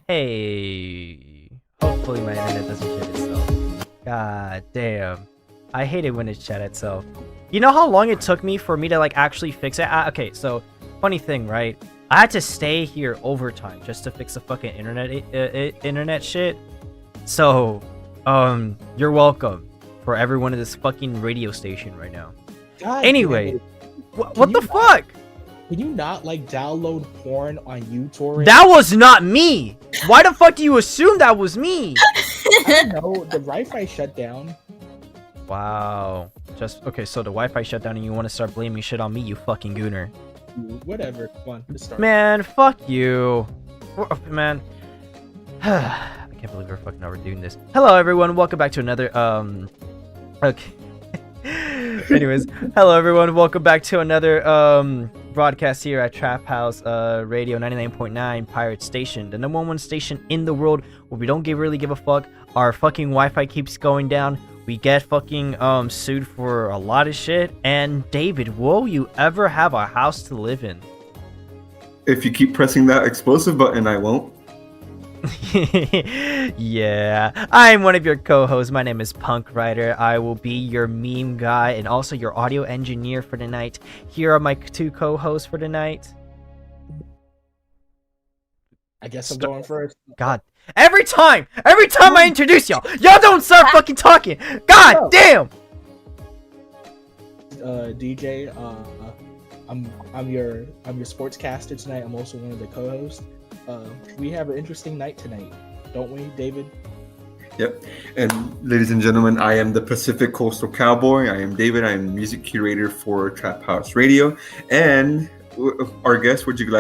Hey, hopefully my internet doesn't shit itself. God damn. I hate it when it shut itself. You know how long it took me for me to like actually fix it? Okay, so funny thing, right? I had to stay here overtime just to fix the fucking internet shit. So, you're welcome for everyone at this fucking radio station right now. God anyway, what the fuck? Can you not like download porn on uTorrent? That was not me. Why the fuck do you assume that was me? I don't know. The Wi-Fi shut down. Wow. Just okay. So the Wi-Fi shut down, and you want to start blaming shit on me, you fucking gooner. Whatever. Come on, let's start. Man, fuck you. Man. I can't believe we're fucking overdoing this. Hello, everyone. Welcome back to another Okay. Anyways, hello everyone. Welcome back to another broadcast here at Trap House Radio 99.9 Pirate Station, the #1 station in the world where we don't really give a fuck. Our fucking Wi-Fi keeps going down. We get fucking sued for a lot of shit. And David, will you ever have a house to live in? If you keep pressing that explosive button, I won't. Yeah, I'm one of your co-hosts. My name is Punk Rider. I will be your meme guy and also your audio engineer for tonight. Here are my two co-hosts for tonight. I guess I'm going first. God, every time I introduce y'all don't start fucking talking. God damn. DJ, I'm your sportscaster tonight. I'm also one of the co-hosts. We have an interesting night tonight, don't we, David? Yep. And ladies and gentlemen, I am the Pacific Coastal Cowboy. I am David. I am the music curator for Trap House Radio. And our guests, would y'all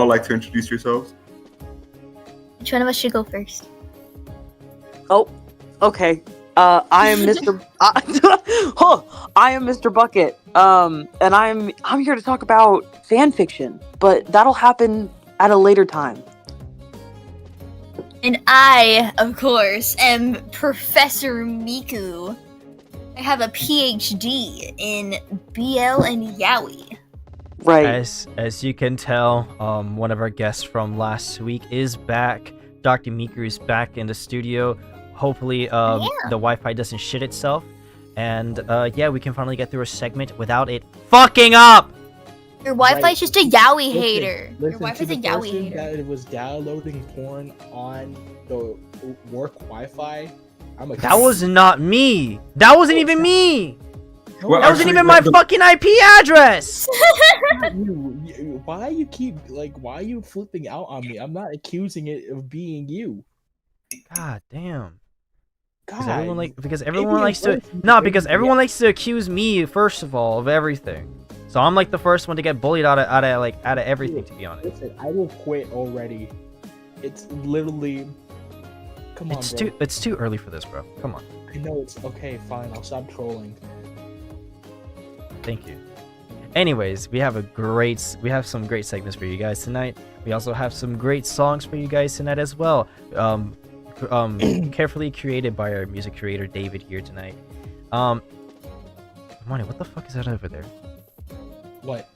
like to introduce yourselves? Which one of us should go first? Oh, okay. I am Mr. I am Mr. Bucket. And I'm here to talk about fan fiction, but that'll happen at a later time. And I, of course, am Professor Miku. I have a PhD in BL and Yaoi. Right. As you can tell, one of our guests from last week is back. Dr.Miku is back in the studio. Hopefully, the Wi-Fi doesn't shit itself. And, yeah, we can finally get through a segment without it fucking up! Your Wi-Fi's just a Yaoi hater. Your Listen, Wi-Fi's to a the Yaoi person hater. that it was downloading porn on the work Wi-Fi. That was not me! That wasn't even me! Well, That wasn't actually, even my the- fucking IP address! Why are you flipping out on me? I'm not accusing it of being you. God damn. Because God, everyone likes to accuse me first of all of everything. So I'm like the first one to get bullied out of everything, to be honest. Listen, I will quit already. It's literally. Come on, bro. It's too early for this, bro. Come on. I know it's okay. Fine, I'll stop trolling. Thank you. Anyways, we have some great segments for you guys tonight. We also have some great songs for you guys tonight as well. Carefully curated by our music curator David here tonight. Damani, what the fuck is that over there? What?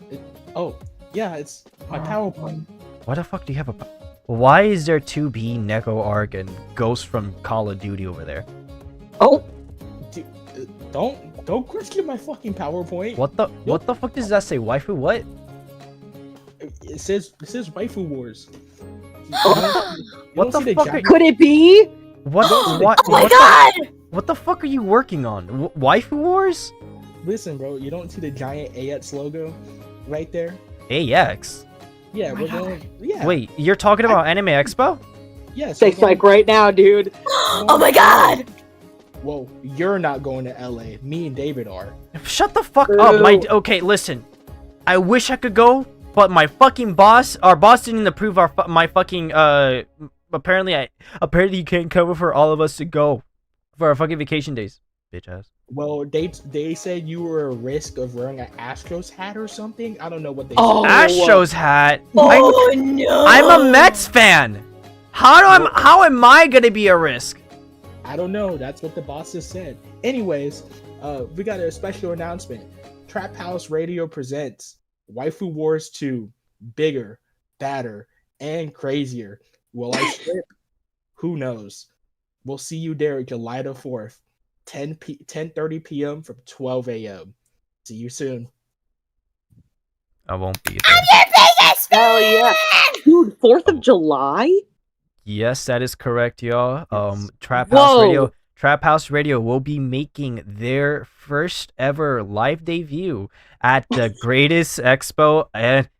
It's my PowerPoint. Why the fuck do you have a? Why is there 2B, Neko Arc, and Ghost from Call of Duty over there? Oh, Dude, don't question my fucking PowerPoint. What the fuck does that say? Waifu what? It says Waifu Wars. What the fuck could it be? What? Oh What? my What god! What the fuck are you working on? Waifu Wars? Listen, bro, you don't see the giant AX logo right there? AX? Yeah, Oh my we're God. going. Yeah. Wait, you're talking about Anime Expo? Yes. Sex like right now, dude. Oh my god! Well, you're not going to LA. Me and David are. Shut the fuck up, Ew. Okay, listen. I wish I could go, but my fucking our boss didn't approve my fucking apparently you can't cover for all of us to go for our fucking vacation days, bitch ass. Well, they said you were a risk of wearing an Astros hat or something. I don't know what they Oh. said. Astros hat. Oh no! I'm a Mets fan. How am I gonna be a risk? I don't know. That's what the bosses said. Anyways, we got a special announcement. Trap House Radio presents Waifu Wars 2, bigger, badder, and crazier. Will I strip? Who knows? We'll see you there July the 4th, 10:30 p.m. from 12 a.m. See you soon. I won't be I'm there. your biggest fan! Hell yeah. Dude, 4th of July? Yes, that is correct, y'all. Whoa. Trap House Radio will be making their first ever live debut at the greatest expo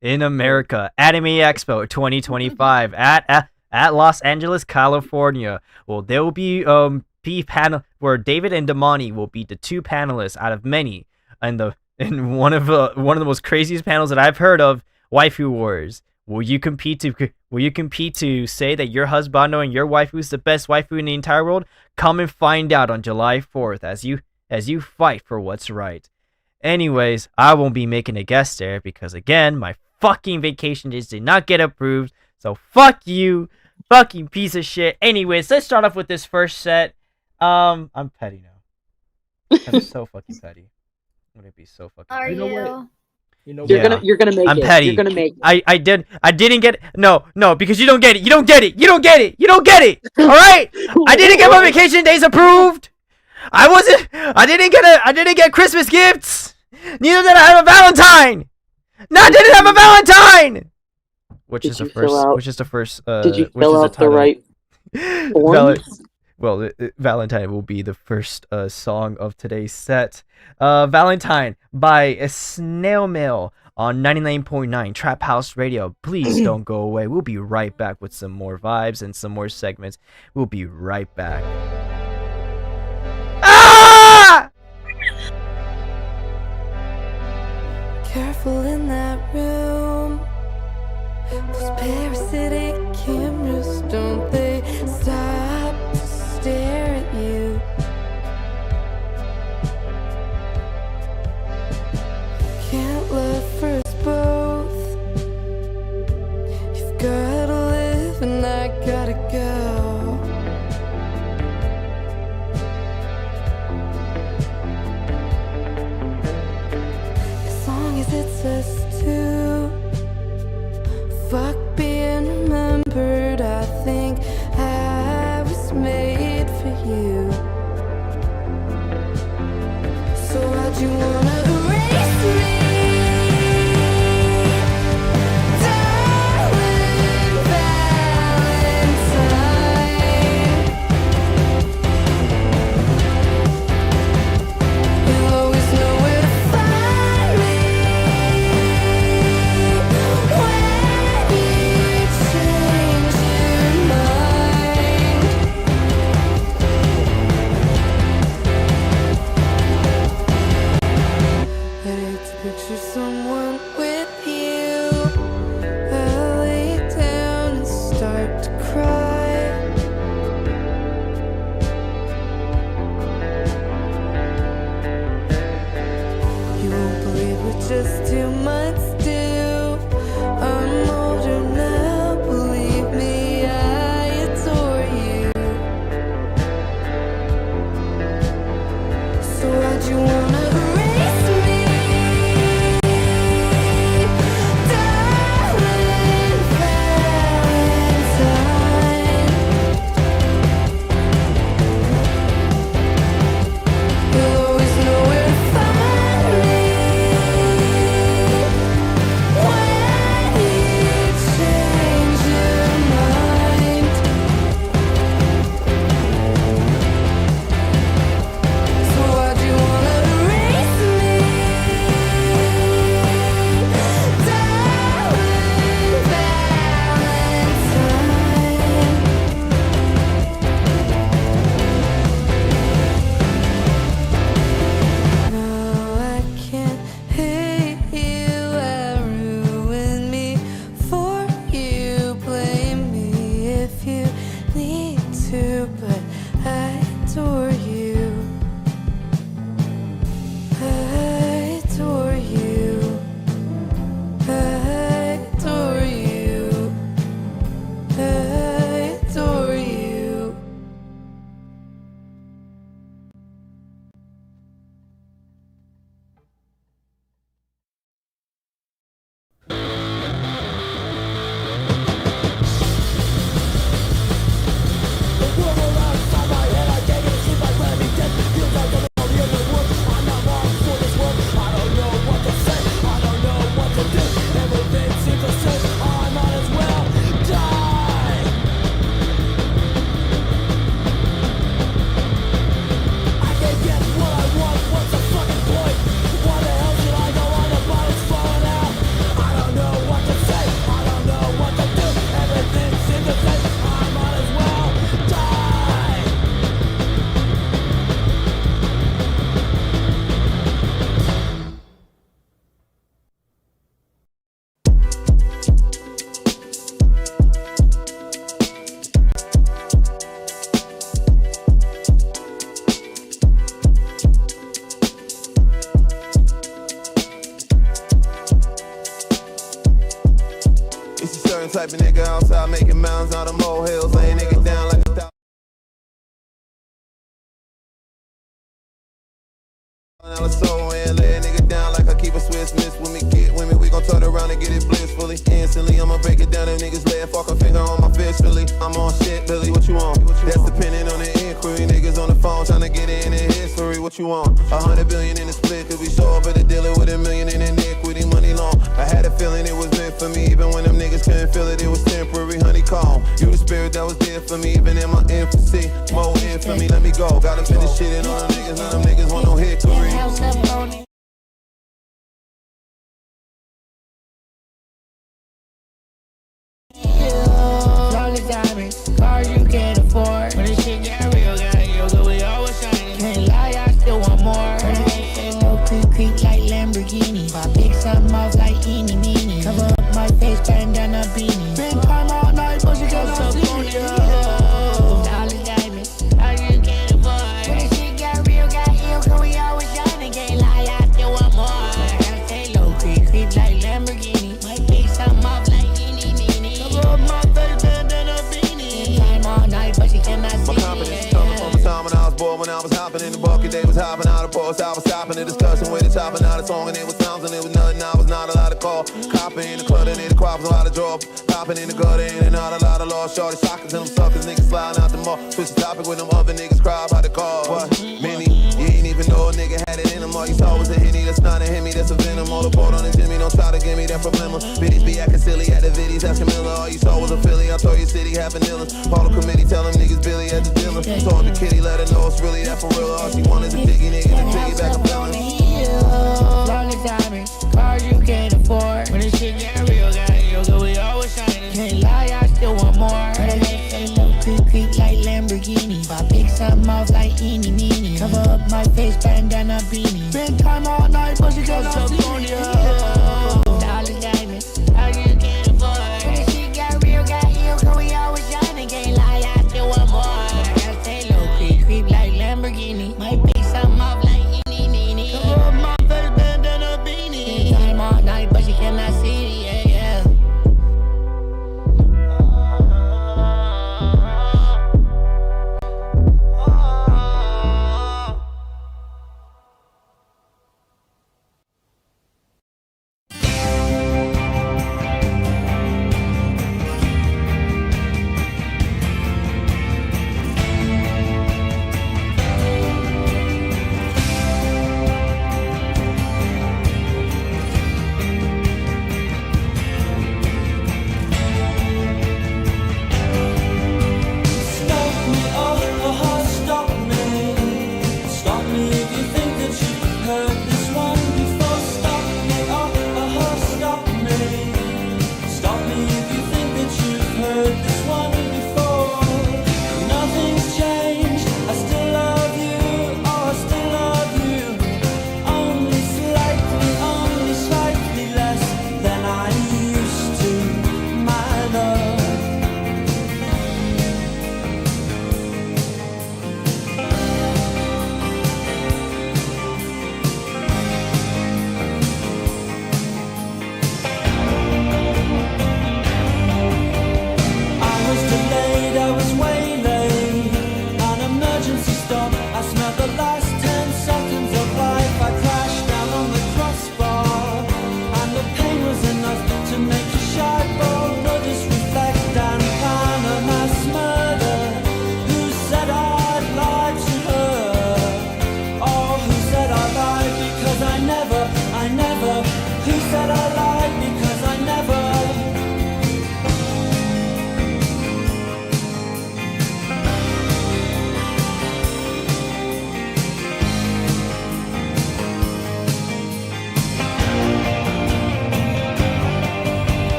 in America, Anime Expo 2025 at Los Angeles, California. Well, there will be panel where David and Damani will be the two panelists out of many, and one of the most craziest panels that I've heard of, Waifu Wars. Will you compete to say that your husbando and your waifu is the best waifu in the entire world? Come and find out on July 4th as you fight for what's right. Anyways, I won't be making a guest there because again, my fucking vacation days did not get approved. So fuck you, fucking piece of shit. Anyways, let's start off with this first set. I'm petty now. I'm so fucking petty. I'm gonna be so fucking. Are You know you? what? You know, Yeah. You're gonna make I'm it. petty. You're gonna make it. I didn't get no, because you don't get it. You don't get it. You don't get it. You don't get it. All right? I didn't get my vacation days approved. I didn't get Christmas gifts. Neither did I have a Valentine. No, I didn't have a Valentine. Which Did is the you fill first out- which is the first Did you which fill is out the right forms? Well, Valentine will be the first song of today's set. Valentine by Snail Mail on 99.9 Trap House Radio. Please don't go away. We'll be right back with some more vibes and some more segments. We'll be right back. Ah! Careful in that room. Those parasitic cameras, don't they stop to stare at you? Can't love for us both. You've gotta live and I gotta go. As long as it's us two. Fuck being remembered, I think I was made for you. So why'd you wanna erase me? Darling Valentine, you'll always know where to find me when you change your mind. I hate to picture someone with you. I lay down and start to cry. You won't believe we're just 2 months due. I'm older now, believe me, I adore you. So why'd you wanna erase me? Darling Valentine, you'll always know where to find me when you change your mind. So why'd you wanna erase me? Darling Valentine. No, I can't hate you. I ruined me for you. Blame me if you need to, but I adore you. I adore you. I adore you. I adore you. It's a certain type of nigga outside making mounds out of molehills, laying nigga down like a $1,000 soul and lay a nigga down like I keep a Swiss miss when we get tryna get it blissfully. Instantly, I'ma break it down, them niggas lay a fucking finger on my fist, Philly. I'm on shit, Billy, what you want? That's depending on the inquiry. Niggas on the phone tryna get it in the history, what you want? 100 billion in the split, cause we show up at the dealer with $1 million in iniquity, money long. I had a feeling it was meant for me, even when them niggas couldn't feel it, it was temporary, honeycomb. You the spirit that was there for me, even in my infancy. More infamy, let me go. Gotta finish shitting on them niggas, none of them niggas want no hickory. Flawless diamonds, cars you can't afford. When this shit get real, so we always shining. Can't lie, I still want more. Low creep like Lamborghini. Pop big something off like eeny meeny. Cover up my face, bandana beanie. Spend time all night, but you can't see me. Flawless diamonds, cars you can't afford. When this shit get real, so we always shining. Can't lie, I still want more. I stay low creep like Lamborghini. Might big something off like eeny meeny. Cover up my face, bandana beanie. Spend time all night, but she cannot see My me. confidence coming from the time when I was bored, when I was hopping in the bucket, they was hopping out of post. I was stopping the discussion with the chopping out a song, and it was sounds and it was nothing. I was not allowed to call. Copping in the clutter, in the crops, a lot of drop. Popping in the gutter, in and out, a lot of lost. Shorty shockers and them suckers, niggas sliding out the mall. Switch the topic when them other niggas cry about the car. What? Many? You ain't even know a nigga had it in him. All you saw was a henny, that's not a hemi, that's a venom. All the board on the Jimmy, don't try to give me that problem. Biddies be acting silly at the viddies, that's Camilla. All you saw was a Philly, I told you city half vanilla. Paulo committee, tell them niggas Billy at the dealer. Told the kitty, let her know it's really that for real. All she wanted is a diggy nigga to piggyback a felon. Flawless diamonds, cars you can't afford. When this shit get real, so we always shining. Can't lie, I still want more. Creep like Lamborghini. Pop big something off like eeny meeny. Cover up my face, bandana beanie. Spend time all night, but you can't see me. Flawless diamonds, cars you can't afford. When this shit get real, so we always shining. Can't lie, I still want more. I gotta stay low, creep like Lamborghini. Might be something off like eeny meeny. Cover up my face, bandana beanie. Spend time all night, but you cannot see me. Yeah, yeah.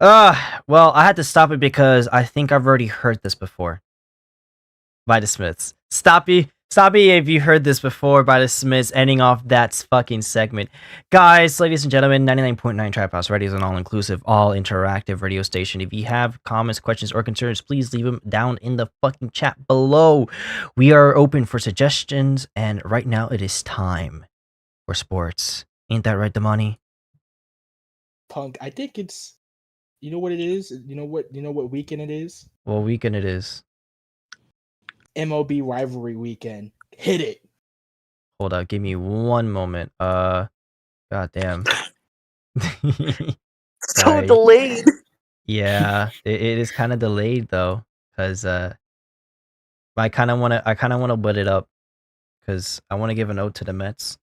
Well, I had to stop it because I think I've already heard this before. By the Smiths. Stoppy, if you heard this before by the Smiths, ending off that fucking segment. Guys, ladies and gentlemen, 99.9 Trap House Radio is an all-inclusive, all-interactive radio station. If you have comments, questions, or concerns, please leave them down in the fucking chat below. We are open for suggestions, and right now it is time for sports. Ain't that right, Damani? Punk, I think it's, you know what it is? You know what weekend it is? What weekend it is? MLB rivalry weekend. Hit it. Hold up, give me one moment. Goddamn. So Sorry. delayed. Yeah, it is kind of delayed though, cause I kind of wanna put it up, cause I want to give a note to the Mets.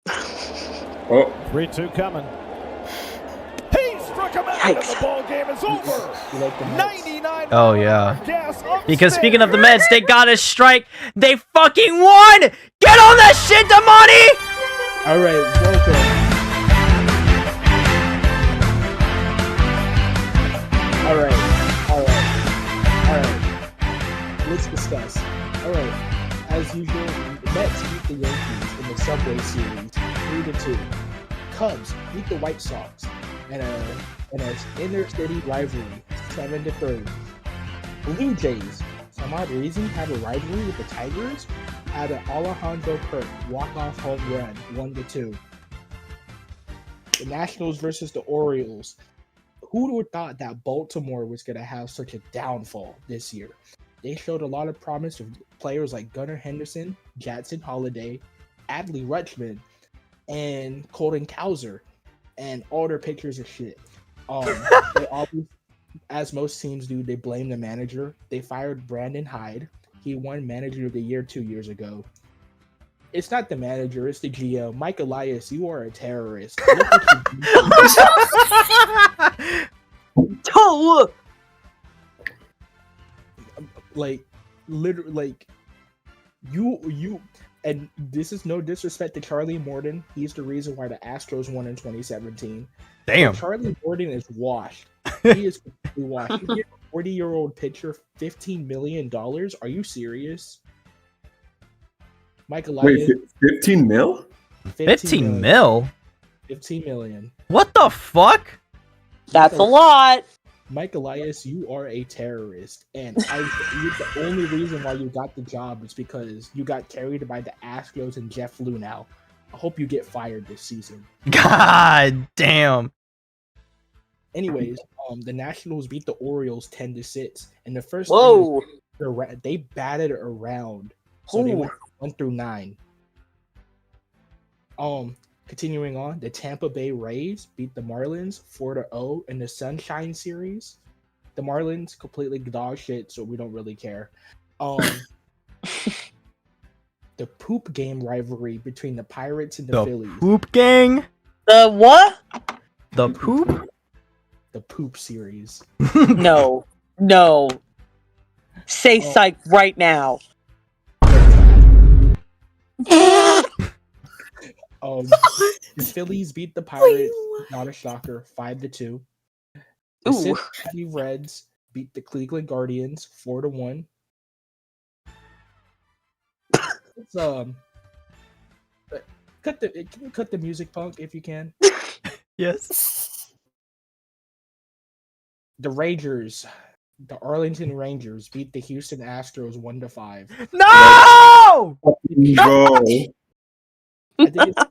Oh, 3-2 coming. He struck him out, and the ball game is over. You like the Mets? 99. Oh yeah. Gas Because upstairs. speaking of the Mets, they got a strike. They fucking won. Get on that shit, Damani. All right, welcome. All right. Let's discuss. All right. As usual, the Mets beat the Yankees in the Subway Series 3-2. Cubs beat the White Sox in an inter-city rivalry 7-3. Blue Jays, for some odd reason, have a rivalry with the Tigers at an Alejandro Kirk walk-off home run 1-2. The Nationals versus the Orioles. Who would have thought that Baltimore was going to have such a downfall this year? They showed a lot of promise with players like Gunnar Henderson, Jackson Holliday, Adley Rutschman, and Colton Cowser, and all their pictures are shit. They always, as most teams do, they blame the manager. They fired Brandon Hyde. He won Manager of the Year 2 years ago. It's not the manager, it's the GM. Mike Elias, you are a terrorist. Look what you do. Oh, Like, literally, like, you, and this is no disrespect to Charlie Morton. He's the reason why the Astros won in 2017. Damn. Charlie Morton is washed. He is completely washed. You get a 40-year-old pitcher, $15 million? Are you serious? Mike Elias, wait, 15 mil? 15 mil? 15 million. What the fuck? that's a lot. Mike Elias, you are a terrorist, and the only reason why you got the job is because you got carried by the Astros and Jeff Lunau. I hope you get fired this season. God damn. Anyways, the Nationals beat the Orioles 10-6, and the first Whoa. inning, they batted around, so they Ooh. went 1-9. Continuing on, the Tampa Bay Rays beat the Marlins 4-0 in the Sunshine Series. The Marlins completely dog shit, so we don't really care. The poop game rivalry between the Pirates and the The Phillies. poop gang? The what? The poop? The poop series. No. No. Say Oh. psych right now. The Phillies beat the Pirates, not a shocker, 5-2. The Ooh. Cincinnati Reds beat the Cleveland Guardians 4-1. It's can you cut the music, Punk, if you can? Yes. The Rangers, the Arlington Rangers beat the Houston Astros 1-5. No! Bro. I think it's,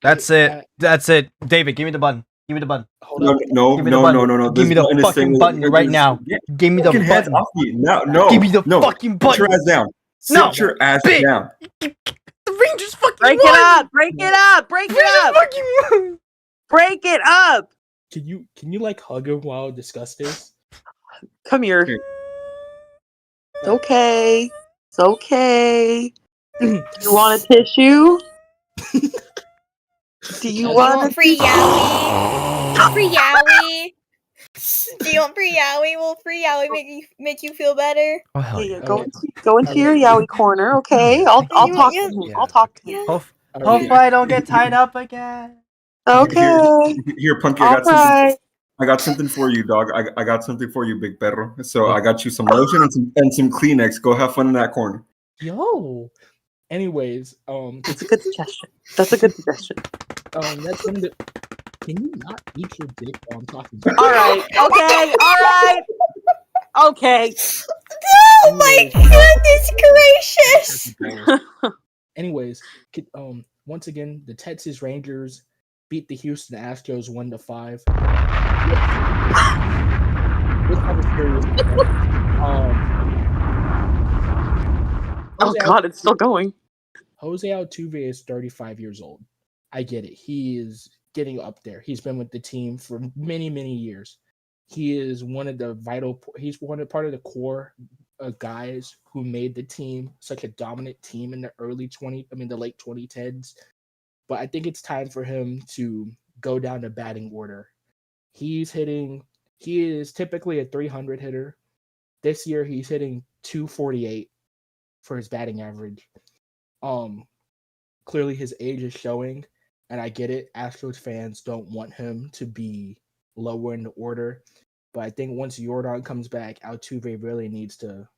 That's it. That's it. David, give me the button. Give me the button. hold No, on. no, Give me the no, button. no, no, no. Give me This the button is fucking saying- button right now. Get Give me the fucking hands button. off me. No. Give me the no. fucking Sit your button. ass down. No. Sit your ass Bitch. down. The Rangers fucking Break won. it up! Break it up! Break it Rangers up! fucking won. Break it up! Can you like hug him while I discuss this? Come here. Here. It's okay. It's okay. You want a tissue? Do you Do you want want a free Yaoi? Free Yaoi? Do you want free Yaoi? Will free Yaoi make you feel better? Oh hell Yeah, yeah. go into your Yaoi corner, okay? I'll You- talk to you- him. Yeah. I'll talk to him. Yeah. Hopefully I don't get tied up again. Okay. Here, Punky, I All got something. right. I got something for you, dog. I got something for you, big perro. So I got you some lotion and some Kleenex. Go have fun in that corner. Yo. Anyways, That's a good suggestion. That's a good suggestion. that's one of the. Can you not eat your dick while I'm talking? All right. Okay. All right. Okay. Oh my goodness gracious! Anyways, once again, the Texas Rangers beat the Houston Astros 1-5. Let's have a serious Oh God, it's still going. Jose Altuve is 35 years old. I get it. He is getting up there. He's been with the team for many, many years. He is one of the he's part of the core guys who made the team such a dominant team in the the late 2010s. But I think it's time for him to go down the batting order. He is typically a 300 hitter. This year he's hitting 248 for his batting average. Clearly his age is showing, and I get it. Astros fans don't want him to be lower in the order. But I think once Jordan comes back, Altuve really needs to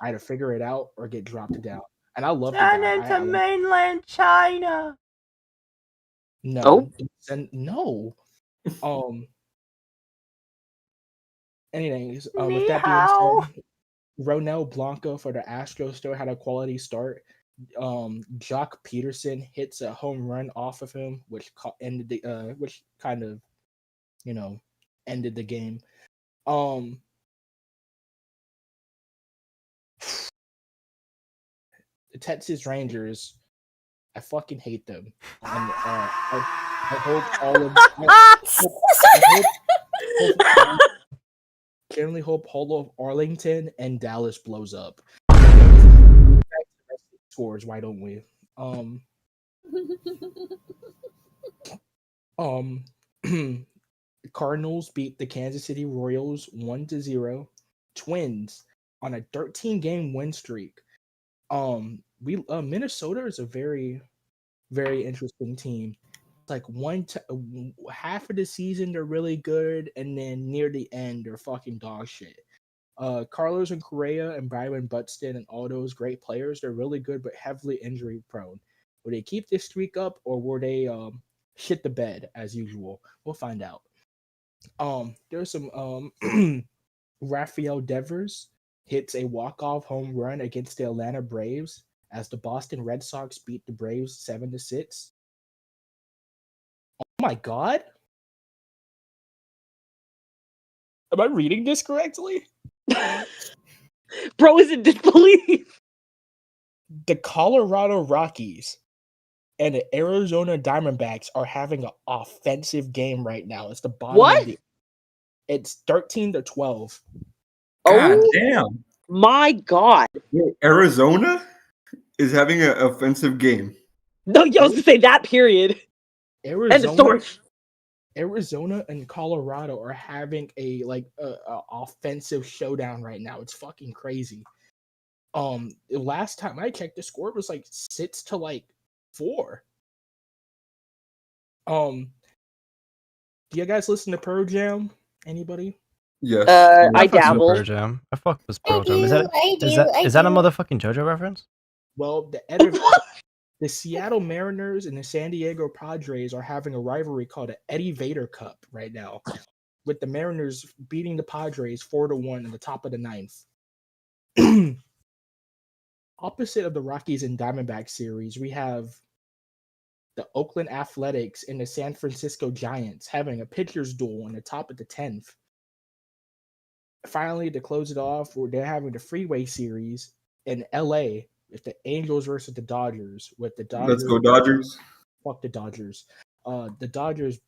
either figure it out or get dropped down. And I love the guy. mainland China. No. No. Anyways, with that being said, Ronel Blanco for the Astros still had a quality start. Jock Peterson hits a home run off of him, which ended the which kind of, ended the game. The Texas Rangers, I fucking hate them. And I hope all of generally hope all of Arlington and Dallas blows up. Scores, why don't we? Cardinals beat the Kansas City Royals 1-0. Twins on a 13-game win streak. Minnesota is a very, very interesting team. Like half of the season they're really good, and then near the end they're fucking dog shit. Carlos and Correa and Byron Buxton and all those great players, they're really good but heavily injury prone. Will they keep this streak up, or will they shit the bed as usual? We'll find out. There's some Rafael Devers hits a walk-off home run against the Atlanta Braves as the Boston Red Sox beat the Braves 7-6. Oh my God. Am I reading this correctly? Bro is in disbelief. The Colorado Rockies and the Arizona Diamondbacks are having an offensive game right now. It's the bottom What? of the. It's 13-12. God Oh damn. my God. Arizona is having an offensive game. No, you was to say that period. And the story. Arizona and Colorado are having a offensive showdown right now. It's fucking crazy. Last time I checked, the score was 6-4. Do you guys listen to Pearl Jam? Anybody? Yes. I fucks with dabble. Pearl Jam. I fuck with Pearl I Jam. do, Is that I is do, that I is that a do. motherfucking JoJo reference? Well, the Seattle Mariners and the San Diego Padres are having a rivalry called the Eddie Vedder Cup right now, with the Mariners beating the Padres 4-1 in the top of the ninth. Opposite of the Rockies and Diamondback series, we have the Oakland Athletics and the San Francisco Giants having a pitcher's duel in the top of the 10th. Finally, to close it off, they're having the Freeway Series in LA with the Angels versus the Dodgers. With the Dodgers, Let's go Dodgers. Fuck the Dodgers. The Dodgers,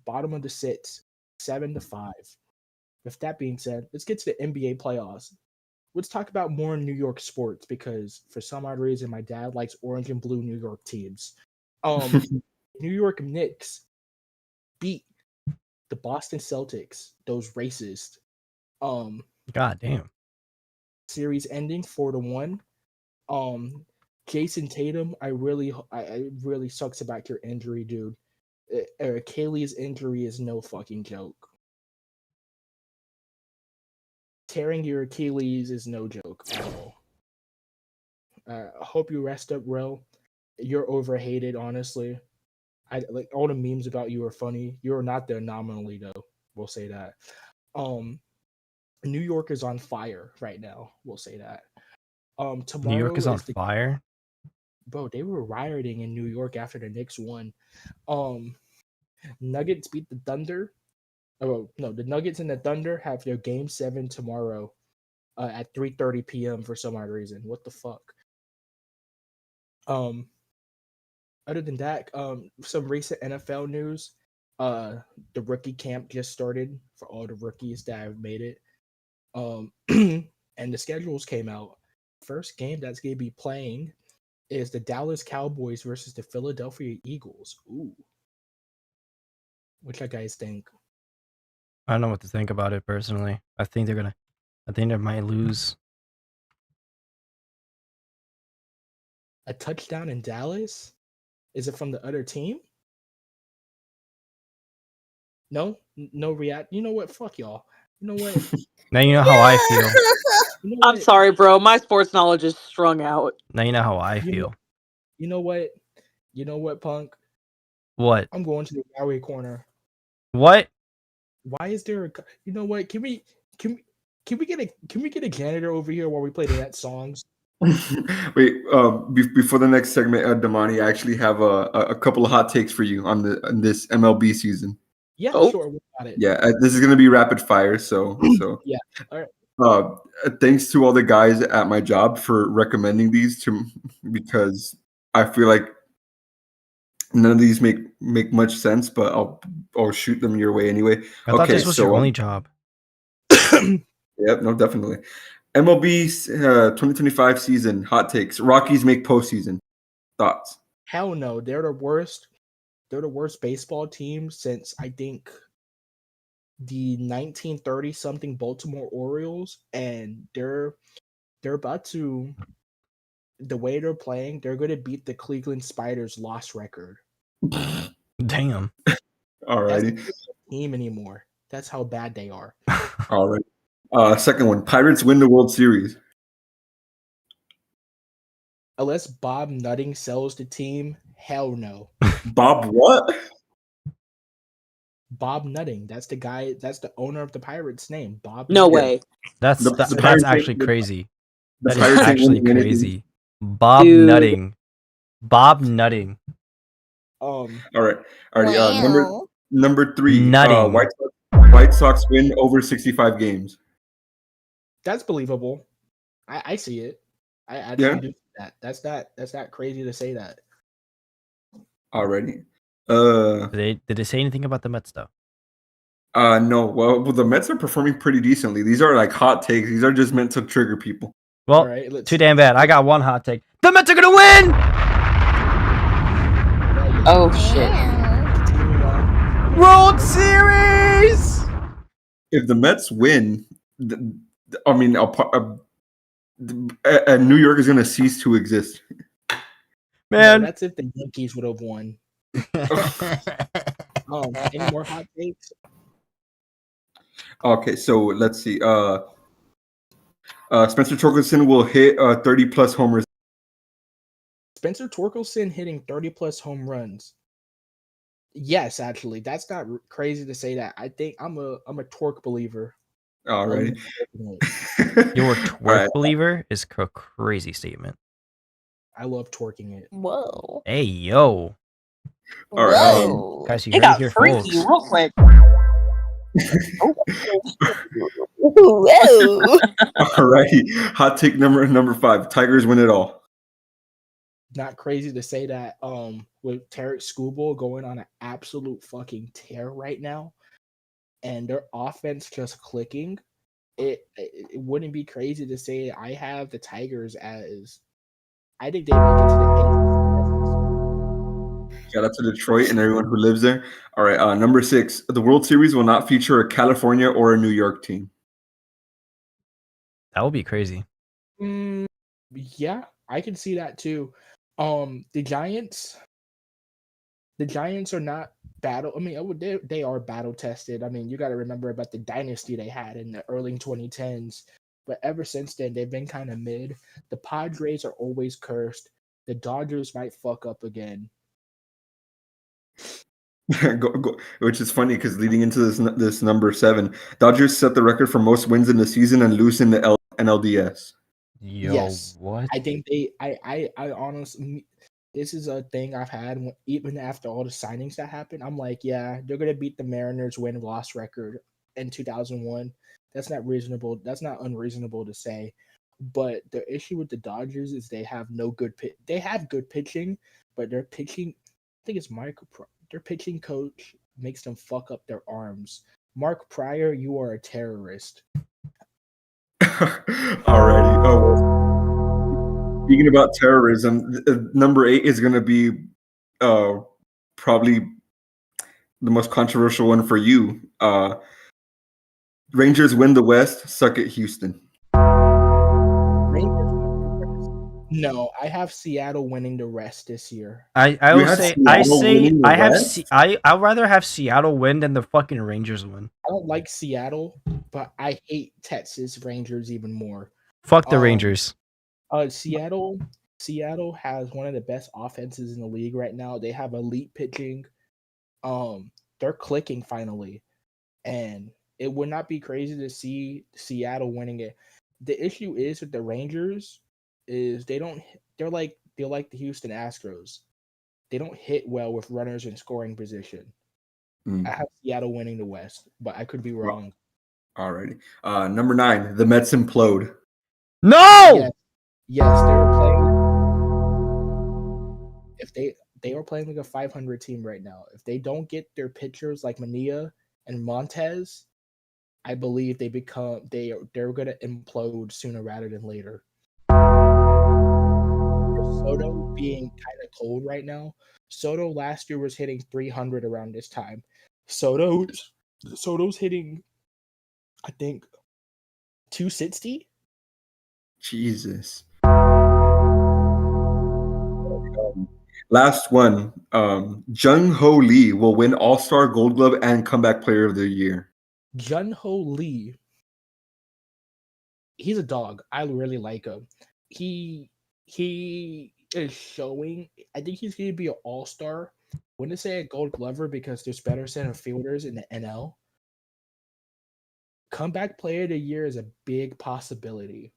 bottom of the six, 7-5. With that being said, let's get to the NBA playoffs. Let's talk about more New York sports because for some odd reason, my dad likes orange and blue New York teams. New York Knicks beat the Boston Celtics, those racist. God damn. Series ending 4-1. Jason Tatum, I really sucks about your injury, dude. Achilles injury is no fucking joke. tearing your Achilles is no joke at all. I hope you rest up, Ro. You're overhated, honestly. I like all the memes about you are funny. You're not the anomaly though. We'll say that. New York is on fire right now. We'll say that. Tomorrow New York is on the fire. bro. They were rioting in New York after the Knicks won. Nuggets beat the Thunder. Oh no, the Nuggets and the Thunder have their game 7 tomorrow at 3:30 p.m. for some odd reason. What the fuck? Other than that, some recent NFL news. The rookie camp just started for all the rookies that have made it. And the schedules came out. First game that's gonna be playing is the Dallas Cowboys versus the Philadelphia Eagles. Ooh. What you guys think? I don't know what to think about it personally. I think they might lose. A touchdown in Dallas? Is it from the other team? No react. You know what? Fuck y'all. You know what? Now you know how I feel. You know I'm what? sorry, bro. My sports knowledge is strung out. Now you know how I You know- feel. You know what? You know what, Punk? What? I'm going to the Yaoi corner. What? Why is there you know what? Can we get a janitor over here while we play the net songs? Wait, before the next segment, Damani, I actually have a couple of hot takes for you on this MLB season. Yeah, Oh. sure. We got it. Yeah, this is gonna be rapid fire. So Yeah. All right. thanks to all the guys at my job for recommending these to because I feel like none of these make much sense, but I'll shoot them your way anyway. I thought this was your only job. Yep, no, definitely. MLB 2025 season hot takes. Rockies make postseason. Thoughts? Hell no. They're the worst. They're the worst baseball team since I think the 1930 something Baltimore Orioles, and they're about to the way they're playing, they're going to beat the Cleveland Spiders loss record. Damn. Alrighty. That's not a team anymore. That's how bad they are. All right. Second one. Pirates win the World Series. Unless Bob Nutting sells the team, hell no. Bob what? Bob Nutting. That's the guy. That's the owner of the Pirates' name. Bob. No Nutting. way. That's The that's Pirates actually ain't- crazy. The That is Pirates ain't actually winning anything. crazy. Bob Dude. Nutting. Bob Nutting. All right. Already. Wow. Number 3. Nutting. White Sox win over 65 games. That's believable. I see it. I Yeah. actually do see that. That's not crazy to say that. Already. Did they say anything about the Mets though? No. Well, the Mets are performing pretty decently. These are like hot takes. These are just meant to trigger people. Well, All right, let's too damn bad. I got one hot take. The Mets are gonna win. Oh shit. Damn. continue on. World Series. If the Mets win, I mean, New York is going to cease to exist. No, Man. that's if the Yankees would have won. Any more hot takes? Okay, so let's see. Spencer Torkelson will hit 30 plus homers. Spencer Torkelson hitting 30 plus home runs. Yes, actually, that's not crazy to say that. I think I'm a Torque believer. Alrighty. Your All twerk right. believer is a crazy statement. I love twerking it. Whoa. Hey yo, All right. Whoa. guys, you It heard it got here, freaky folks. real quick. Whoa. Alrighty. Hot take number 5. Tigers win it all. Not crazy to say that. With Tarek Skubal going on an absolute fucking tear right now, and their offense just clicking, it wouldn't be crazy to say I have the Tigers as. I think they make it to the Shout out to Detroit and everyone who lives there. All right. Number 6. The World Series will not feature a California or a New York team. That would be crazy. Yeah, I can see that too. The Giants, the Giants are not battle. I mean, they are battle tested. I mean, you got to remember about the dynasty they had in the early 2010s. But ever since then, they've been kind of mid. The Padres are always cursed. The Dodgers might fuck up again. Which is funny because leading into this number 7, Dodgers set the record for most wins in the season and lose in the NLDS. Yo, Yes. what? I think I honestly, this is a thing I've had even after all the signings that happened. I'm like, yeah, they're gonna beat the Mariners win-loss record in 2001. That's not reasonable. That's not unreasonable to say. But the issue with the Dodgers is they have no good They have good pitching, but their pitching, I think it's their pitching coach makes them fuck up their arms. Mark Pryor, you are a terrorist. Alrighty. Oh, speaking about terrorism, number 8 is going to be probably the most controversial one for you. Rangers win the West. Suck it, Houston. No, I have Seattle winning the rest this year. I'd rather have Seattle win than the fucking Rangers win. I don't like Seattle, but I hate Texas Rangers even more. Fuck the Rangers. Seattle has one of the best offenses in the league right now. They have elite pitching. They're clicking finally, and it would not be crazy to see Seattle winning it. The issue is with the Rangers is they're like the Houston Astros. They don't hit well with runners in scoring position. I have Seattle winning the West, but I could be wrong. Alrighty. Number 9, the Mets implode. No! Yes, they were playing. If they are playing like a 500 team right now. If they don't get their pitchers like Mania and Montez, I believe they're gonna implode sooner rather than later. Soto being kind of cold right now. Soto last year was hitting 300 around this time. Soto's hitting, I think, 260. Jesus. Last one. Jung Ho Lee will win All-Star Gold Glove and Comeback Player of the Year. Jung Ho Lee. He's a dog. I really like him. He is showing. I think he's going to be an all-star. I wouldn't say a Gold Glover because there's better center fielders in the NL. Comeback Player of the Year is a big possibility.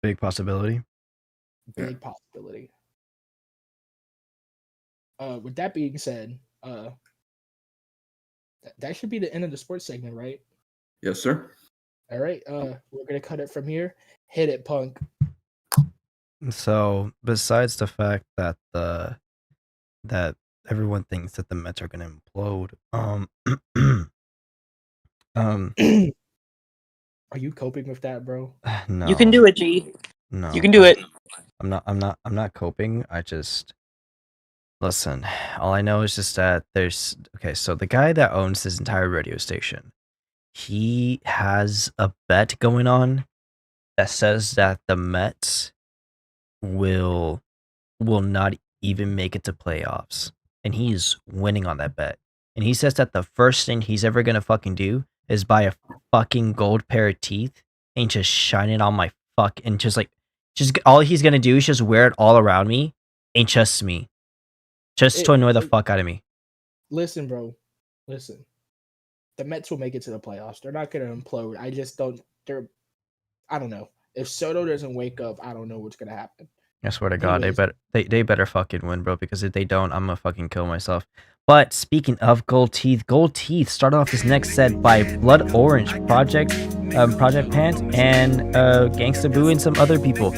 Big possibility. Big possibility. With that being said, that should be the end of the sports segment, right? Yes, sir. All right, we're gonna cut it from here. Hit it, Punk. So, besides the fact that that everyone thinks that the Mets are gonna implode, Are you coping with that, bro? no, You can do it, G. No, You can do it. I'm not coping. I just listen. All I know is just that there's so the guy that owns this entire radio station, he has a bet going on that says that the Mets will not even make it to playoffs, and he's winning on that bet. And he says that the first thing he's ever gonna fucking do is buy a fucking gold pair of teeth and just shine it on my fuck, and just all he's gonna do is just wear it all around me and just me, to annoy the fuck out of me. Listen, bro. Listen. The Mets will make it to the playoffs. They're not gonna implode. I just don't. I don't know. If Soto doesn't wake up, I don't know what's gonna happen. I swear to God, Anyways. they better fucking win, bro. Because if they don't, I'm gonna fucking kill myself. But speaking of Gold Teeth start off this next set by Blood Orange, Project Pant, and Gangsta Boo and some other people.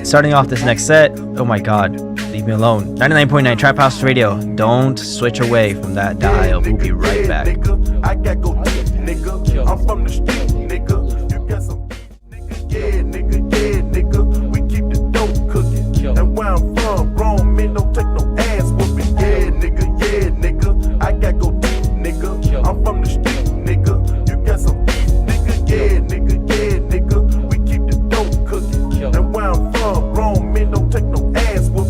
Starting off this next set, oh my God, leave me alone. 99.9 Trap House Radio. Don't switch away from that dial. We'll be right back. I got go deep, nigga. I'm from the street, nigga. You got some nigga, yeah, nigga. We keep the dope cooking. And where I'm from, grown men don't take no ass whooping. Yeah, nigga. I got go deep, nigga. I'm from the street, nigga. You got some beef, nigga, yeah, nigga. We keep the dope cooking. And where I'm from, grown men don't take no ass whooping.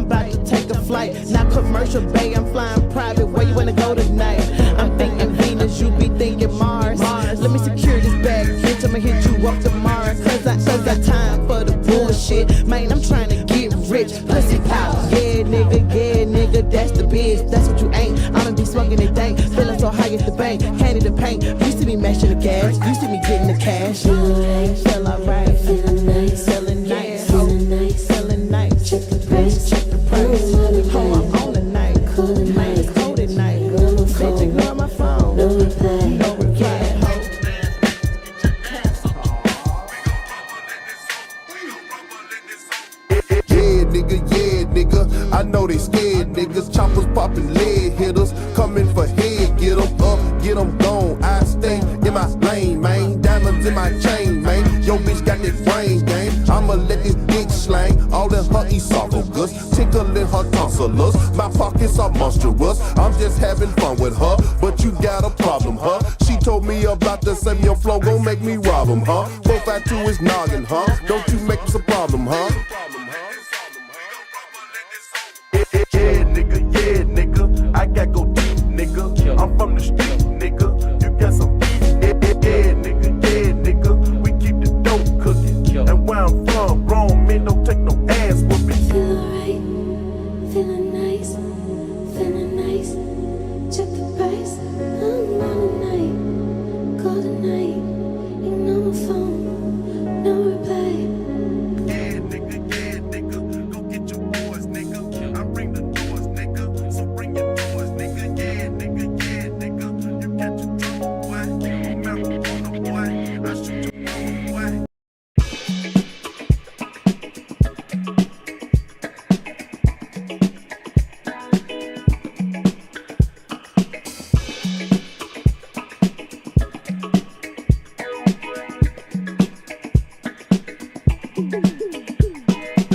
about to take a flight. Not commercial, babe, I'm flying private. Where you wanna go tonight? I'm thinking Venus, you be thinking Mars. Let me secure this bag, bitch, I'ma hit you up tomorrow. Cause I got time for the bullshit. Man, I'm trying to get rich, pussy power. Yeah, nigga, that's the biz. That's what you ain't. I'ma be smoking it dank, feeling so high at the bank. Candy the paint, used to be mashing the gas. Used to be getting the cash. Feel alright, selling nice, selling nice. Check the price, Oh, I'm on the night, man, it's cold at night. Bitch, ignore my phone, no reply. Yeah, nigga, I know they scared niggas. Choppers popping lead hitters, coming for head. Get 'em up, get 'em gone. I stay in my lane, man. Diamonds in my chain, man. Yo, bitch got that brain game. I'ma let this bitch slang all in her esophagus, tickling her tonsillas. My pockets are monstrous. I'm just having fun with her, but you got a problem, huh? She told me about the 7 your flow gon' make me rob 'em, huh? 452 is noggin, huh? Don't you make this a problem, huh? Yeah, nigga, I got go deep, nigga. I'm from the street, nigga. You got some beef, yeah, nigga. We keep the dope cooking. And where I'm from, grown men don't take no ass whooping. Feel alright, feeling nice, check the price, I'm on the night, call the night, ignore my phone, no reply. Yeah, nigga, go get your boys, nigga. I bring the doors, nigga, so bring your doors, nigga. Yeah, nigga, you got your trouble, boy. Marijuana, boy, I shoot your boy.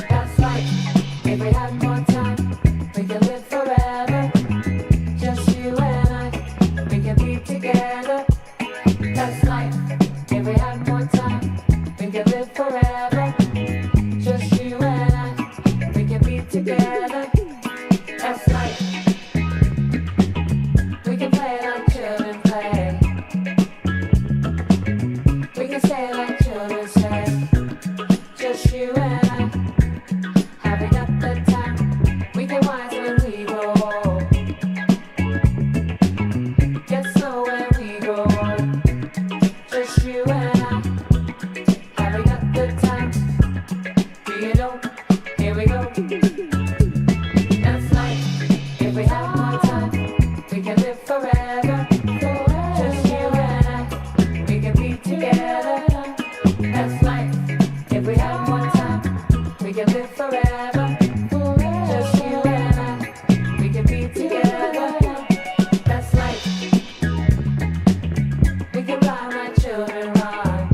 That's right, if we had more time, we could live forever. Just you and I, we can be together. That's life, if we had more time, we could live forever. Just you and I, we can be together. That's life, we can play like children play. We can say like children say. Just you and I, having up the time. We get wise when we grow old. Get slow when we grow old. Just you and I, having up the time. Do you know? Here we go. That's life. If we have more time, we can live forever. Just you and I, we can be together. That's life. If we have more time, we can live forever. Just you and I, we can be together. That's life. We can buy my children right.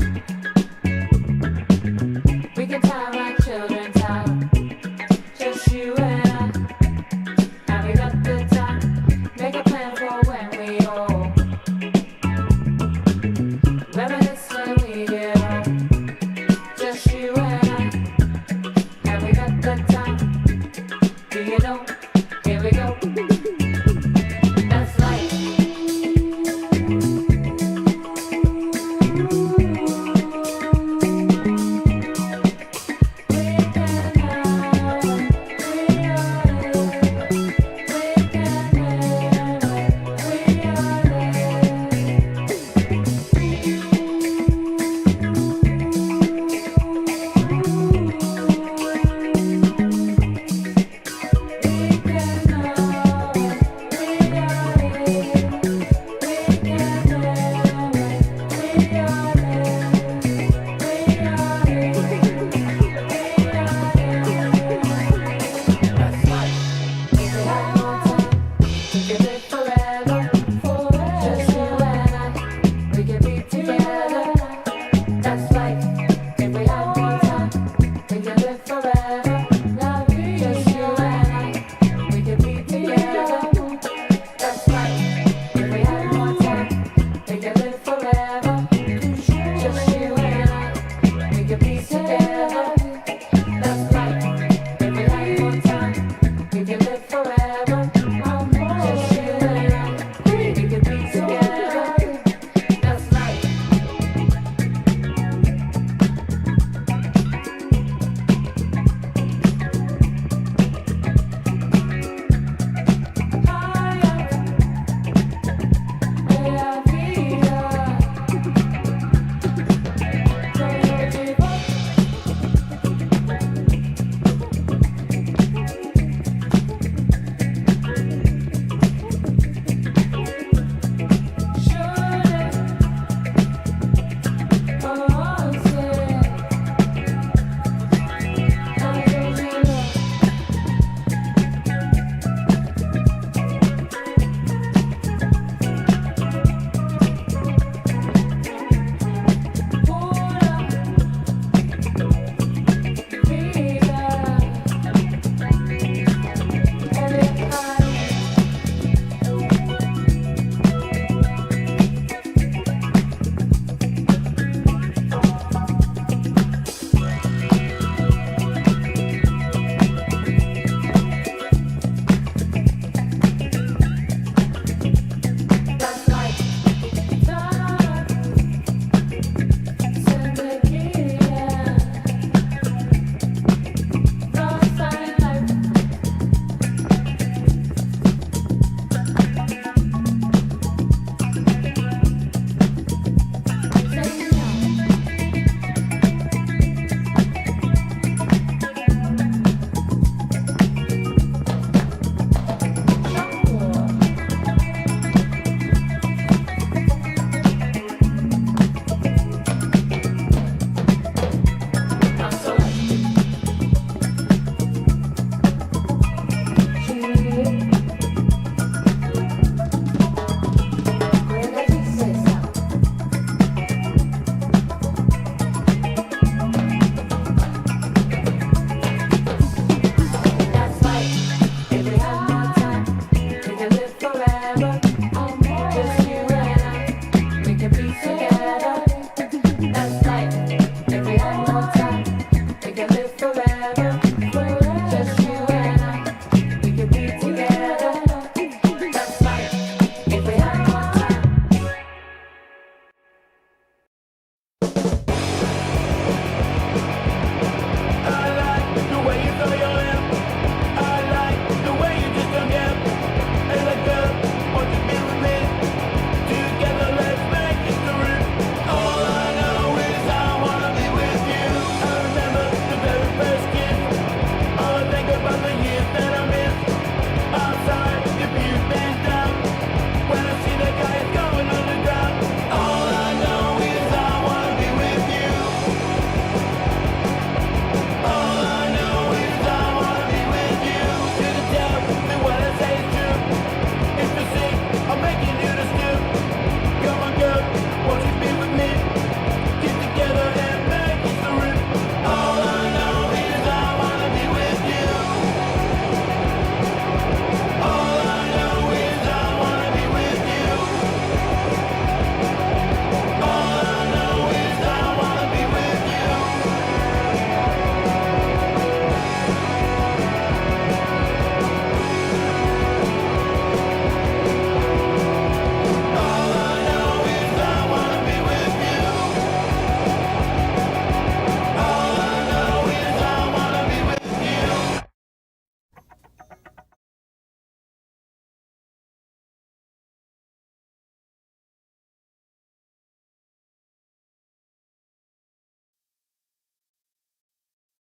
We can tie my children tight. Just you and I, having up the time. Make a plan for when we old. Reminisce when we get old. Just you and I, having up the time. Do you know? Here we go. That's life.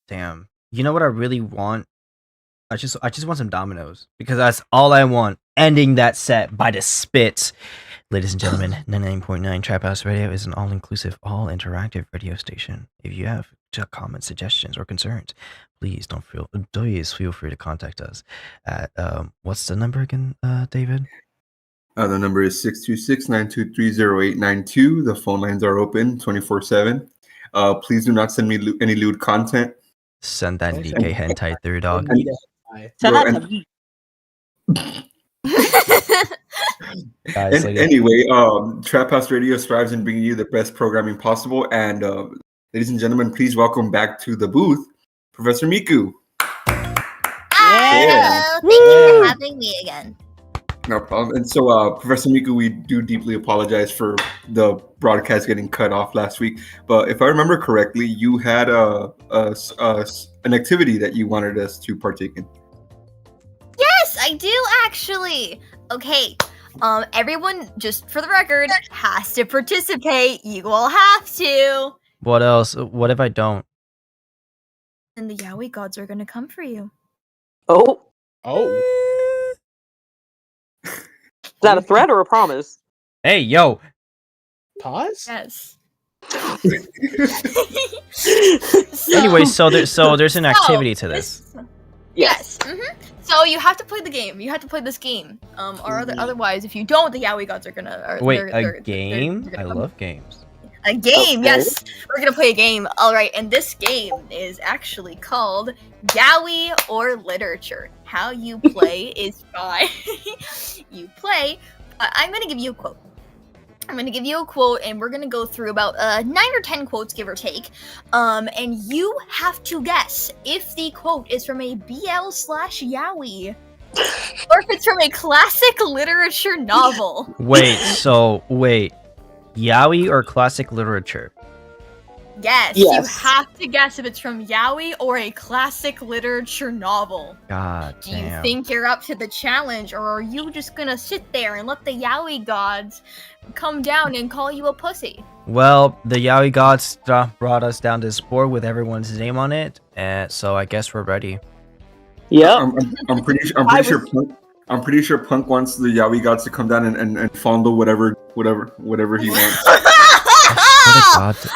Damn. You know what I really want? I just want some dominoes because that's all I want. Ending that set by the spits. Ladies and gentlemen, 99.9 Trap House Radio is an all-inclusive, all-interactive radio station. If you have comments, suggestions, or concerns, please feel free to contact us at what's the number again, David? The number is 626-923-0892. The phone lines are open 24/7. Please do not send me any lewd content. Send that DK hentai through, dog. Send Bro, that to me. Guys, Anyway, Trap House Radio strives in bringing you the best programming possible. And ladies and gentlemen, please welcome back to the booth, Professor Miku. Hello. Thank you for having me again. No problem. And so, Professor Miku, we do deeply apologize for the broadcast getting cut off last week. But if I remember correctly, you had an activity that you wanted us to partake in. Yes, I do actually. Okay. Everyone, just for the record, has to participate. You all have to. what else? What if I don't? And the Yaoi gods are gonna come for you. Oh, Oh, is that a threat or a promise? Hey, yo! pause. Yes. Anyway, so there's an activity to this. Yes. So you have to play the game. You have to play this game. Otherwise, if you don't, the Yaoi gods are gonna. Wait, a game? I love games. A game, Okay. yes. We're gonna play a game. All right, and this game is actually called Yaoi or Literature. How you play is by you play. I'm gonna give you a quote. I'm gonna give you a quote, and we're gonna go through about 9 or 10 quotes, give or take. And you have to guess if the quote is from a BL/Yaoi, or if it's from a classic literature novel. Wait, Yaoi or classic literature? Yes, you Yes. have to guess if it's from Yaoi or a classic literature novel. God Do you damn. think you're up to the challenge, or are you just gonna sit there and let the Yaoi gods come down and call you a pussy? Well, the Yaoi gods brought us down this board with everyone's name on it, and so I guess we're ready. Yep. I'm pretty I sure Punk wants the Yaoi gods to come down and fondle whatever he wants.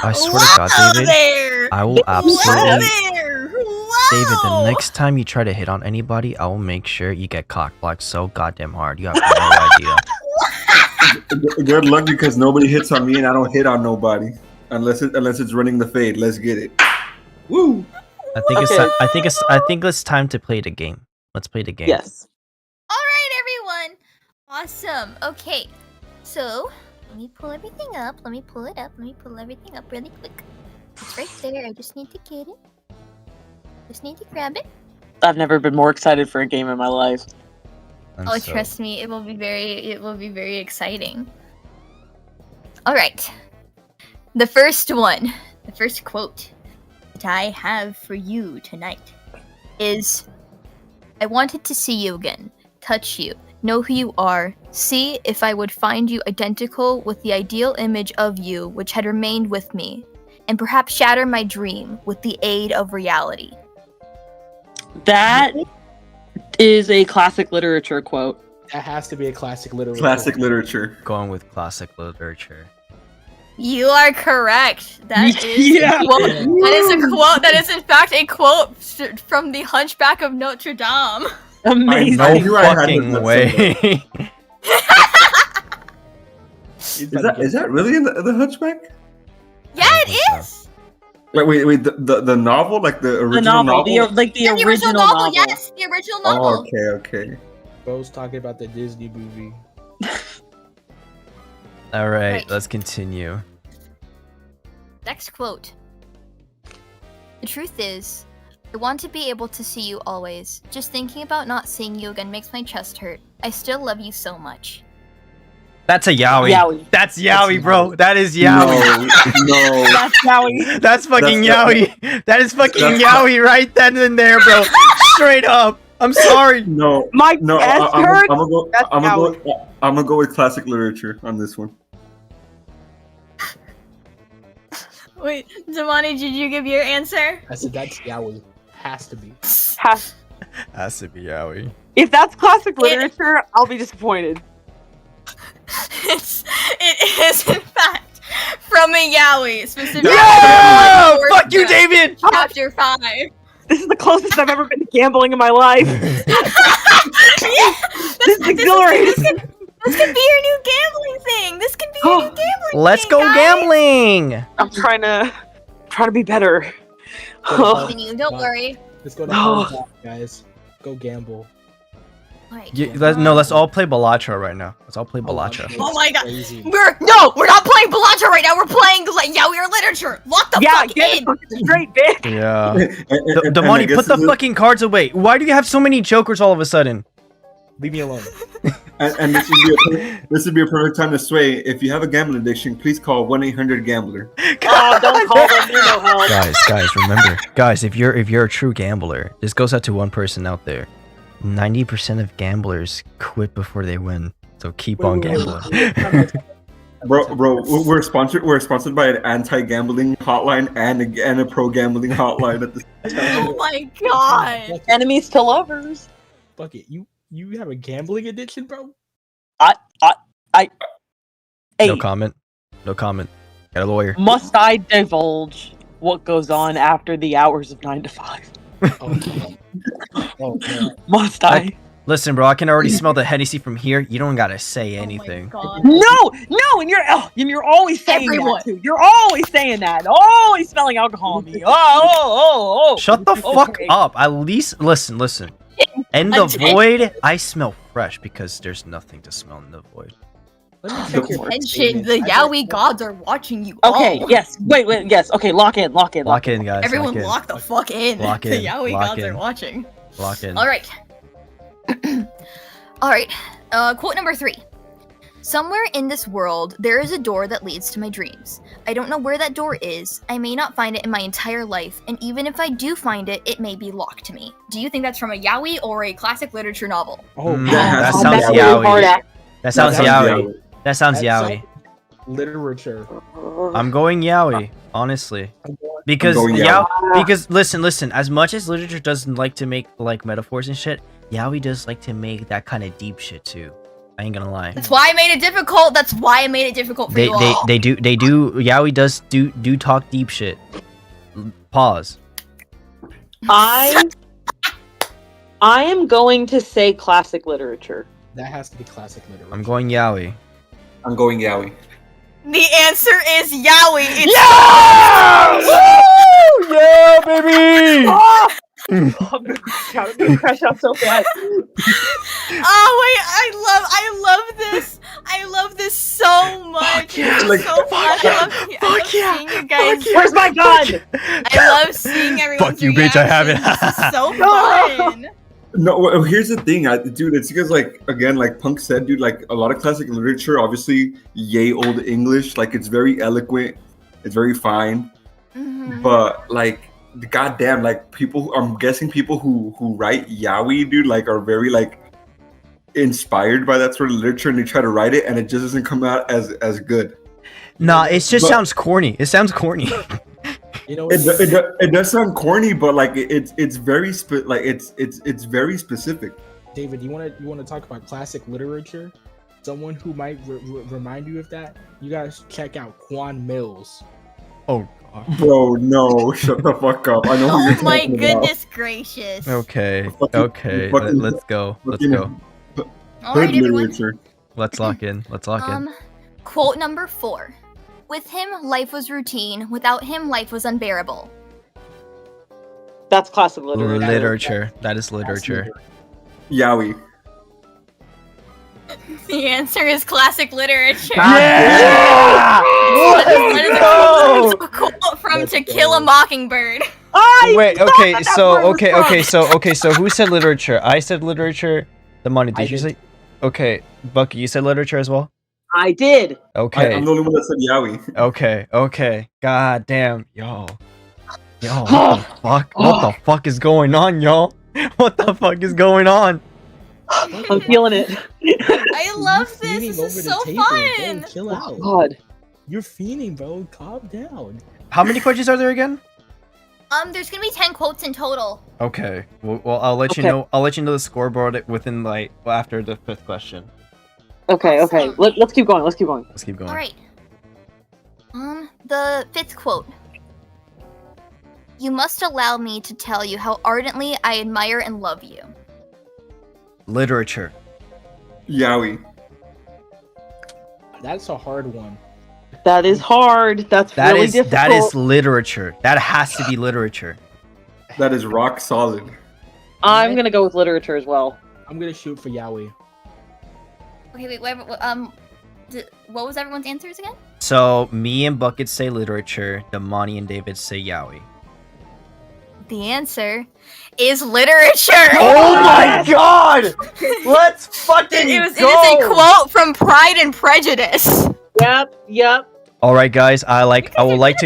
I swear to God, David, There! I will absolutely... There! David, the Whoa! next time you try to hit on anybody, I will make sure you get cock-blocked so goddamn hard. You have no idea. Good luck, because nobody hits on me and I don't hit on nobody unless it's running the fade. Let's get it. Woo! I think Okay. I think it's time to play the game. Let's play the game. Yes. All right, everyone. Awesome. Okay, so let me pull everything up. Let me pull it up. Let me pull everything up really quick. It's right there. I just need to get it. Just need to grab it. I've never been more excited for a game in my life. And Oh, so- trust me, it will be very exciting. All right. The first one, the first quote that I have for you tonight is, I wanted to see you again, touch you, know who you are, see if I would find you identical with the ideal image of you which had remained with me, and perhaps shatter my dream with the aid of reality. That is a classic literature quote. That has to be a classic literature. Classic literature. Going with classic literature. You are correct. That is Yeah. a quote. That is a quote. That is in fact a quote from the Hunchback of Notre Dame. Amazing. I No knew I had to fucking let way. Is that really in the Hunchback? Yeah, it is. Wait. The novel, like the The original novel, novel. the Yeah, original novel. Yes, the original Oh, novel. okay. Bro's talking about the Disney movie. All right, Right. let's continue. Next quote. The truth is, I want to be able to see you always. Just thinking about not seeing you again makes my chest hurt. I still love you so much. That's a Yaoi. Yaoi. That's Yaoi, bro. That is Yaoi. No. That's Yaoi. That's fucking That's- Yaoi. That is fucking That's- Yaoi right then and there, bro. Straight up. I'm sorry. No. My No, chest I'm hurts. gonna go with classic literature on this one. Wait, Damani, did you give your answer? I said that's Yaoi. Has to be. Has to be Yaoi. If that's classic literature, I'll be disappointed. It is in fact from a Yaoi, specifically. Yeah! Fuck you, David! Chapter 5. This is the closest I've ever been to gambling in my life. This is exhilarating. This could be your new gambling thing. This could be your new gambling Let's thing, go guys. gambling! I'm trying to be better. Continue, don't worry. Let's go to hard rock, guys. Go gamble. Like, Let's all play Balacha right now. Let's all play Balacha. Oh my god. Crazy. We're not playing Balacha right now. We're playing like Yaoi or literature. Lock the fuck in. Straight, bitch. Yeah. And I Damani, guess put the this is- fucking cards away. Why do you have so many jokers all of a sudden? Leave me alone. And this would be a perfect time to sway. If you have a gambling addiction, please call 1-800-GAMBLER. Oh, don't call them. They're no help. Guys, remember, guys, if you're a true gambler, this goes out to one person out there. 90% of gamblers quit before they win, so keep on gambling. Bro, we're sponsored by an anti-gambling hotline and a pro-gambling hotline at the same time. Oh my god. Enemies to lovers. Fuck it. You have a gambling addiction, bro? Hey, No comment. Got a lawyer. must I divulge what goes on after the hours of 9 to 5? Oh, man. Oh, man. Must I? Listen, bro, I can already smell the Hennessy from here. You don't gotta say anything. Oh my god. No, and you're always saying Everyone. that too. You're always saying that. Always smelling alcohol on me. Oh. Shut the fuck Okay. up. At least listen. In the void, I smell fresh because there's nothing to smell in the void. Let me check your Attention, the Yaoi gods are watching you Okay, all. yes. Wait, yes. Okay, lock in. Lock in, guys. Everyone lock in. lock the fuck in. Lock The in, Yaoi lock gods in. are watching. Lock in. Alright. Alright. Quote number 3. Somewhere in this world, there is a door that leads to my dreams. I don't know where that door is. I may not find it in my entire life, and even if I do find it, it may be locked to me. Do you think that's from a Yaoi or a classic literature novel? Oh, Mm, man. that I'm sounds not really hard Yaoi. at- That sounds That sounds Yaoi. That sounds That's Yaoi. literature. I'm going Yaoi, honestly. I'm going- Because I'm going Yaoi. because listen, as much as literature doesn't like to make like metaphors and shit, Yaoi does like to make that kind of deep shit too. I ain't gonna lie. That's why I made it difficult. That's why I made it difficult for They you all. do Yaoi does do talk deep shit. Pause. I am going to say classic literature. That has to be classic literature. I'm going Yaoi. I'm going Yaoi. The answer is Yaoi. It's Woo! Yeah, baby! I'm gonna crash out so fast. Oh wait, I love this. I love this so much. It's Like, so fun. I love seeing you guys. Where's my gun? I love seeing everyone's Fuck you, bitch, I have it. reactions. This is so fun. No, well, here's the thing, dude. It's because, like, again, like Punk said, dude. Like a lot of classic literature, obviously, yay old English. Like it's very eloquent, it's very fine. Mhm. But like, goddamn, like people. I'm guessing people who write yaoi, dude, like are very like inspired by that sort of literature, and they try to write it, and it just doesn't come out as good. Nah, it just But- sounds corny. It sounds corny. You know, It does sound corny, but like it's very it's very specific. David, you want to talk about classic literature? Someone who might remind you of that. You guys check out Quan Mills. Oh god. Bro, no, shut the fuck up. I know who you're Oh my talking goodness gracious. Okay. Fucking- Okay. fucking- Let's go. Let's fucking- go. All Hood right, everyone. literature. Let's lock in. Let's lock in. Quote number 4. With him, life was routine. Without him, life was unbearable. That's classic literature. Literature. That is literature. Yaoi. The answer is classic literature. Yeah! That is a quote from To Kill a Mockingbird. Wait, okay, so who said literature? I said literature. Damani, I did you did. say? Okay, Bucky, you said literature as well? I did. Okay, I'm the only one that said yaoi. okay. God damn, yo, what the fuck? What the fuck is going on, y'all? What the fuck is going on? I'm feeling it. I love You're this. fiending This over is the so table. fun. Bro, chill Oh, out. God. You're fiending, bro. Calm down. How many questions are there again? There's gonna be 10 quotes in total. Okay. Well, I'll let you Okay. know. I'll let you know the scoreboard within like after the 5th question. Okay. Awesome. Let's keep going. Let's keep going. Let's keep going. All right. The 5th quote. You must allow me to tell you how ardently I admire and love you. Literature. Yaoi. That's a hard one. That is hard. That's That really is difficult. that is literature. That has to be literature. That is rock solid. I'm gonna go with literature as well. I'm gonna shoot for Yaoi. Okay, wait, what was everyone's answers again? So me and Bucket say literature. Damani and David say Yaoi. The answer is literature. Oh my god! Let's fucking It is a quote from Pride and Prejudice. Yep. All right, guys. I would like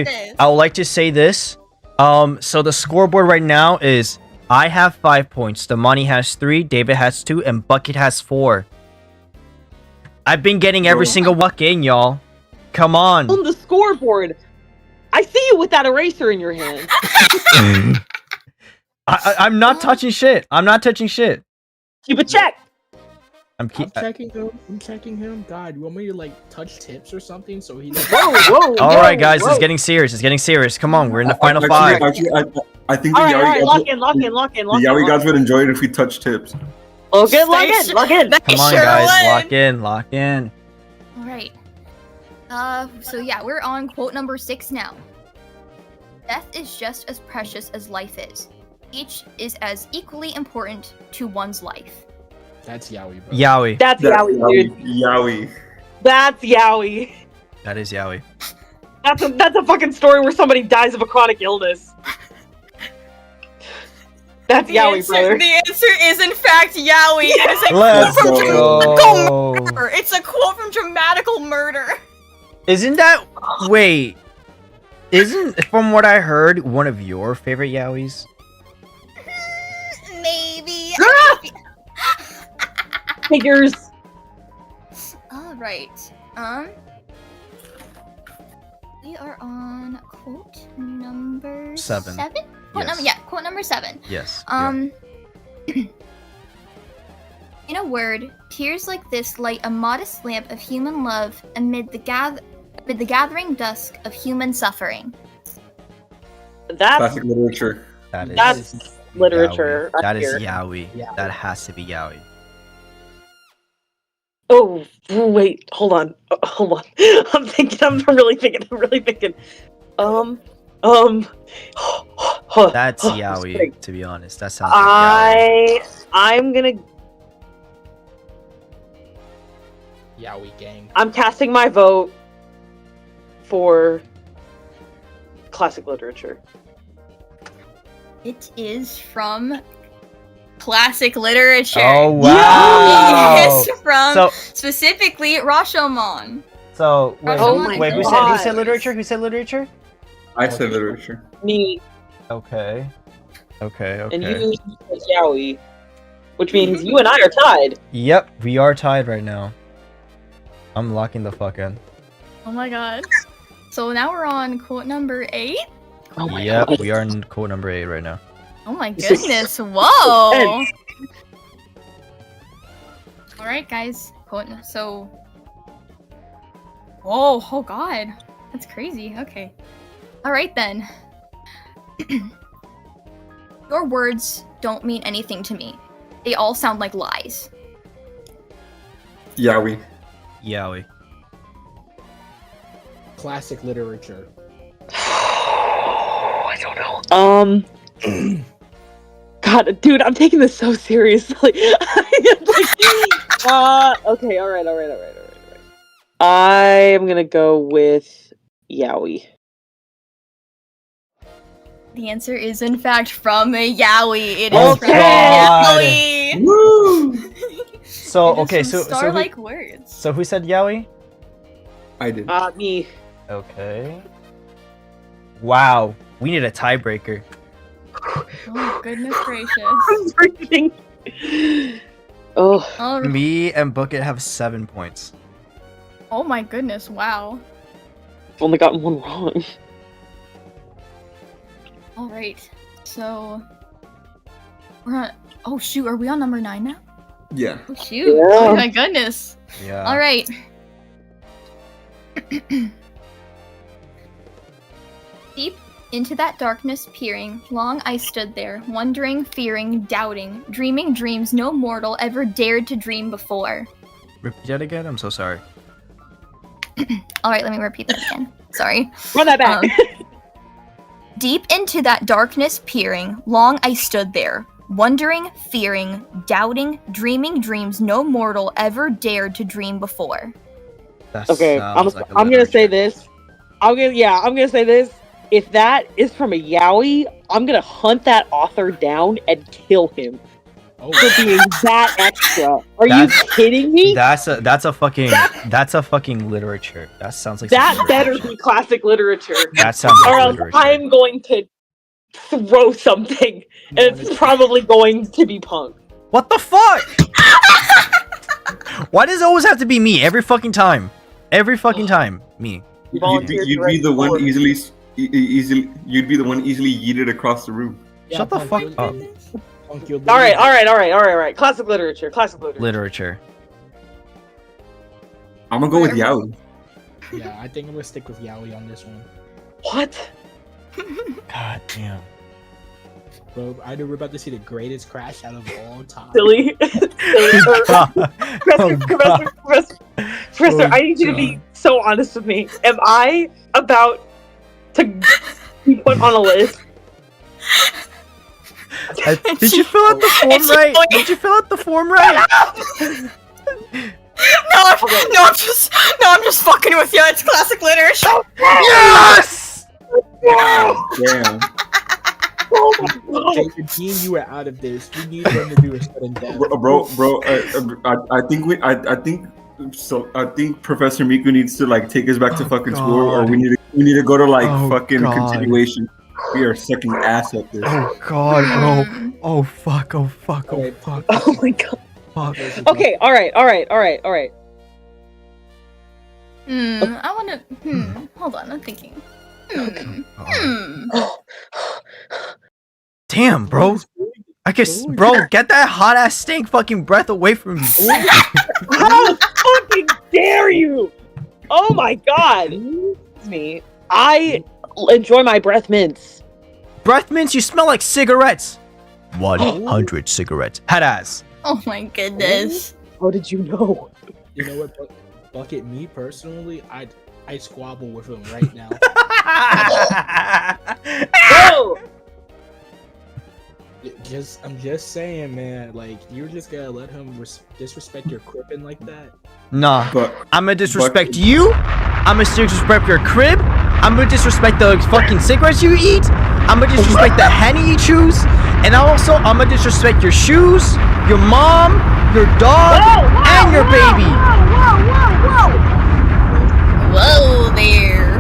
to say this. So the scoreboard right now is I have 5 points. Damani has 3. David has 2, and Bucket has 4. I've been getting every single walk in, y'all. Come on. On the scoreboard, I see you with that eraser in your hand. I'm not touching shit. I'm not touching shit. Keep a check. I'm checking him. God, you want me to like touch tips or something so he? Whoa. All right, guys. It's getting serious. It's getting serious. Come on. We're in the final 5. Actually, I think All the right, Yaoi lock in. the Yaoi gods would enjoy it if we touch tips. Lock in. Come on, guys. Lock in. All right. So yeah, we're on quote number 6 now. Death is just as precious as life is. Each is as equally important to one's life. That's Yaoi, bro. Yaoi. That's Yaoi, dude. Yaoi. That's Yaoi. That is Yaoi. That's a fucking story where somebody dies of a chronic illness. That's Yaoi, brother. The answer is in fact Yaoi. It is a Let's quote from go. Murder. It's a quote from Dramatical Murder. Isn't that... Wait. Isn't, from what I heard, one of your favorite Yaois? Maybe. Figures. All right. We are on quote number 7. 7? Quote Yes. quote number 7. Yes. In a word, tears like this light a modest lamp of human love amid the gathering dusk of human suffering. That's Classic literature. That's literature. Yaoi. That is right here. Yaoi. That has to be Yaoi. Oh, wait, hold on. I'm really thinking. That's Yaoi, to be honest. That sounds like Yaoi. I'm gonna. Yaoi gang. I'm casting my vote for classic literature. It is from classic literature. Oh, wow. Yes, from So- specifically Rashomon. So, wait, Oh my who God. said literature? Who said literature? I said literature. Me Okay. and you said Yaoi, which means you and I are tied. Yep, we are tied right now. I'm locking the fuck in. Oh my god. So now we're on quote number 8. Oh my Yep, God. we are in quote number 8 right now. Oh my This is goodness. Whoa. intense. Alright, guys. So. Whoa, oh god. That's crazy. Okay. Alright then. Your words don't mean anything to me. They all sound like lies. Yaoi. Yaoi. Classic literature. I don't know. God, dude, I'm taking this so seriously. Okay, all right. I am gonna go with Yaoi. The answer is in fact from a Yaoi. It is Oh, from God. Yaoi. Woo! So, It is okay, from so Star-like words. so who said Yaoi? I did. Me. Okay. Wow, we need a tiebreaker. Oh goodness gracious. I'm breathing. Oh, Oh, Me and Bucket have 7 points. oh my goodness, wow. I've only gotten one wrong. All right. So we're on. Oh shoot, are we on number 9 now? Yeah. Oh shoot! Yeah. Oh my goodness! Yeah. All right. Deep into that darkness peering, long I stood there, wondering, fearing, doubting, dreaming dreams no mortal ever dared to dream before. Repeat that again. I'm so sorry. All right, let me repeat that again. Sorry. Run that back. Deep into that darkness peering, long I stood there, wondering, fearing, doubting, dreaming dreams no mortal ever dared to dream before. That Okay, sounds like a I'm gonna say literature. this. I'm gonna say this. If that is from a yaoi, I'm gonna hunt that author down and kill him Oh, for being that extra. Are you That's- kidding me? That's a fucking literature. That sounds like That some better literature. be classic literature. That sounds Or like else literature. I'm going to throw something, and it's probably going to be Punk. What the fuck? Why does it always have to be me every fucking time? Every fucking time, me. You'd be the one easily. You'd be the one easily yeeted across the room. Shut the fuck up. All right. Classic literature. Literature. I'm gonna go with Yaoi. Yeah, I think I'm gonna stick with Yaoi on this one. What? God damn. Bro, I know we're about to see the greatest crash out of all time. Silly. Oh, Professor, I need you to be so honest with me. Am I about to be put on a list? Did you fill out the form right? Did you fill out the form right? I'm just fucking with you. It's classic literature. Yes! Damn. Jason, Dean, you are out of this. We need them to do a sudden death. Bro. I think Professor Miku needs to like take us back to fucking school, or God. we need to go to like Oh, fucking God. continuation. We are sucking ass at this. Oh god, bro. Oh fuck, oh fuck, oh fuck, Oh my god. fuck. Okay, all right. I wanna. Hold on, I'm thinking. Damn, bro. I guess, bro, get that hot ass stink fucking breath away from me. How fucking dare you? Oh my god. Me. I enjoy my breath mints. Breath mints, you smell like cigarettes. 100 cigarettes. Head ass. Oh my goodness. How did you know? You know what, Bucket? Me personally, I squabble with him right now. Bro! I'm just saying, man. Like, you're just gonna let him disrespect your crippin' like that? Nah, But I'm gonna disrespect you. I'm gonna disrespect your crib. I'm gonna disrespect the fucking cigarettes you eat. I'm gonna disrespect the henny you choose. And I'm gonna disrespect your shoes, your mom, your dog, and your baby. Whoa there.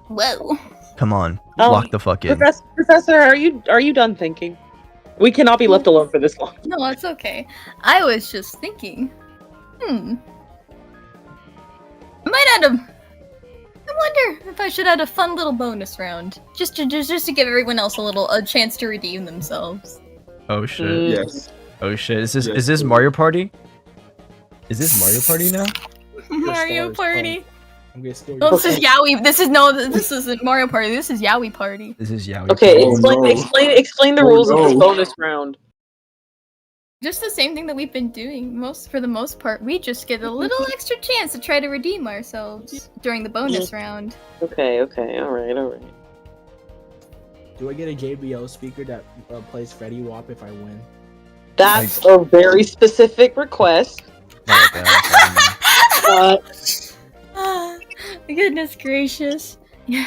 Whoa. Come on, lock the fuck in. Professor, are you done thinking? We cannot be left alone for this long. No, it's okay. I was just thinking. I wonder if I should add a fun little bonus round, just to give everyone else a chance to redeem themselves. Oh shit. yes. Oh shit. Is this Mario Party? Is this Mario Party now? Mario stars, Party. I'm gonna steal No, your this is Yaoi. This isn't Mario Party. This is Yaoi Party. This is Yaoi. Okay, Oh, no. explain the Oh, rules of this no. bonus round. Just the same thing that we've been doing. For the most part, we just get a little extra chance to try to redeem ourselves during the bonus round. Okay, alright. Do I get a JBL speaker that plays Fetty Wap if I win? That's a very specific request. Goodness gracious. Yeah.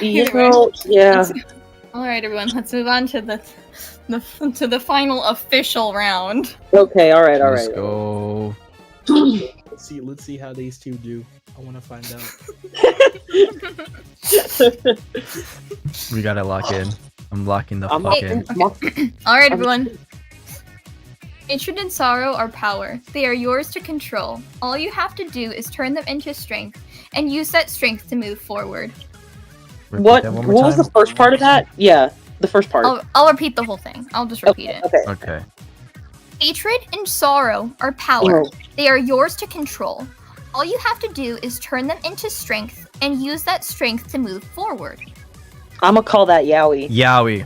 Yeah. All right, everyone. Let's move on to the final official round. Okay, alright. Let's go. Let's see how these two do. I want to find out. We gotta lock in. I'm locking the fuck in. All right, everyone. Hatred and sorrow are power. They are yours to control. All you have to do is turn them into strength, and use that strength to move forward. Repeat What? that one What more was the time? first part of that? Yeah, the first part. I'll repeat the whole thing. I'll just repeat it. Okay. Okay. Hatred and sorrow are power. Oh. They are yours to control. All you have to do is turn them into strength and use that strength to move forward. I'm gonna call that Yaoi. Yaoi.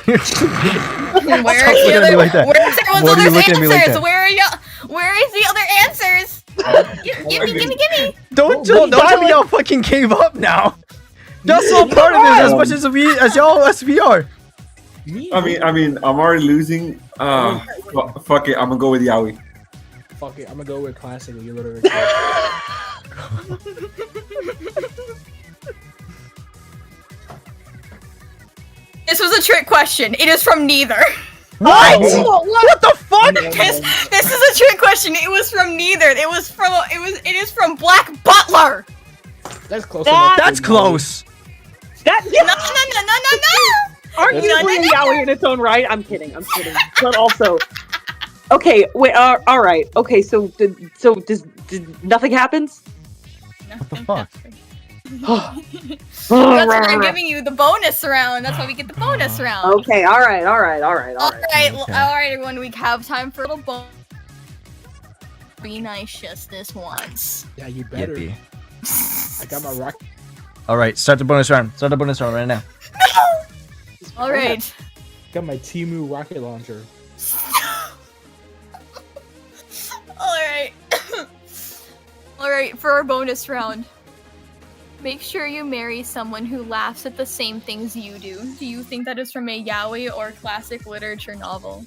Where Stop is looking the at me other? like that. Where's everyone's What are you other looking at me like answers? that? Where are you? Where is the other answers? Give me. Don't tell me y'all fucking gave up now. Y'all still a part of this as much as we are. I mean, I'm already losing. Fuck it, I'm gonna go with Yaoi. Fuck it, I'm gonna go with classic literature. This was a trick question. It is from neither. What? What the fuck? This is a trick question. It was from neither. It is from Black Butler. That's close That- enough. That's close. That No. aren't you playing Yaoi in its own right? I'm kidding. But also, okay, wait. All right. Okay, so does nothing happens? What the fuck? That's why I'm giving you the bonus round. That's why we get the bonus round. Okay. All right. Alright, everyone. We have time for a little bonus. Be nice just this once. Yeah, you better. Yippee. I got my rock. All right, start the bonus round. Start the bonus round right now. Alright. Got my Timu rocket launcher. Alright. Alright, for our bonus round. Make sure you marry someone who laughs at the same things you do. Do you think that is from a yaoi or classic literature novel?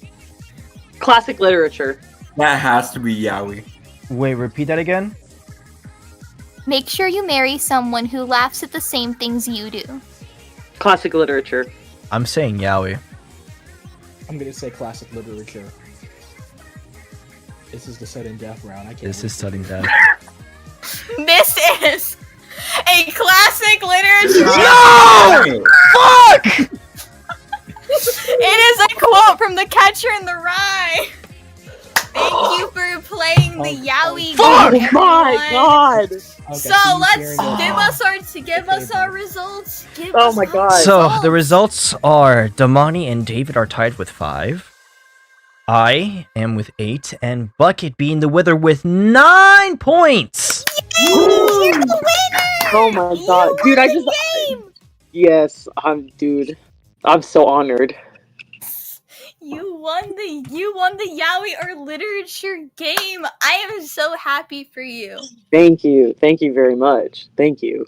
Classic literature. That has to be Yaoi. Wait, repeat that again. Make sure you marry someone who laughs at the same things you do. Classic literature. I'm saying Yaoi. I'm gonna say classic literature. This is the sudden death round. I can't. This wait. is sudden death. This is a classic literature. No! Fuck! It is a quote from The Catcher in the Rye. Thank you for playing the Yaoi Fuck! game, Oh my everyone. god. Okay, So you let's sharing give us our results. Give Oh us my our God. So the results are Damani and David are tied with 5. I am with 8, and Bucket being the winner with 9 points. You're the winner! Oh my god, dude! I just game. yes, dude. I'm so honored. You won the Yaoi or literature game. I am so happy for you. Thank you very much. Thank you.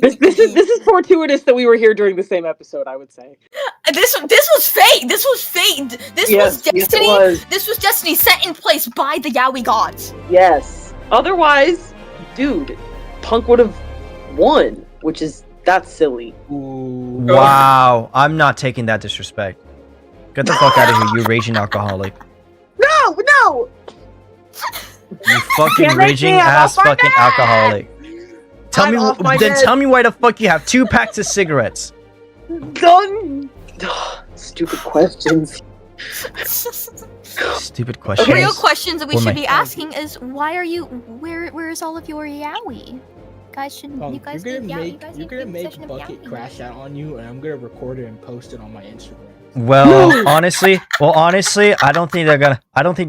This is fortuitous that we were here during the same episode. I would say. This was fate. This was fate. This was destiny. Yes, it was. This was destiny set in place by the Yaoi gods. Yes. Otherwise, dude, Punk would have won, that's silly. Ooh. Wow, I'm not taking that disrespect. Get the fuck out of here, you raging alcoholic. No. You fucking Damn it, raging man, ass off my fucking bed! alcoholic. I'm off my bed. Tell me why the fuck you have 2 packs of cigarettes. Done. Stupid questions. Stupid The question. real questions that we Or should my- be asking is why are you where is all of your Yaoi? You guys you're need gonna Yaoi. make You guys you're need gonna to make session of Bucket Yaoi. crash out on you, and I'm gonna record it and post it on my Instagram. Well, honestly, I don't think they're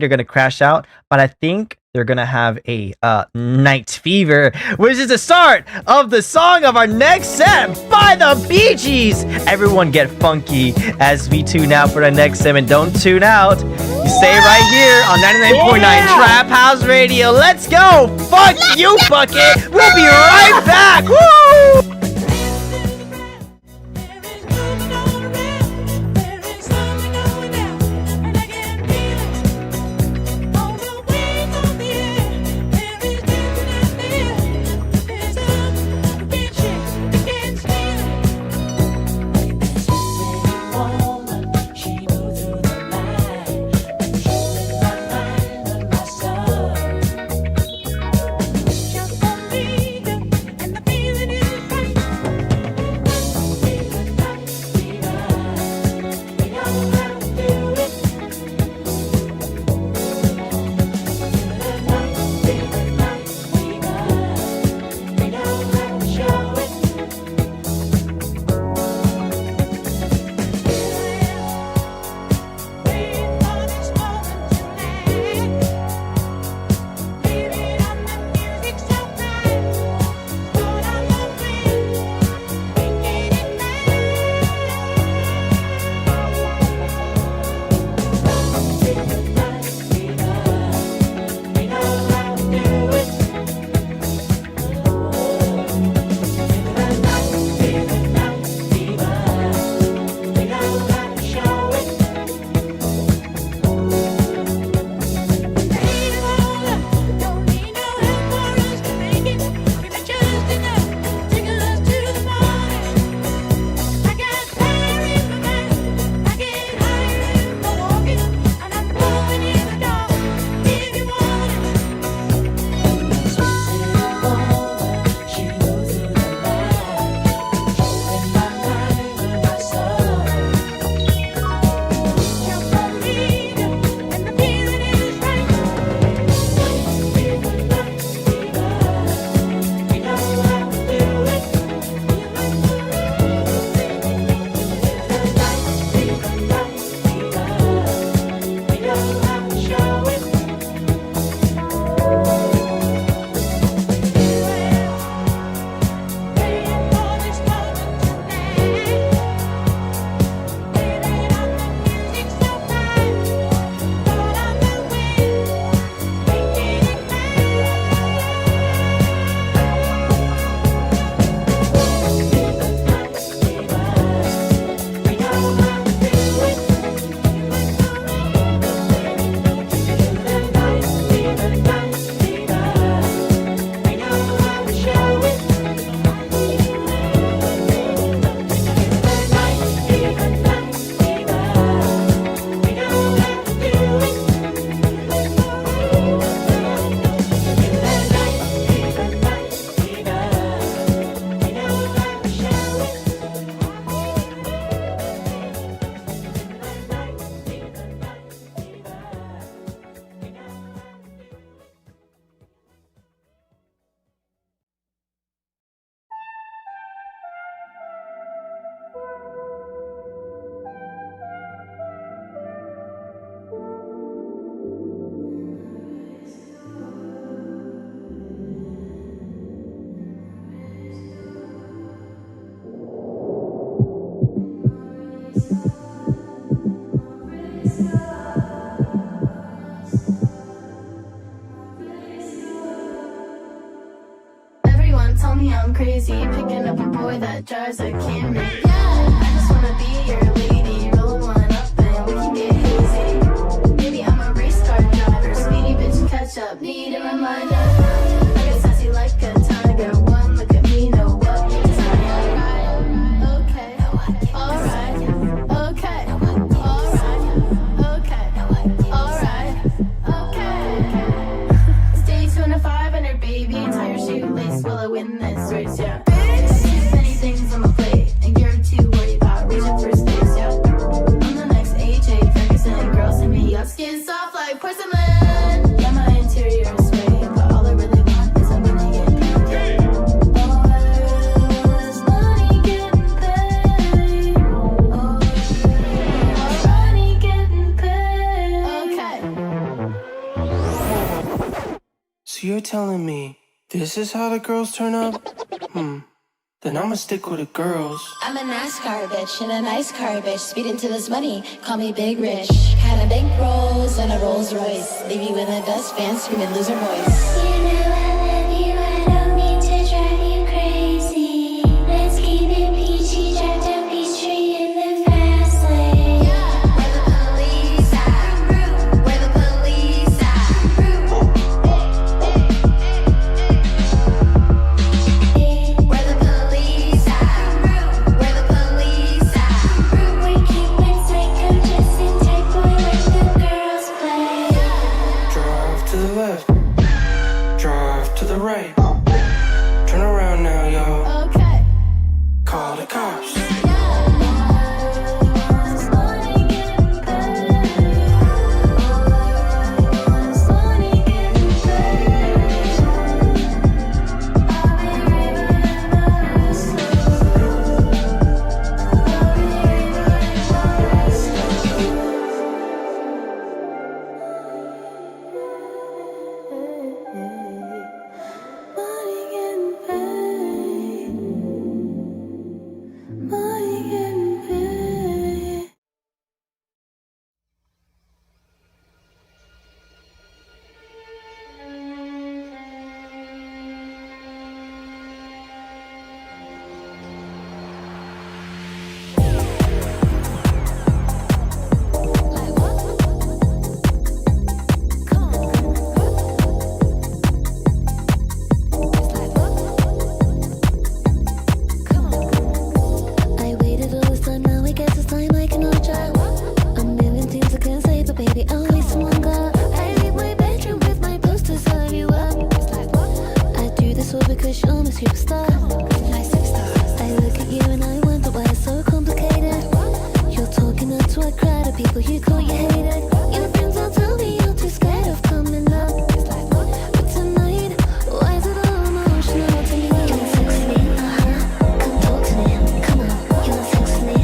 gonna crash out, but I think they're gonna have a night fever, which is the start of the song of our next set by the Bee Gees. Everyone get funky as we tune out for the next set, and don't tune out. You stay right here on 99.9 Trap House Radio. Let's go! Fuck you, Bucket! We'll be right back! Woo! And the feeling crazy. Picking up a boy that drives a Camry. I just wanna be your lady. Roll one up and we can get hazy. Maybe I'm a race car driver. Speedy bitch catch up. Need a reminder. I get sassy like a tiger. One look at me, know what you desire. Okay. Alright. Okay. Alright. Okay. Alright. Okay. Stay tuned to 500, baby. Tie your shoelace while I win this race, yeah. Too many things on my plate, and you're too worried about reaching for space, yeah. I'm the next AJ Ferguson. Girls hit me up, skin soft like porcelain. Yeah, my interior is fake, but all I really want is a money getting paid. Oh, is money getting paid? Oh, money getting paid. Okay. So you're telling me this is how the girls turn up? Then I'ma stick with the girls. I'm a NASCAR bitch and a nice car bitch. Speed into this money, call me Big Rich. Had a big rolls and a Rolls Royce. Leave you in the dust fan screaming loser voice. You know I love you, I don't mean to drive you crazy. Let's keep it peachy, drive down Peachtree in the fast lane. Where the police at? Where the police at? Where the police at? Where the police at? We keep it psycho, just in tight boy, where the girls play. Drive to the left, drive to the right. Turn around now, y'all. Okay. Call the cops. I waited all this time, now I guess it's time I cannot try. A million things I can say, but baby, always someone got. I leave my bedroom with my posters of you up. I do this all because you're my superstar. My superstar. I look at you and I wonder why it's so complicated. You're talking out to a crowd of people you call you hated. Your friends all tell me you're too scared of coming up. But tonight, why is it all emotional to me? You want sex with me? Come talk to me. Come on. You want sex with me?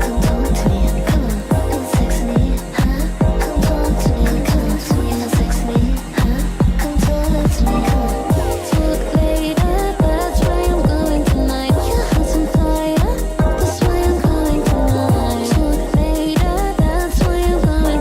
Come talk to me. Come on. You want sex with me? Come talk to me. Come on. You want sex with me? Come talk to me. Come on. Talk later. That's why I'm going tonight. Your heart's on fire. That's why I'm going tonight. Talk later. That's why I'm going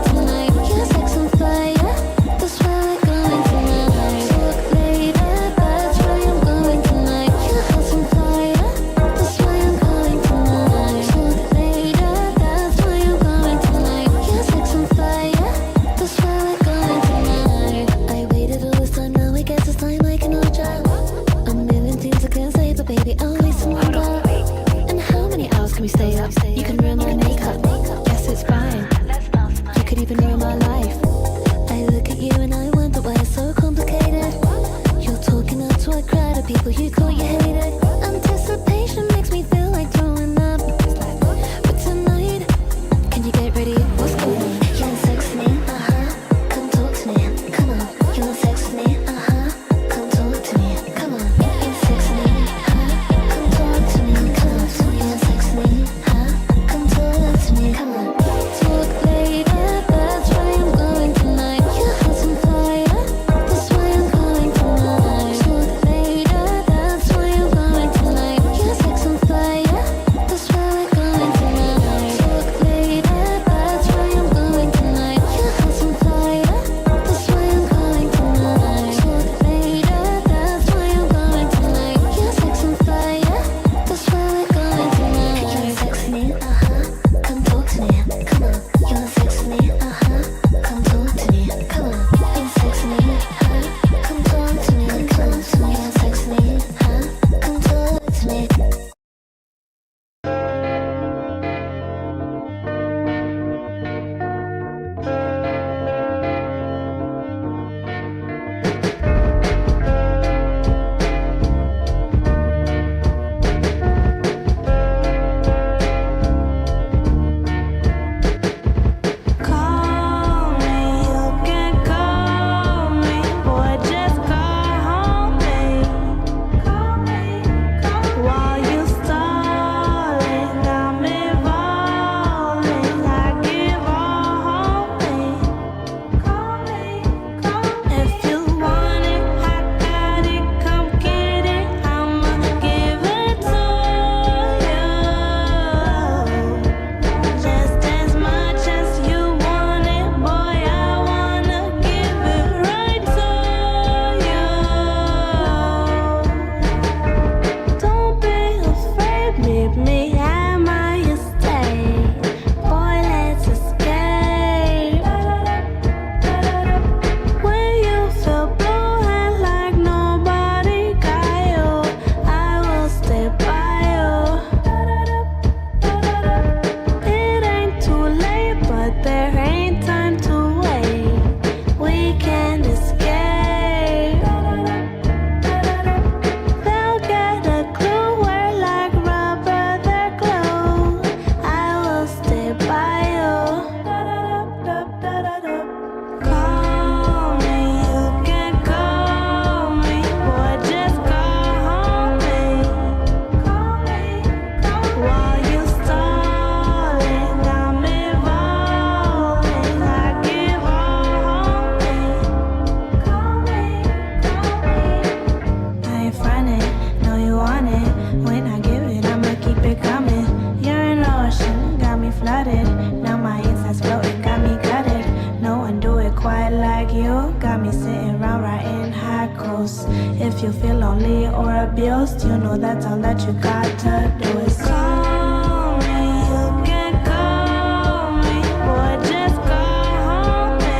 you feel lonely or abused, you know that's all that you got to do is call me. You can call me, boy, just call me.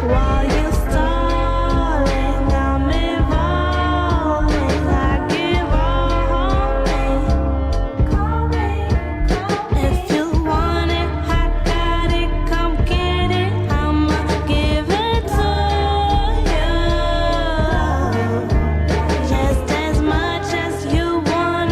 While you stalling, I'm evolving like evolving. If you want it, I got it, come get it, I'ma give it to you. Just as much as you want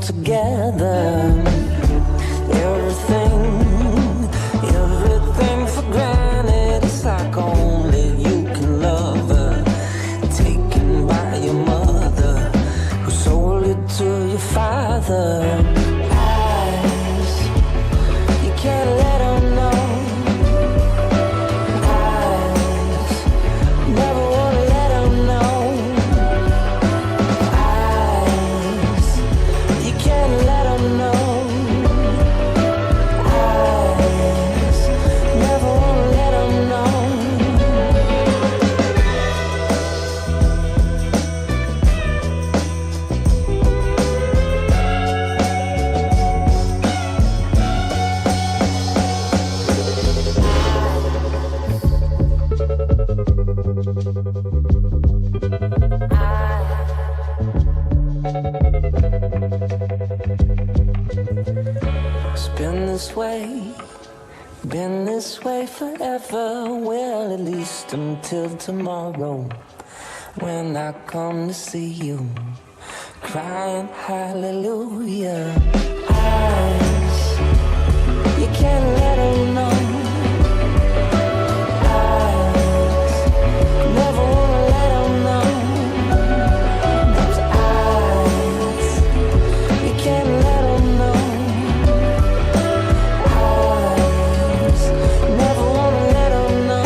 together. Everything for granted. It's like only you can love her. Taken by your mother, who sold it to your father. Eyes, you can't let them know. Eyes, never wanna let them know. Eyes, you can't let them know. Eyes, never wanna let them know. It's been this way forever. Well, at least until tomorrow, when I come to see you, crying hallelujah. Eyes, you can't let them know. Eyes, never wanna let them know. Those eyes, you can't let them know. Eyes, never wanna let them know.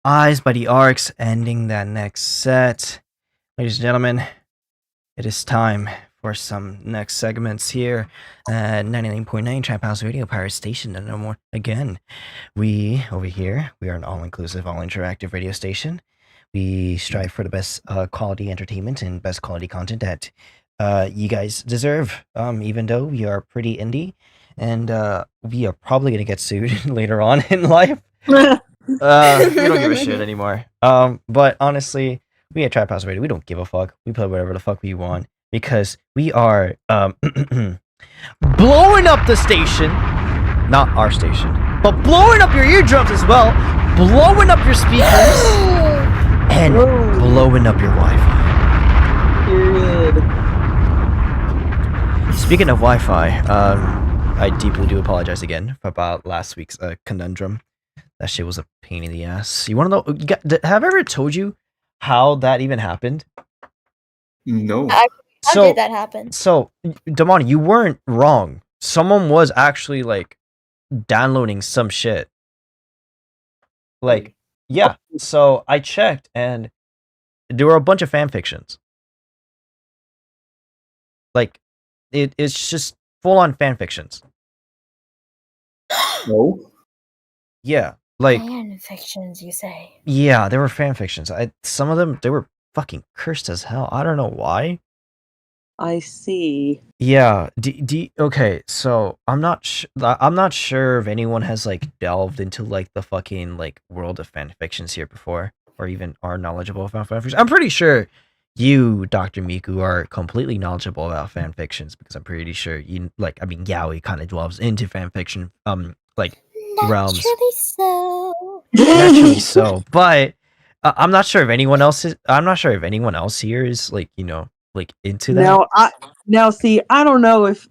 Eyes by the Arcs ending that next set. Ladies and gentlemen, it is time for some next segments here at 99.9 Trap House Radio Pirate Station. And no more again. We over here, we are an all-inclusive, all-interactive radio station. We strive for the best quality entertainment and best quality content that you guys deserve. Even though we are pretty indie, and we are probably gonna get sued later on in life. We don't give a shit anymore. But honestly, we at Trap House Radio, we don't give a fuck. We play whatever the fuck we want because we are blowing up the station, not our station, but blowing up your eardrums as well, blowing up your speakers, and blowing up your Wi-Fi. Period. Speaking of Wi-Fi, I deeply do apologize again about last week's conundrum. That shit was a pain in the ass. You want to know? Have I ever told you how that even happened? No. How did that happen? So, Damani, you weren't wrong. Someone was actually like downloading some shit. Like, yeah. So I checked, and there were a bunch of fanfictions. Like, it's just full on fanfictions. No. Yeah. Like Fanfictions, you say? Yeah, there were fanfictions. Some of them, they were fucking cursed as hell. I don't know why. I see. Yeah. Okay, so I'm not sure if anyone has like delved into like the fucking like world of fanfictions here before, or even are knowledgeable about fanfictions. I'm pretty sure you, Dr.Miku, are completely knowledgeable about fanfictions because I'm pretty sure you like. I mean, Yaoi kind of delves into fanfiction, like realms. Naturally so. Naturally so, but I'm not sure if anyone else is. I'm not sure if anyone else here is like like into that. Now, see, I don't know if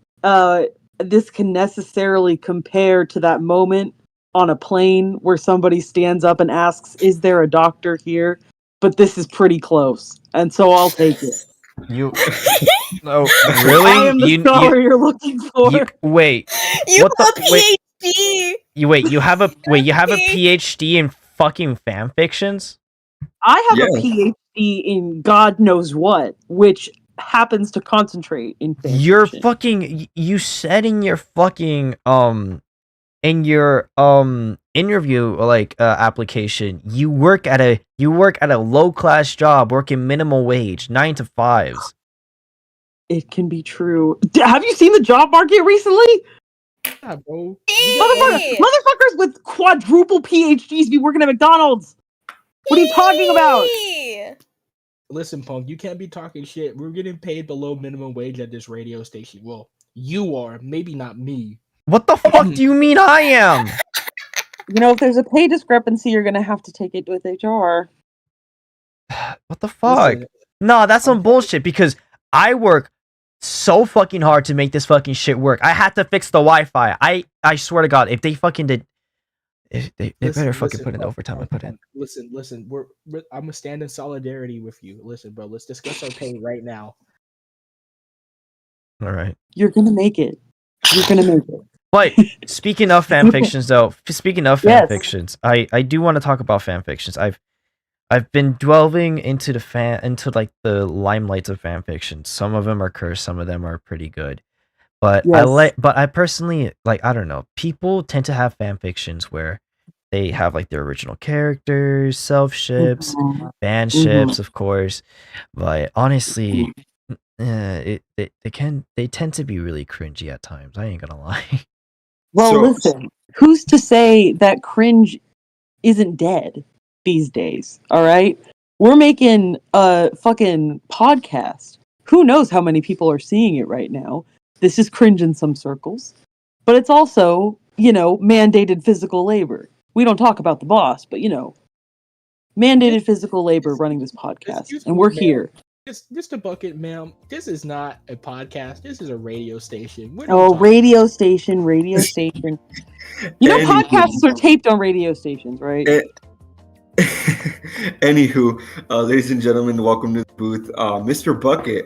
this can necessarily compare to that moment on a plane where somebody stands up and asks, "Is there a doctor here?" But this is pretty close, and so I'll take it. You no really? I am the scholar you're looking for. Wait, You what have the a wait? PhD. You have a PhD in fucking fanfictions? I have a PhD in God knows what, which happens to concentrate in fanfiction. You're fucking. You said in your fucking in your interview application, you work at a low class job, working minimum wage, 9 to 5s. It can be true. Have you seen the job market recently? Yeah, bro. Motherfuckers with quadruple PhDs be working at McDonald's. What are you talking about? Listen, Punk, you can't be talking shit. We're getting paid below minimum wage at this radio station. Well, you are, maybe not me. What the fuck do you mean I am? You know, if there's a pay discrepancy, you're gonna have to take it with HR. What the fuck? Listen, No, that's some bullshit because I work so fucking hard to make this fucking shit work. I had to fix the Wi-Fi. I swear to God, if they fucking did, they better fucking put in the overtime I put in. Listen. I'm gonna stand in solidarity with you. Listen, bro. Let's discuss our pay right now. All right. You're gonna make it. You're gonna make it. But speaking of fanfictions, though, fanfictions, I do want to talk about fanfictions. I've been delving into the limelights of fanfictions. Some of them are cursed, some of them are pretty good. But I personally I don't know. People tend to have fanfictions where they have like their original characters, self ships, fan ships, of course. But honestly, they tend to be really cringy at times. I ain't gonna lie. Well, listen. Who's to say that cringe isn't dead these days? All right, we're making a fucking podcast. Who knows how many people are seeing it right now? This is cringe in some circles, but it's also, mandated physical labor. We don't talk about the boss, but mandated physical labor running this podcast, and we're here. Mr. Bucket, ma'am, this is not a podcast. This is a radio station. Radio station. You know, podcasts are taped on radio stations, right? Anywho, ladies and gentlemen, welcome to the booth. Mr. Bucket,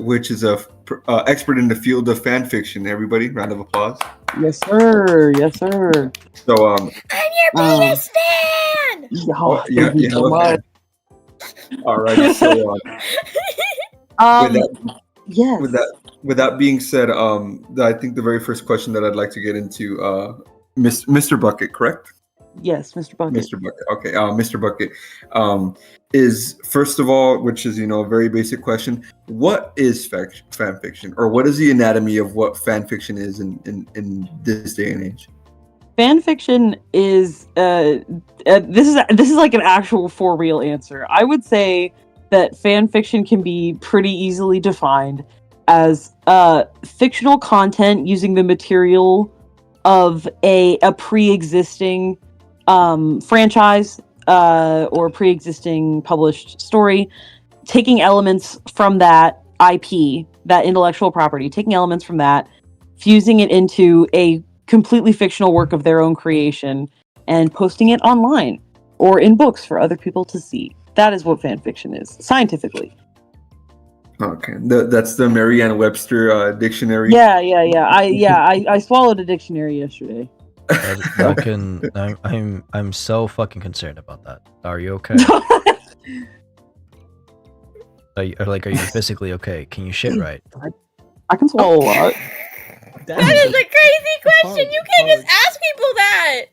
which is a expert in the field of fan fiction. Everybody, round of applause. Yes, sir. So, I'm your biggest fan. Yeah. All right. So, with that being said, I think the very first question that I'd like to get into, Mr. Bucket, correct? Yes, Mr. Bucket. Mr. Bucket. Okay, Mr. Bucket is, first of all, which is a very basic question. What is fan fiction, or what is the anatomy of what fan fiction is in this day and age? Fan fiction is this is like an actual for real answer. I would say that fan fiction can be pretty easily defined as fictional content using the material of a pre-existing franchise or pre-existing published story, taking elements from that IP, that intellectual property, taking elements from that, fusing it into a completely fictional work of their own creation, and posting it online or in books for other people to see. That is what fan fiction is, scientifically. Okay, that's the Merriam-Webster dictionary. Yeah. I swallowed a dictionary yesterday. I'm so fucking concerned about that. Are you okay? Are you physically okay? Can you shit right? I can swallow a lot. That is a crazy question. You can't just ask people that.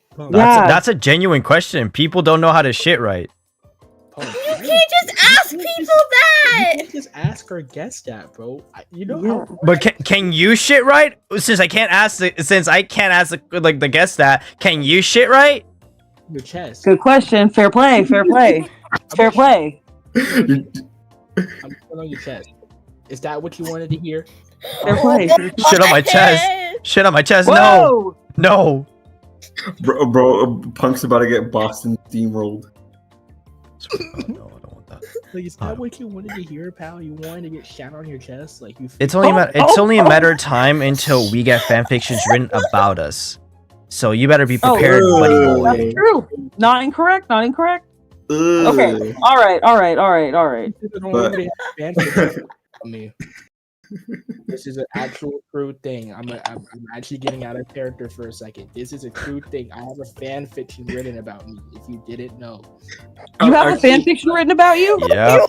That's a genuine question. People don't know how to shit right. You can't just ask people that. You can't just ask our guest that, bro. But can you shit right? Since I can't ask the guest that, can you shit right? Your chest. Good question. Fair play. Fair play. I'm on your chest. Is that what you wanted to hear? Fair play. Shit on my chest. Shit on my chest. Whoa! No. Bro, Punk's about to get Boston steamrolled. No, I don't want that. Is that what you wanted to hear, pal? You wanted to get shat on your chest? It's only a matter of time until we get fanfictions written about us. So you better be prepared, buddy boy. That's true. Not incorrect. Okay. All right. This is an actual true thing. I'm actually getting out of character for a second. This is a true thing. I have a fan fiction written about me. If you didn't know, you have a fan fiction written about you? Yeah.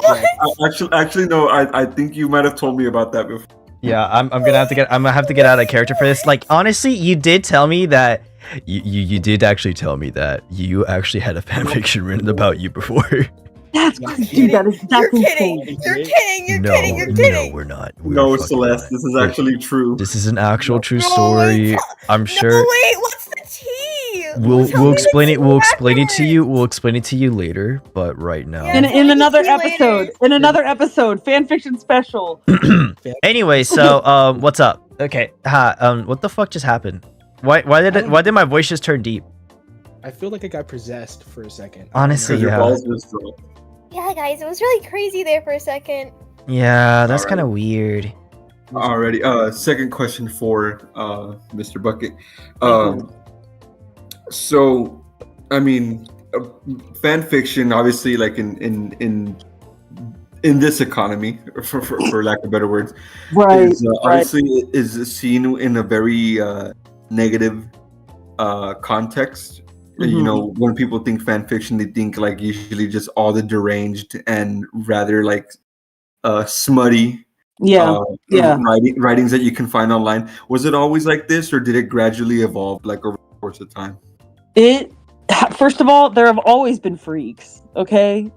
Actually, no. I think you might have told me about that before. Yeah, I'm gonna have to get out of character for this. Like, honestly, you did tell me that you did actually tell me that you actually had a fanfiction written about you before. That's You're dude, that is You're insane. kidding. You're kidding. You're No, kidding. You're no, kidding. we're not. We're No, fucking Celeste, not. this is actually true. This is an actual true No, story. wait, I'm No, sure wait. What's the tea? we'll Tell me the explain it. tea We'll explain it to you. afterwards. We'll explain it to you later. But right now. Yeah, In, tell me in the another tea episode, fanfiction special. Anyway, so what's up? Okay, what the fuck just happened? Why did my voice just turn deep? I feel like I got possessed for a second. Honestly, Because your yeah. balls was dropped. Yeah, guys, it was really crazy there for a second. Yeah, that's Alright. kind of weird. Alrighty. Second question for Mr. Bucket. So, I mean, fan fiction, obviously, like in this economy, for lack of better words, Right. is obviously is seen in a very negative context. You know, when people think fan fiction, they think like usually just all the deranged and rather like smutty Yeah. writings that you can find online. Was it always like this, or did it gradually evolve like over the course of time? First of all, there have always been freaks, okay?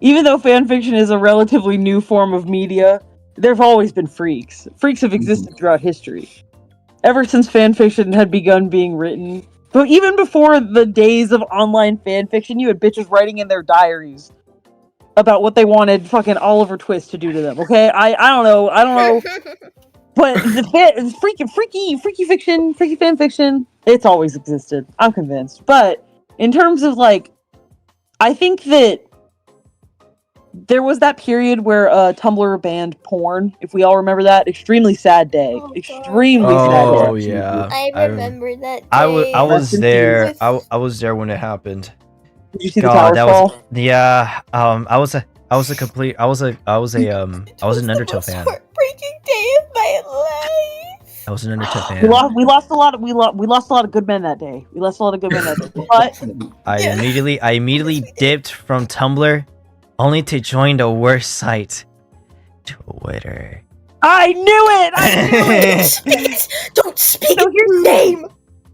Even though fanfiction is a relatively new form of media, there have always been freaks. Freaks have existed throughout history. Ever since fanfiction had begun being written. But even before the days of online fanfiction, you had bitches writing in their diaries about what they wanted fucking Oliver Twist to do to them, okay? I don't know. But the freaky fiction, freaky fan fiction, it's always existed. I'm convinced. But in terms of like, I think that there was that period where Tumblr banned porn. If we all remember that, extremely sad day. Oh, Extremely sad Oh day. yeah, I remember that day. I was Rest in there. peace. I was there when it happened. Did you see God, the that towers fall? was yeah. I was an Undertale fan. Heartbreaking day of my life. I was an Undertale We fan. lost a lot of good men that day. We lost a lot of good men that day. But I Yeah. immediately Yes, we did. dipped from Tumblr, only to join the worst site, Twitter. I knew it. Don't speak So his here's- name.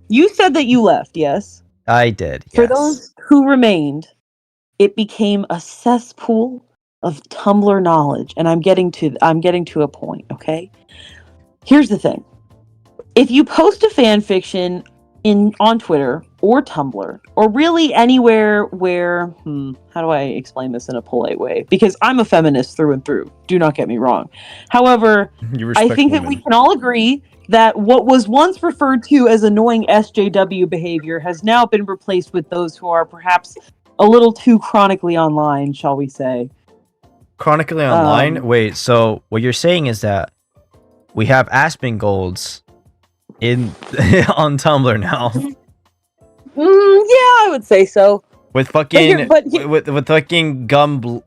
You said that you left, yes? I did. For Yes. those who remained, it became a cesspool of Tumblr knowledge, and I'm getting to a point, okay? Here's the thing. If you post a fan fiction on Twitter or Tumblr or really anywhere where how do I explain this in a polite way? Because I'm a feminist through and through. Do not get me wrong. However, You I respect think that we women. can all agree that what was once referred to as annoying SJW behavior has now been replaced with those who are perhaps a little too chronically online, shall we say. Chronically online. Wait, so what you're saying is that we have Aspen Golds in on Tumblr now Yeah, I would say so. with fucking but with fucking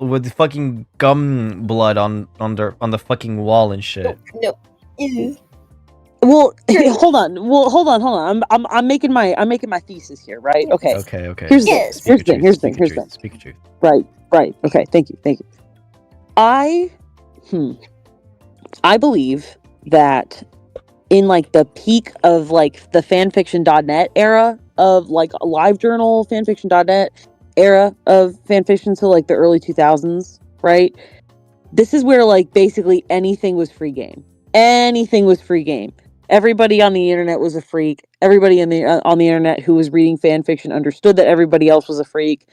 with fucking gum blood on the fucking wall and shit. No. Ew. Well, hold on. I'm making my thesis here, right? Okay. Okay. Here's Yes. the thing. Here's the thing. Speak your truth. Right. Okay. Thank you. I believe that in like the peak of like the fanfiction.net era of like LiveJournal, fanfiction.net era of fanfiction, so like the early 2000s, right? This is where like basically anything was free game. Everybody on the internet was a freak. Everybody on the internet who was reading fanfiction understood that everybody else was a freak.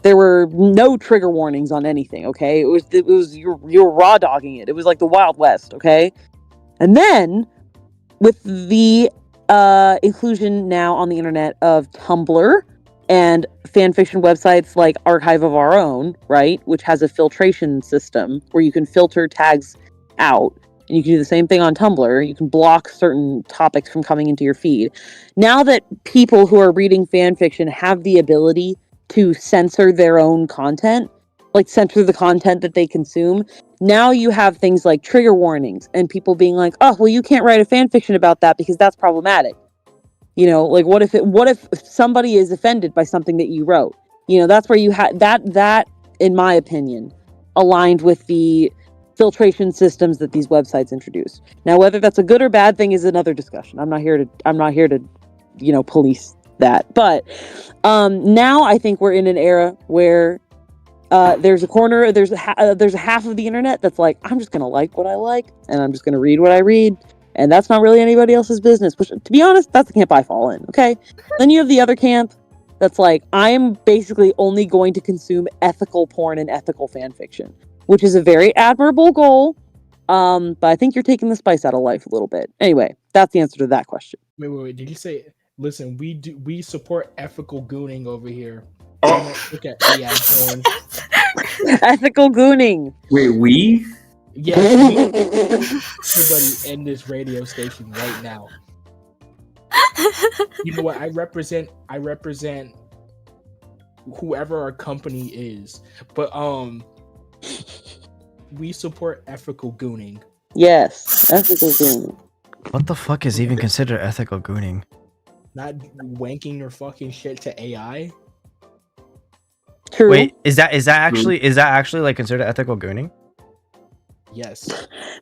There were no trigger warnings on anything, okay? It was you're raw dogging it. It was like the Wild West, okay? And then with the inclusion now on the internet of Tumblr and fanfiction websites like Archive of Our Own, right, which has a filtration system where you can filter tags out, and you can do the same thing on Tumblr. You can block certain topics from coming into your feed. Now that people who are reading fanfiction have the ability to censor their own content, like censor the content that they consume, now you have things like trigger warnings and people being like, oh, well, you can't write a fan fiction about that because that's problematic. You know, like what if somebody is offended by something that you wrote? You know, that's where you had that in my opinion aligned with the filtration systems that these websites introduce. Now, whether that's a good or bad thing is another discussion. I'm not here to, police that. But now I think we're in an era where there's a half of the internet that's like, I'm just gonna like what I like, and I'm just gonna read what I read, and that's not really anybody else's business. Which, to be honest, that's the camp I fall in. Okay, then you have the other camp that's like, I am basically only going to consume ethical porn and ethical fan fiction, which is a very admirable goal. But I think you're taking the spice out of life a little bit. Anyway, that's the answer to that question. Wait. Did you say? Listen, we support ethical gooning over here. Look at AI porn. Ethical gooning. Wait, we? Yeah, everybody end this radio station right now. You know what? I represent whoever our company is, but we support ethical gooning. Yes, ethical gooning. What the fuck is even considered ethical gooning? Not wanking your fucking shit to AI. True. Wait, is that actually like considered ethical gooning? Yes.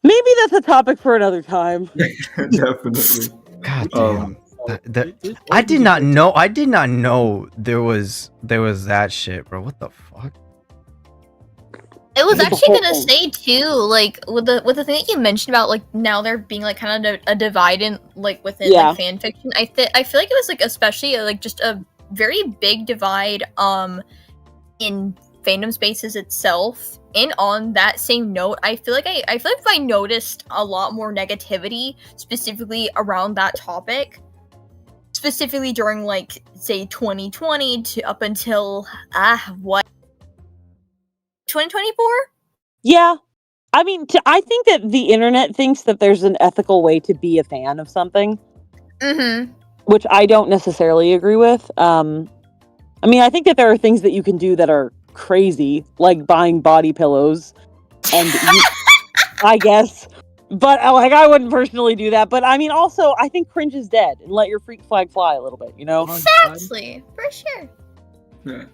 Maybe that's a topic for another time. Definitely. God damn. I did not know there was that shit, bro. What the fuck? I was actually gonna say too, like with the thing that you mentioned about like now there being like kind of a divide in like within like fan fiction. I feel like it was like especially like just a very big divide in fandom spaces itself. And on that same note, I feel like I noticed a lot more negativity specifically around that topic. Specifically during like say 2020 to up until 2024? Yeah. I mean, I think that the internet thinks that there's an ethical way to be a fan of something. Mm-hmm. Which I don't necessarily agree with. I mean, I think that there are things that you can do that are crazy, like buying body pillows. And I guess. But like, I wouldn't personally do that. But I mean, also, I think cringe is dead, and let your freak flag fly a little bit, you know? Exactly. For sure. Yeah.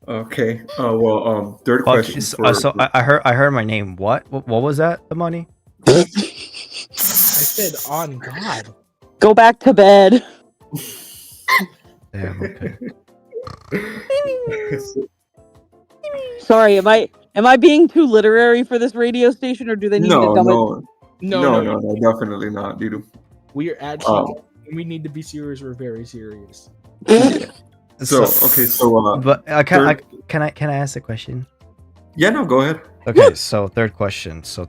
Okay. Well, third question. So I heard my name. What was that? Damani? I said, on God. Go back to bed. Damn. Okay. Sorry, am I being too literary for this radio station, or do they need to dumb it? No, definitely not, dude. We are actually we need to be serious. We're very serious. But can I ask a question? Yeah, no, go ahead. Okay, so third question. So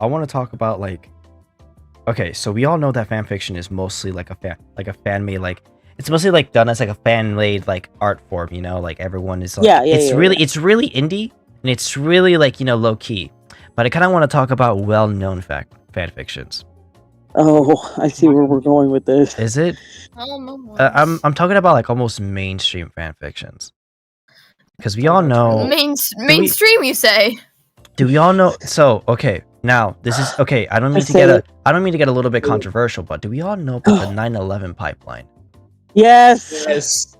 I want to talk about like, okay, so we all know that fan fiction is mostly like a fan made, like it's mostly like done as like a fan made like art form, you know, like everyone is like, it's really indie and it's really like, you know, low key. But I kind of want to talk about well-known fan fictions. Oh, I see where we're going with this. Is it? I'm talking about like almost mainstream fan fictions, because we all know mainstream. You say? Do we all know? So okay, now this is okay. I don't mean to get a little bit controversial, but do we all know about the 9/11 pipeline? Yes. Yes.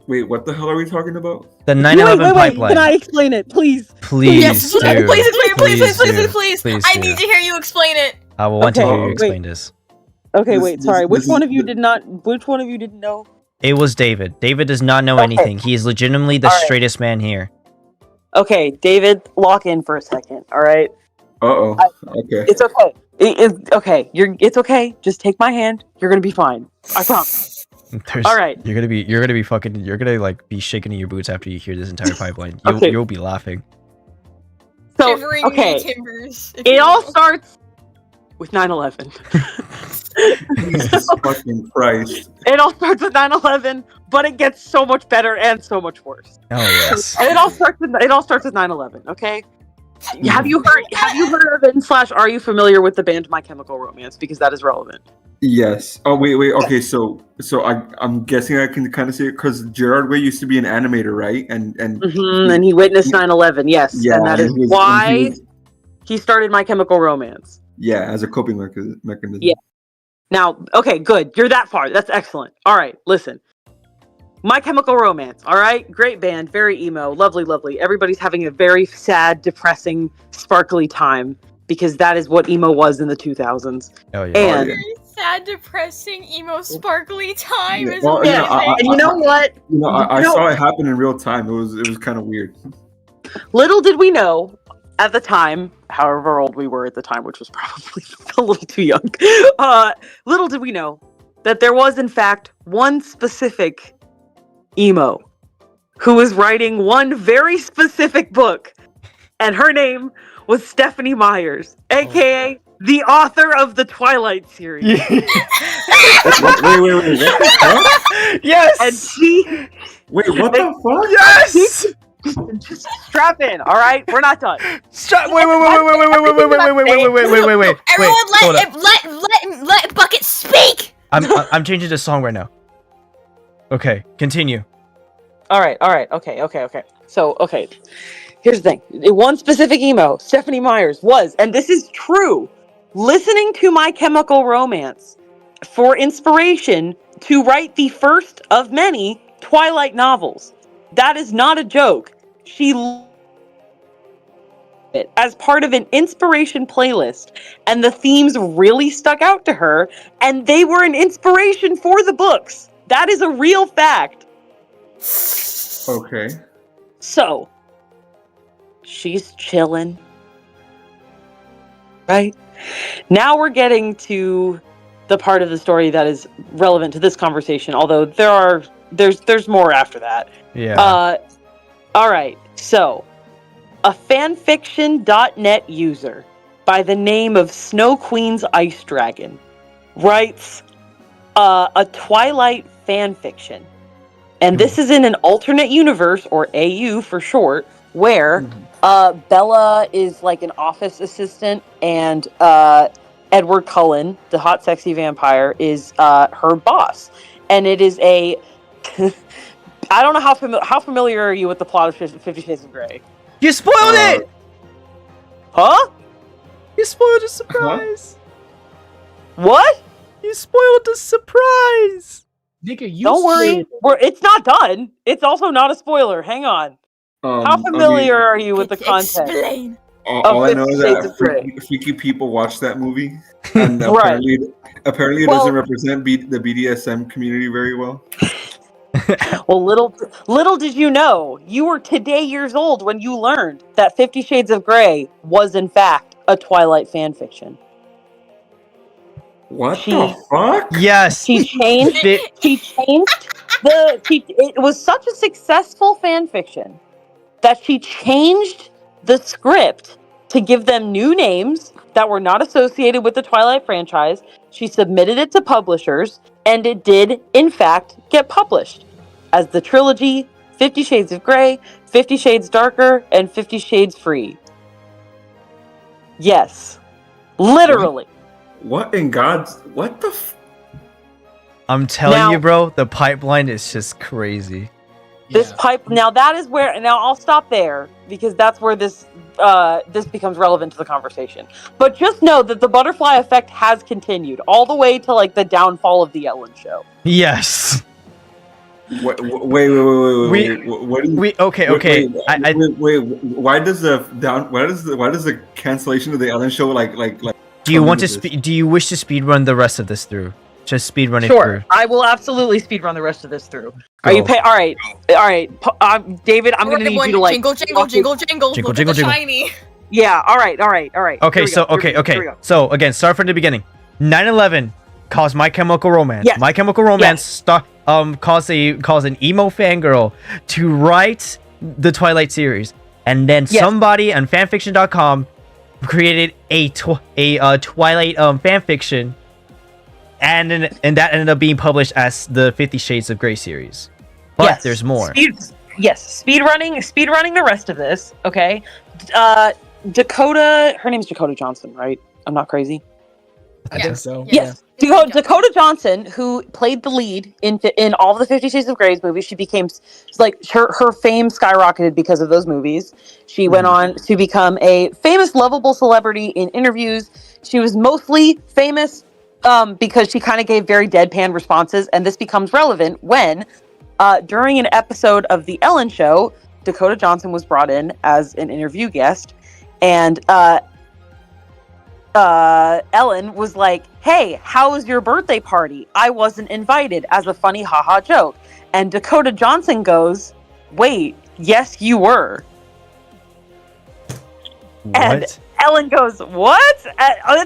Wait, what the hell are we talking about? The 9/11 pipeline. Can I explain it, please? Please, yes, do. Please explain it, please. Please I do. need to hear you explain it. I will want to hear you explain this. Okay, sorry. Which one of you didn't know? It was David. David does not know anything. He is legitimately the straightest man here. Okay, David, lock in for a second. All right. Okay. It's okay. It's okay. It's okay. Just take my hand. You're gonna be fine. I promise. All right. You're gonna be like be shaking in your boots after you hear this entire pipeline. You'll be laughing. So it all starts with 9/11. Jesus fucking Christ! It all starts with 9/11, but it gets so much better and so much worse. Oh yes. It all starts with 9/11. Okay. Have you heard of / are you familiar with the band My Chemical Romance? Because that is relevant. Yes. Oh wait. Okay. So I'm guessing I can kind of see it because Gerard Way used to be an animator, right? And he witnessed 9/11. Yes. Yeah. And that is why he started My Chemical Romance. Yeah, as a coping mechanism. Yeah. Now, okay, good. You're that far. That's excellent. All right, listen. My Chemical Romance, all right? Great band, very emo, lovely, lovely. Everybody's having a very sad, depressing, sparkly time because that is what emo was in the 2000s. Oh yeah. And Very sad, depressing, emo, sparkly time Yeah, is well, amazing. and you know what? I saw it happen in real time. It was kind of weird. Little did we know at the time, however old we were at the time, which was probably a little too young, little did we know that there was, in fact, one specific emo who was writing one very specific book, and her name was Stephanie Myers, aka the author of the Twilight series. Wait. What the Yes. And she Wait, what the fuck? Yes. just strap in, all right? We're not done. Wait. Everyone, Hold up. let Bucket speak. I'm changing the song right now. Okay, continue. All right, okay. So, okay, here's the thing. One specific emo, Stephanie Myers, was, and this is true, listening to My Chemical Romance for inspiration to write the first of many Twilight novels. That is not a joke. She it as part of an inspiration playlist, and the themes really stuck out to her, and they were an inspiration for the books. That is a real fact. Okay. So, she's chilling. Right? Now we're getting to the part of the story that is relevant to this conversation, although there's more after that. Yeah. Alright, so a fanfiction.net user by the name of Snow Queen's Ice Dragon writes a Twilight fanfiction. And this is in an alternate universe, or AU for short, where Bella is like an office assistant, and Edward Cullen, the hot, sexy vampire, is her boss. And it is a... I don't know how familiar are you with the plot of 50 Shades of Grey? You spoiled it! Huh? You spoiled the surprise! What? You spoiled the surprise! Nigga, you Don't worry. spoiled It's not done. It's also not a spoiler. Hang on. How familiar are you with the content? Explain. All I know is 50 Shades of Grey. that freaky people watch that movie, and Right. apparently it Well- doesn't represent the BDSM community very well. Well, little did you know, you were today years old when you learned that 50 Shades of Grey was in fact a Twilight fanfiction. What the fuck? Yes. She changed It- it was such a successful fanfiction that she changed the script to give them new names that were not associated with the Twilight franchise. She submitted it to publishers, and it did, in fact, get published as the trilogy 50 Shades of Grey, 50 Shades Darker, and 50 Shades Free. Yes. Literally. What in God's... What the I'm telling Now- you, bro, the pipeline is just crazy. This pipe. Now that is where. Now I'll stop there because that's where this becomes relevant to the conversation. But just know that the butterfly effect has continued all the way to like the downfall of the Ellen Show. Yes. Wait. What do you... Okay. Why does the cancellation of the Ellen Show like Do you come want to into this? do you wish to speedrun the rest of this through? Just speedrun it Sure, through. I will absolutely speedrun the rest of this through. Are Go. you pay? All right. David, I'm gonna need you to like jingle. Jingle, Look jingle, at the jingle. shiny. Yeah. All right. Okay. Here we So go, here we okay. go. So again, start from the beginning. 9/11 caused My Chemical Romance. Yes. My Chemical Romance caused an emo fangirl to write the Twilight series, and then Yes. somebody on fanfiction.com created a Twilight fanfiction, and that ended up being published as the 50 Shades of Grey series. But Yes. there's more. Speedrunning the rest of this. Okay. Dakota. Her name's Dakota Johnson, right? I'm not crazy. I think so. Yes. Dakota Johnson, who played the lead in all of the 50 Shades of Grey's movies, she became like her fame skyrocketed because of those movies. She went on to become a famous, lovable celebrity in interviews. She was mostly famous because she kind of gave very deadpan responses, and this becomes relevant when During an episode of The Ellen Show, Dakota Johnson was brought in as an interview guest, and Ellen was like, "Hey, how was your birthday party? I wasn't invited," as a funny haha joke. And Dakota Johnson goes, "Wait, yes, you were." What? And Ellen goes, "What?"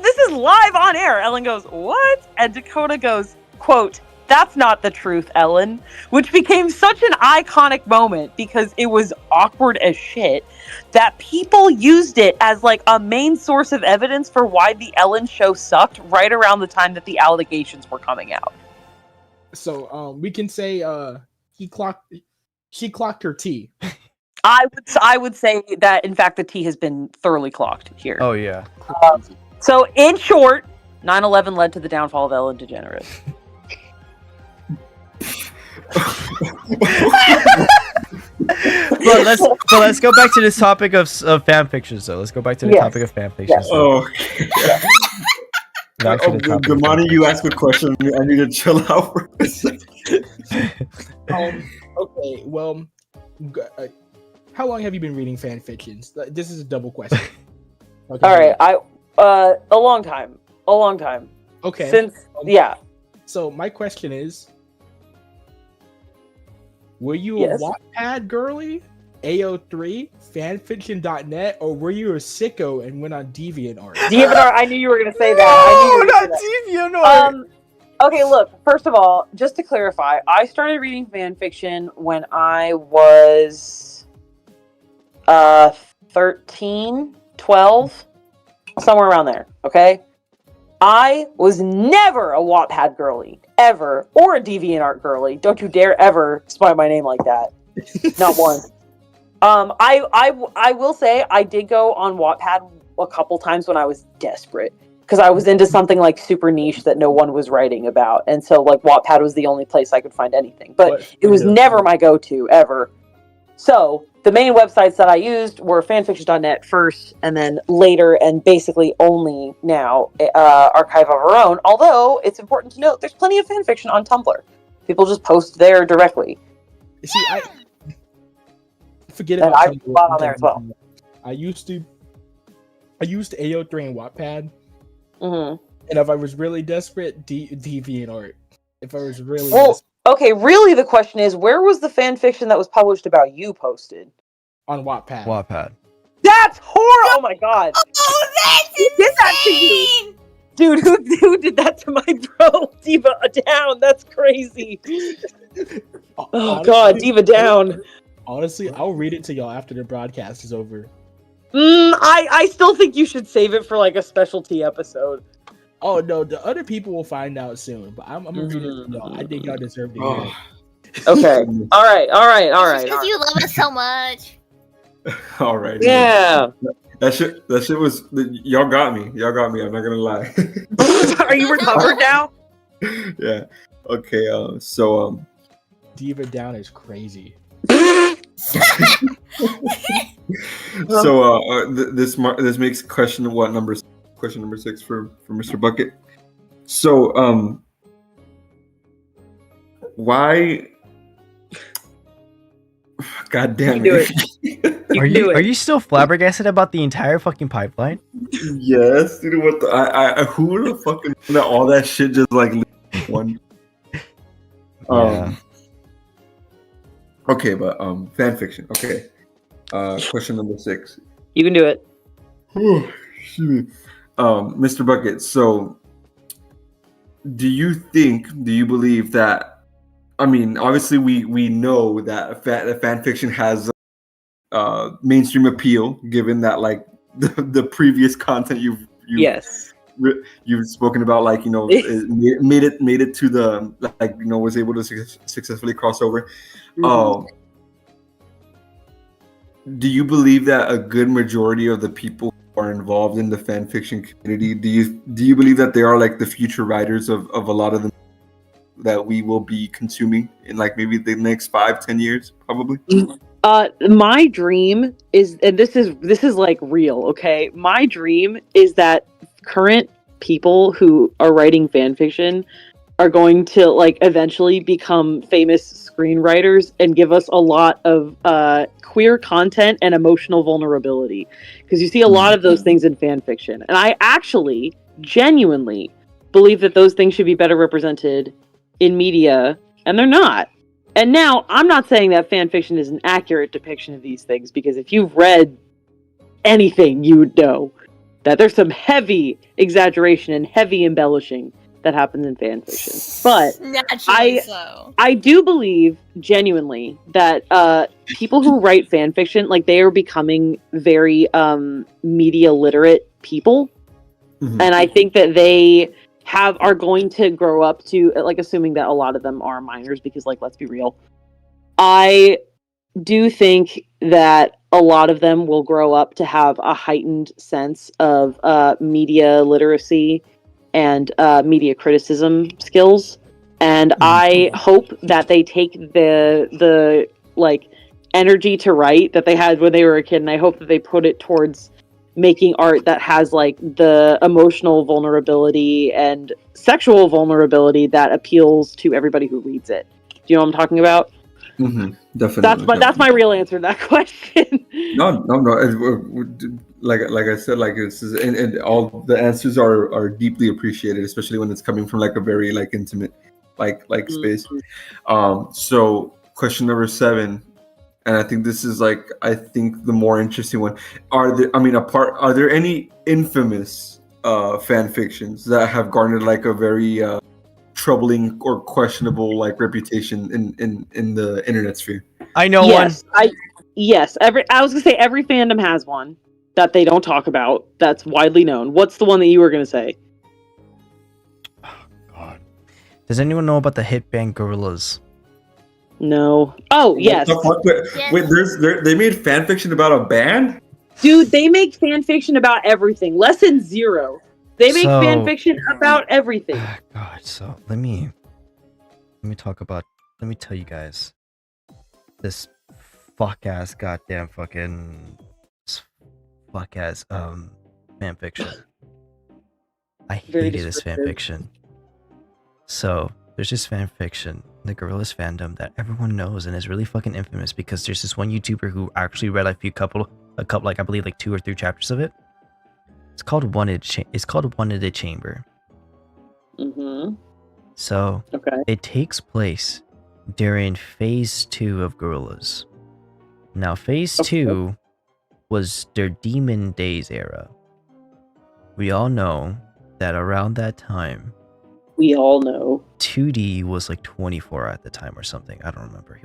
This is live on air. Ellen goes, "What?" And Dakota goes, quote, "That's not the truth, Ellen," which became such an iconic moment because it was awkward as shit that people used it as like a main source of evidence for why the Ellen Show sucked right around the time that the allegations were coming out. So we can say she clocked her T. I would say that in fact the T has been thoroughly clocked here. Oh yeah. So in short, 9/11 led to the downfall of Ellen DeGeneres. let's go back to this topic of fan fictions though. Let's go back to the topic of fan fictions. Yes. Oh, Back to the topic of Damani, you asked a question. I need to chill out for a second. Okay, well, how long have you been reading fan fictions? This is a double question. Okay. All right, a long time. Okay. Since So my question is, were you Yes. a Wattpad girly, AO3, fanfiction.net, or were you a sicko and went on DeviantArt? DeviantArt. I knew you were gonna say that. I knew you were gonna say that. DeviantArt. Okay, look, first of all, just to clarify, I started reading fan fiction when I was 13, 12, somewhere around there, okay? I was never a Wattpad girly, ever, or a DeviantArt girly. Don't you dare ever spell my name like that. Not once. I will say I did go on Wattpad a couple times when I was desperate. Because I was into something like super niche that no one was writing about. And so like Wattpad was the only place I could find anything. But it was never my go-to, ever. So the main websites that I used were fanfiction.net first, and then later, and basically only now, Archive of Our Own. Although, it's important to note, there's plenty of fanfiction on Tumblr. People just post there directly. See, I forget And about I Tumblr. bought on there as well. I used AO3 and Wattpad. Mm-hmm. And if I was really desperate, DeviantArt. If I was really Well, okay, really the question is, where was the fan fiction that was published about you posted? on Wattpad. Wattpad. That's horrible! Oh my god. Oh, that's Who did that to you? insane! Dude, who did that to my bro? Diva down, that's crazy. Oh Honestly- god, Diva down. Honestly, I'll read it to y'all after the broadcast is over. I still think you should save it for like a specialty episode. Oh no, the other people will find out soon. But I'm gonna read it to y'all. I think y'all deserve to hear it. Okay. Alright. Because you love us so much. All right. Yeah. That shit was y'all got me. Y'all got me. I'm not gonna lie. Are you recovered now? Yeah. Okay. So Diva down is crazy. This makes question number 6 for Mr. Bucket. So why? God damn You it! Are you still flabbergasted about the entire fucking pipeline? Yes, dude. What the? Who would have fucking done all that shit just like one? Yeah. Okay, but fan fiction. Okay. Question number 6. You can do it. Excuse me. Mr. Bucket, so do you believe that, I mean, obviously we know that fan fiction has mainstream appeal, given that like the previous content you've spoken about, like, you know, it made it to the, like, you know, was able to successfully cross over. Do you believe that a good majority of the people who are involved in the fan fiction community, do you believe that they are like the future writers of a lot of them that we will be consuming in like maybe the next 5-10 years, probably? My dream is, and this is like real, okay? My dream is that current people who are writing fan fiction are going to like eventually become famous screenwriters and give us a lot of queer content and emotional vulnerability, because you see a lot of those things in fan fiction, and I actually genuinely believe that those things should be better represented in media, and they're not. And now I'm not saying that fan fiction is an accurate depiction of these things, because if you've read anything, you would know that there's some heavy exaggeration and heavy embellishing that happens in fan fiction. But Naturally so. I do believe genuinely that people who write fan fiction, like, they are becoming very media literate people. Mhm. And I think that they are going to grow up to, like, assuming that a lot of them are minors, because, like, let's be real, I do think that a lot of them will grow up to have a heightened sense of media literacy and media criticism skills, and I hope that they take the like energy to write that they had when they were a kid, and I hope that they put it towards making art that has like the emotional vulnerability and sexual vulnerability that appeals to everybody who reads it. Do you know what I'm talking about? Definitely. That's my real answer to that question. No. Like I said, like and all the answers are deeply appreciated, especially when it's coming from like a very like intimate like space. So question number 7, and I think this is like the more interesting one. Are there any infamous fan fictions that have garnered like a very troubling or questionable like reputation in the internet sphere? I know one. Yes, I was gonna say every fandom has one that they don't talk about that's widely known. What's the one that you were gonna say? Oh God. Does anyone know about the hit band Gorillaz? No. Oh, yes. Wait, they made fan fiction about a band? Dude, they make fan fiction about everything. Lesson 0. They make fan fiction about everything. God, so let me tell you guys this fuck ass fan fiction. I hated this fan fiction. So there's this fan fiction, the Gorillaz fandom, that everyone knows and is really fucking infamous because there's this one YouTuber who actually read a couple like I believe like 2 or 3 chapters of it. It's called One in the Chamber. Mm-hmm. So it takes place during phase 2 of Gorillaz. Now phase 2 was their Demon Days era. We all know that around that time, 2D was like 24 at the time or something. I don't remember.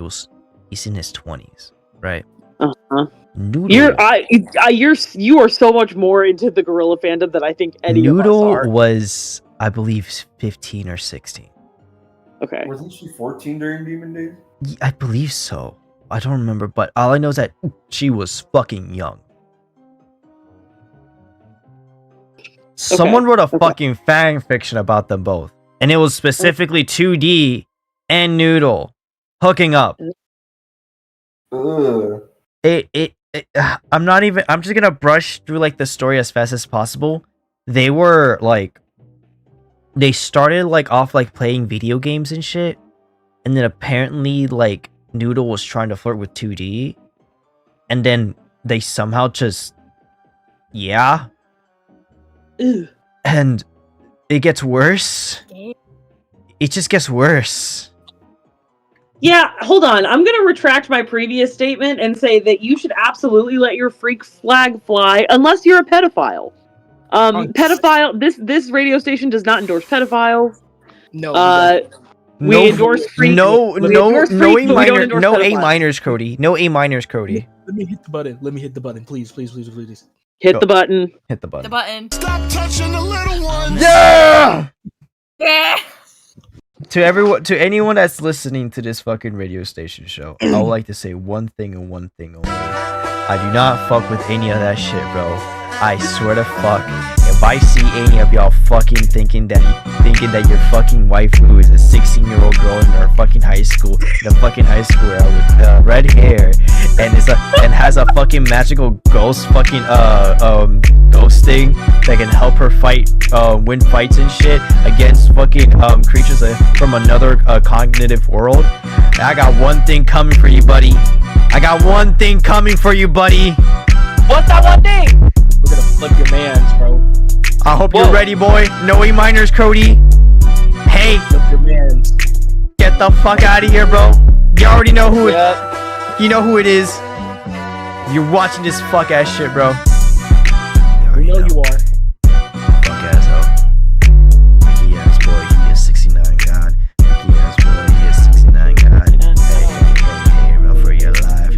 He's in his 20s, right? Noodle. You are so much more into the gorilla fandom than I think any of us are. Noodle was, I believe, 15 or 16. Okay. Wasn't she 14 during Demon Days? I believe so. I don't remember, but all I know is that she was fucking young. Someone wrote a fucking fan fiction about them both, and it was specifically 2D and Noodle hooking up. I'm just gonna brush through like the story as fast as possible. They started like off like playing video games and shit, and then apparently like Noodle was trying to flirt with 2D, and then they somehow just and it gets worse. It just gets worse. Yeah, hold on. I'm going to retract my previous statement and say that you should absolutely let your freak flag fly unless you're a pedophile. Pedophile, this radio station does not endorse pedophiles. No. We endorse freaks. No A minors, Cody. No A minors, Cody. Let me hit the button. Please. Hit the button. Hit the button. The button. Stop touching the little ones. Yeah! Yeah. To anyone that's listening to this fucking radio station show, I would like to say one thing and one thing only. I do not fuck with any of that shit, bro. I swear to fuck, if if I see any of y'all fucking thinking that your fucking waifu is a 16-year-old girl in her fucking high school, with red hair, and has a fucking magical ghost fucking ghost thing that can help her win fights and shit against fucking creatures from another cognitive world, I got one thing coming for you, buddy. What's that one thing? We're gonna flip your mans, bro. I hope you're ready, boy. No E minors, Cody. Hey, Flip your mans. get the fuck out of here, bro. You already know who Yep. you know who it is. You're watching this fuck ass shit, bro. We know you are. Fuck asshole. Mickey ass boy, he is 69 god. Mickey ass boy, he is 69 god. Hey, run for your life.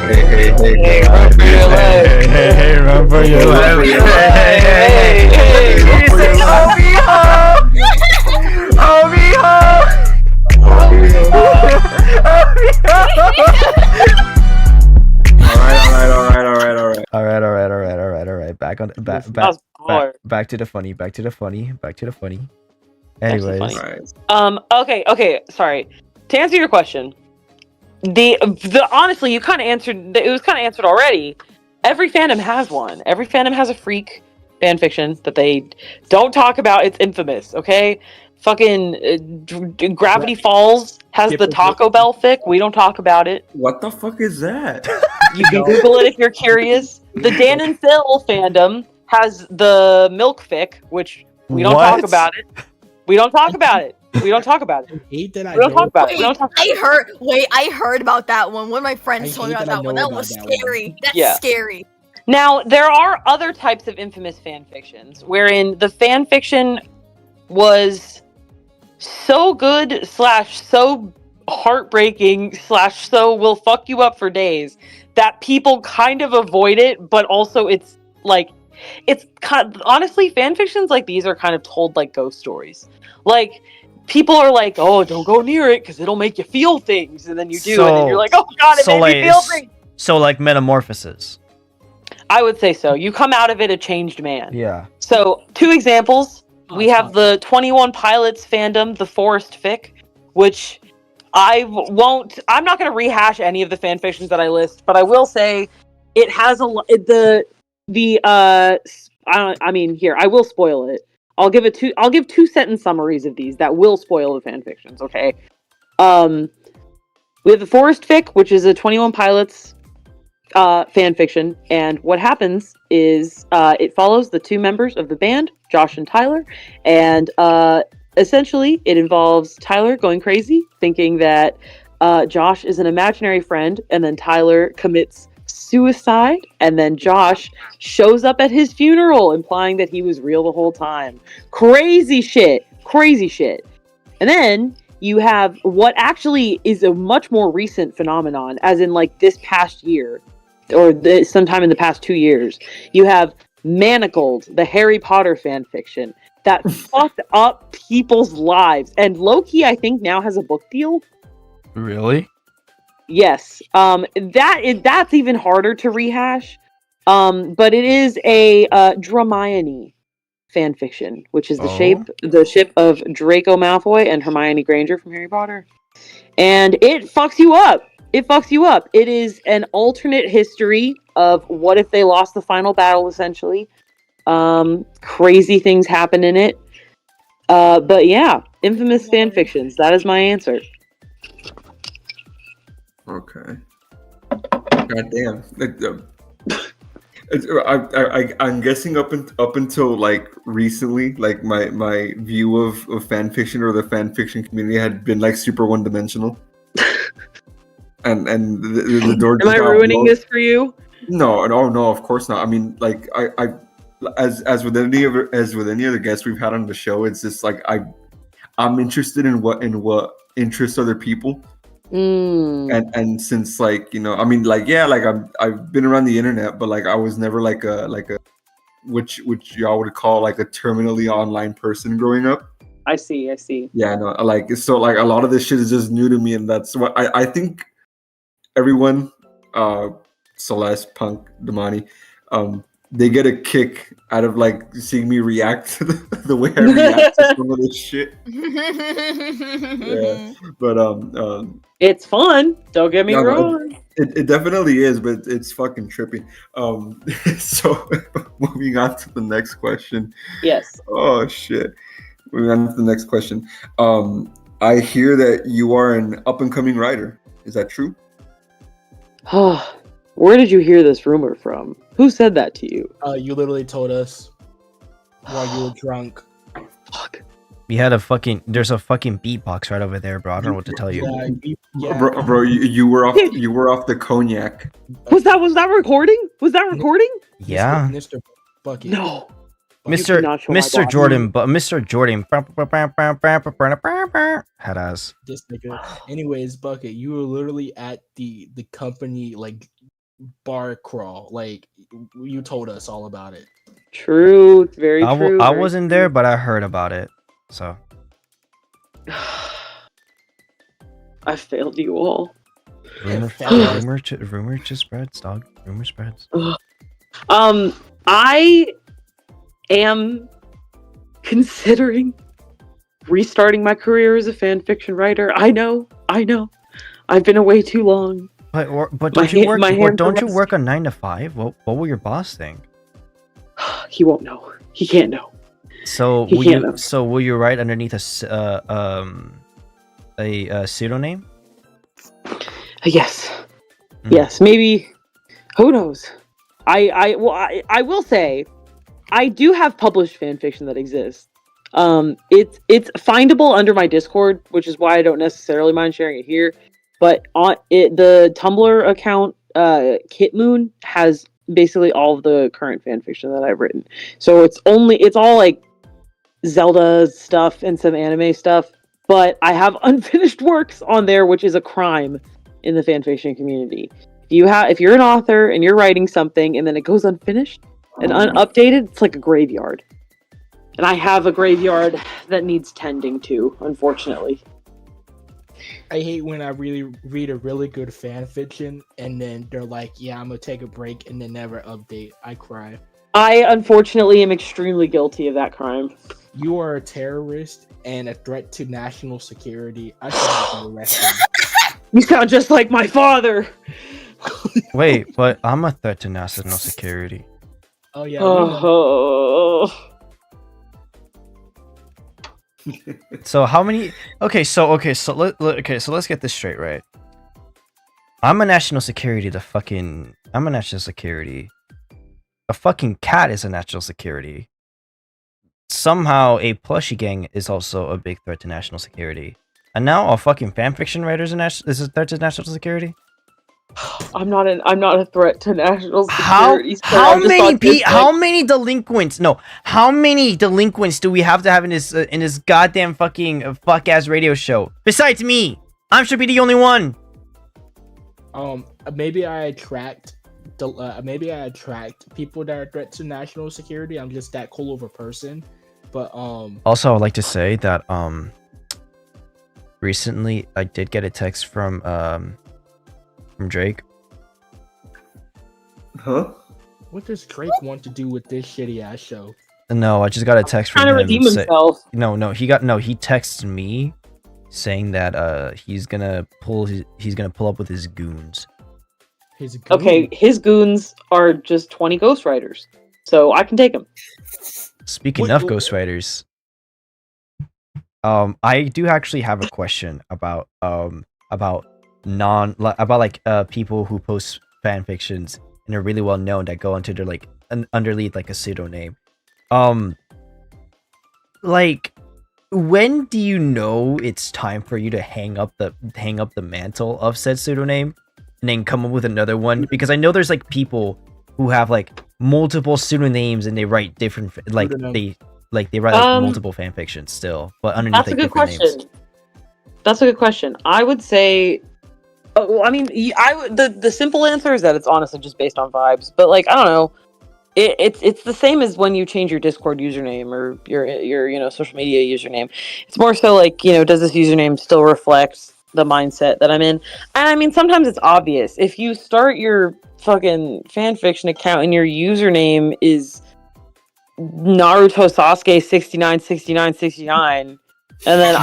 Hey, run for your life. Hey, run for your life. Hey, he said Alright. Back to the funny. Anyways, Alright. Okay. Sorry. To answer your question, the honestly, you kind of answered. It was kind of answered already. Every fandom has one. Every fandom has a freak fan fiction that they don't talk about. It's infamous. Okay. Fucking Gravity Falls has the Taco Bell fic. We don't talk about it. What the fuck is that? You can Google it if you're curious. The Dan and Phil fandom has the Milk fic, which we don't talk about it. We don't talk about it. I hate that I We don't talk about it. We Wait, don't talk about it. I heard about that one. One of my I friends told me hate about that I that one. know That about was that one. scary. That's Yeah. scary. Now, there are other types of infamous fan fictions wherein the fan fiction was so good / so heartbreaking / so will fuck you up for days that people kind of avoid it, but also it's honestly, fan fictions like these are kind of told like ghost stories. Like, people are like, oh, don't go near it because it'll make you feel things, and then you do, and then you're like, oh god, it made me feel things. So like Metamorphosis. I would say so. You come out of it a changed man. Yeah. So, 2 examples. We have the 21 Pilots fandom, the Forest fic, which I'm not going to rehash any of the fan fictions that I list, but I will say it has I will spoil it. I'll give 2-sentence summaries of these that will spoil the fan fictions, okay? We have the Forest fic, which is a 21 Pilots fan fiction, and what happens is it follows the 2 members of the band, Josh and Tyler, and essentially it involves Tyler going crazy, thinking that Josh is an imaginary friend, and then Tyler commits suicide, and then Josh shows up at his funeral, implying that he was real the whole time. Crazy shit. And then you have what actually is a much more recent phenomenon, as in like this past year, or sometime in the past 2 years. You have Manacled, the Harry Potter fan fiction that fucked up people's lives, and Loki, I think, now has a book deal. Really? Yes. That's even harder to rehash. But it is a Dramione fan fiction, which is the ship of Draco Malfoy and Hermione Granger from Harry Potter. And it fucks you up. It is an alternate history of what if they lost the final battle, essentially. Crazy things happen in it. But yeah, infamous fan fictions. That is my answer. Okay. Goddamn. I'm guessing up until like recently, like my view of fan fiction or the fan fiction community had been like super one dimensional. And the door. Am I ruining this for you? No, of course not. I mean, like I as with any other guests we've had on the show, it's just like I'm interested in what interests other people. And since like, you know, I mean, like, yeah, like I've been around the internet, but like I was never like a which y'all would call like a terminally online person growing up. I see. Yeah, no, like, so like a lot of this shit is just new to me, and that's what I think everyone, Celeste, Punk, Damani, they get a kick out of like seeing me react to the way I react to some of this shit. Yeah, but It's fun. Don't get me no, wrong. it definitely is, but it's fucking trippy. So moving on to the next question. Yes. Oh shit. Moving on to the next question. I hear that you are an up and coming writer. Is that true? Where did you hear this rumor from? Who said that to you? You literally told us while you were drunk. Fuck. We had there's a fucking beatbox right over there, bro. I don't know what to tell you. Yeah. Bro, you were off the cognac. Was that recording? Was that recording? Yeah. Mr. Bucket. No. Mr. Jordan, but Mr. Jordan had us. This nigga. Anyways, Bucket, you were literally at the company like bar crawl. Like you told us all about it. True. It's very true. I wasn't there, but I heard about it. So I failed you all. Rumor just spreads, dog. Rumor spreads. I am considering restarting my career as a fan fiction writer. I know. I've been away too long. But don't you work a 9 to 5? What will your boss think? He won't know. He can't know. So will you write underneath a pseudonym? Yes. Yes, maybe. Who knows? I will say I do have published fan fiction that exists. It's findable under my Discord, which is why I don't necessarily mind sharing it here. But on the Tumblr account, Kitmoon has basically all of the current fan fiction that I've written. So it's all like Zelda stuff and some anime stuff. But I have unfinished works on there, which is a crime in the fan fiction community. If you're an author and you're writing something and then it goes unfinished and unupdated, it's like a graveyard. And I have a graveyard that needs tending to, unfortunately. I hate when I really read a really good fan fiction and then they're like, yeah, I'm gonna take a break and then never update. I cry. I unfortunately am extremely guilty of that crime. You are a terrorist and a threat to national security. I should have you arrested. You sound just like my father. Wait, but I'm a threat to national security. Oh yeah. So how many? So let's get this straight, right? I'm a national security. I'm a national security. A fucking cat is a national security. Somehow a plushie gang is also a big threat to national security. And now a fucking fanfiction writer is a threat to national security. I'm not a threat to national security. How many delinquents? No, how many delinquents do we have to have in this goddamn fucking fuck ass radio show? Besides me, I should be the only one. Maybe I attract people that are threat to national security. I'm just that cool of a person. But also, I'd like to say that recently I did get a text from Drake. Huh? What does Drake want to do with this shitty ass show? No, I just got a text from him. Redeem himself. He texted me saying that he's gonna pull up with his goons. Okay, his goons are just 20 ghostwriters, so I can take them. Speaking of ghostwriters, I do actually have a question about people who post fan fictions and are really well known that go into their underneath like a pseudonym. Like, when do you know it's time for you to hang up the mantle of said pseudonym and then come up with another one? Because I know there's like people who have like multiple pseudonyms and they write different they write multiple fan fictions still, but underneath that's a good question. That's a good question. I would say, the simple answer is that it's honestly just based on vibes. But like, I don't know, it's the same as when you change your Discord username or your social media username. It's more so like, does this username still reflect the mindset that I'm in. And I mean, sometimes it's obvious. If you start your fucking fanfiction account and your username is Naruto Sasuke 69, 69, 69, and then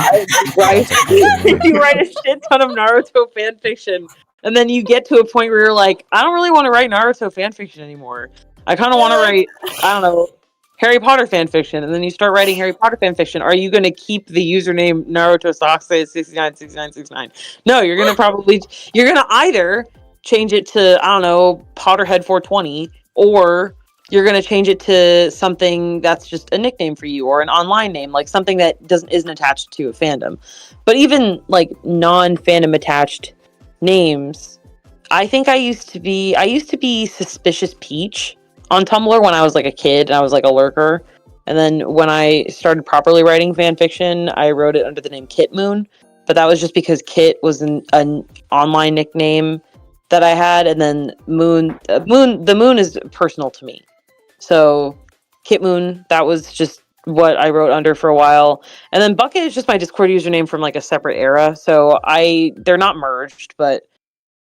you write a shit ton of Naruto fanfiction, and then you get to a point where you're like, I don't really want to write Naruto fanfiction anymore. I kind of want to write, I don't know, Harry Potter fanfiction, and then you start writing Harry Potter fanfiction. Are you going to keep the username Naruto Sasuke 69, 69, 69? No, you're going to either change it to, I don't know, Potterhead 420, or you're going to change it to something that's just a nickname for you, or an online name, like something that isn't attached to a fandom. But even like non-fandom attached names, I think I used to be Suspicious Peach on Tumblr when I was like a kid and I was like a lurker. And then when I started properly writing fan fiction, I wrote it under the name Kit Moon. But that was just because Kit was an online nickname that I had, and then the moon is personal to me. So Kit Moon, that was just what I wrote under for a while. And then Bucket is just my Discord username from like a separate era. So they're not merged, but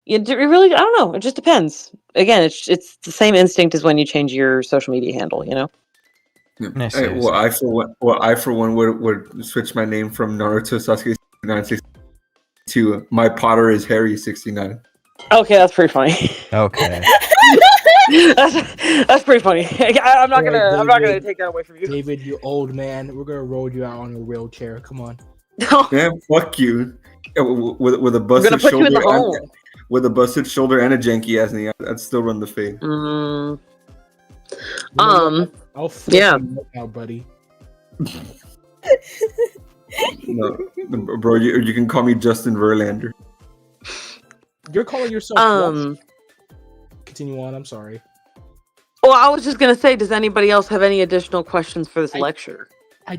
it really, I don't know. It just depends. Again, it's the same instinct as when you change your social media handle, you know? Nice. I for one would switch my name from Naruto Sasuke 69 to My Potter is Harry 69. Okay, that's pretty funny. Okay. that's pretty funny. I'm not gonna take that away from you, David. You old man. We're gonna roll you out on a wheelchair. Come on. Man, fuck you. With a busted shoulder, with a busted shoulder and a janky ass knee, I'd still run the fade. I'll flip you out, buddy. No, bro, you can call me Justin Verlander. You're calling yourself. Continue on. I'm sorry. Well, I was just gonna say, does anybody else have any additional questions for this lecture? I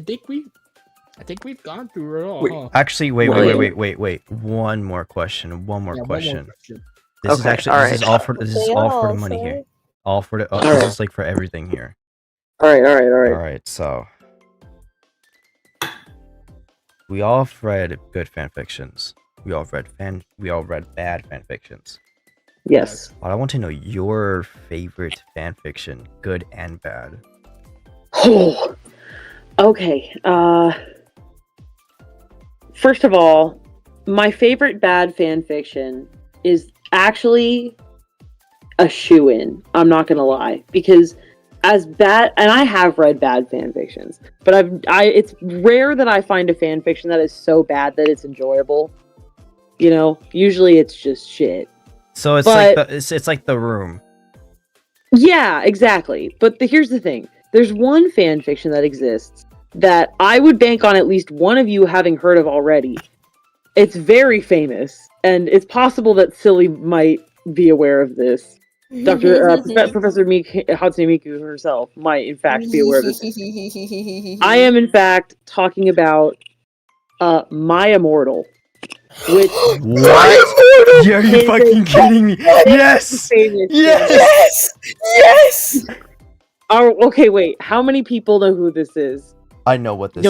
think we've gone through it all. Wait, huh? Actually, wait. One more question. This is actually this is all for the money here. All for the this is like for everything here. All right. So we all have read good fan fictions. We all read bad fan fictions. Yes. But I want to know your favorite fan fiction, good and bad. Oh. Okay. First of all, my favorite bad fan fiction is actually a shoo-in. I'm not gonna lie, because as bad, and I have read bad fan fictions, but it's rare that I find a fan fiction that is so bad that it's enjoyable. You know, usually it's just shit. So it's like The Room. Yeah, exactly. But here's the thing: there's one fan fiction that exists that I would bank on at least one of you having heard of already. It's very famous, and it's possible that Silly might be aware of this. Professor Hatsune Miku herself might, in fact, be aware of this. I am, in fact, talking about My Immortal. Which what? Are you fucking kidding me? Yes! Yes! Oh, okay, wait. How many people know who this is? I know what this is.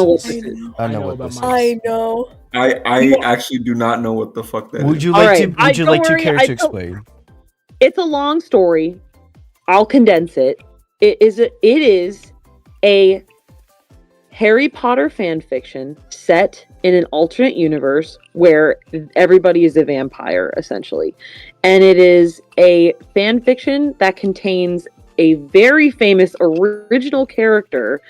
I know what this is. I know. I actually do not know what the fuck that is. Would you like to care to explain? It's a long story. I'll condense it. It is a Harry Potter fan fiction set in an alternate universe where everybody is a vampire, essentially. And it is a fan fiction that contains a very famous original character,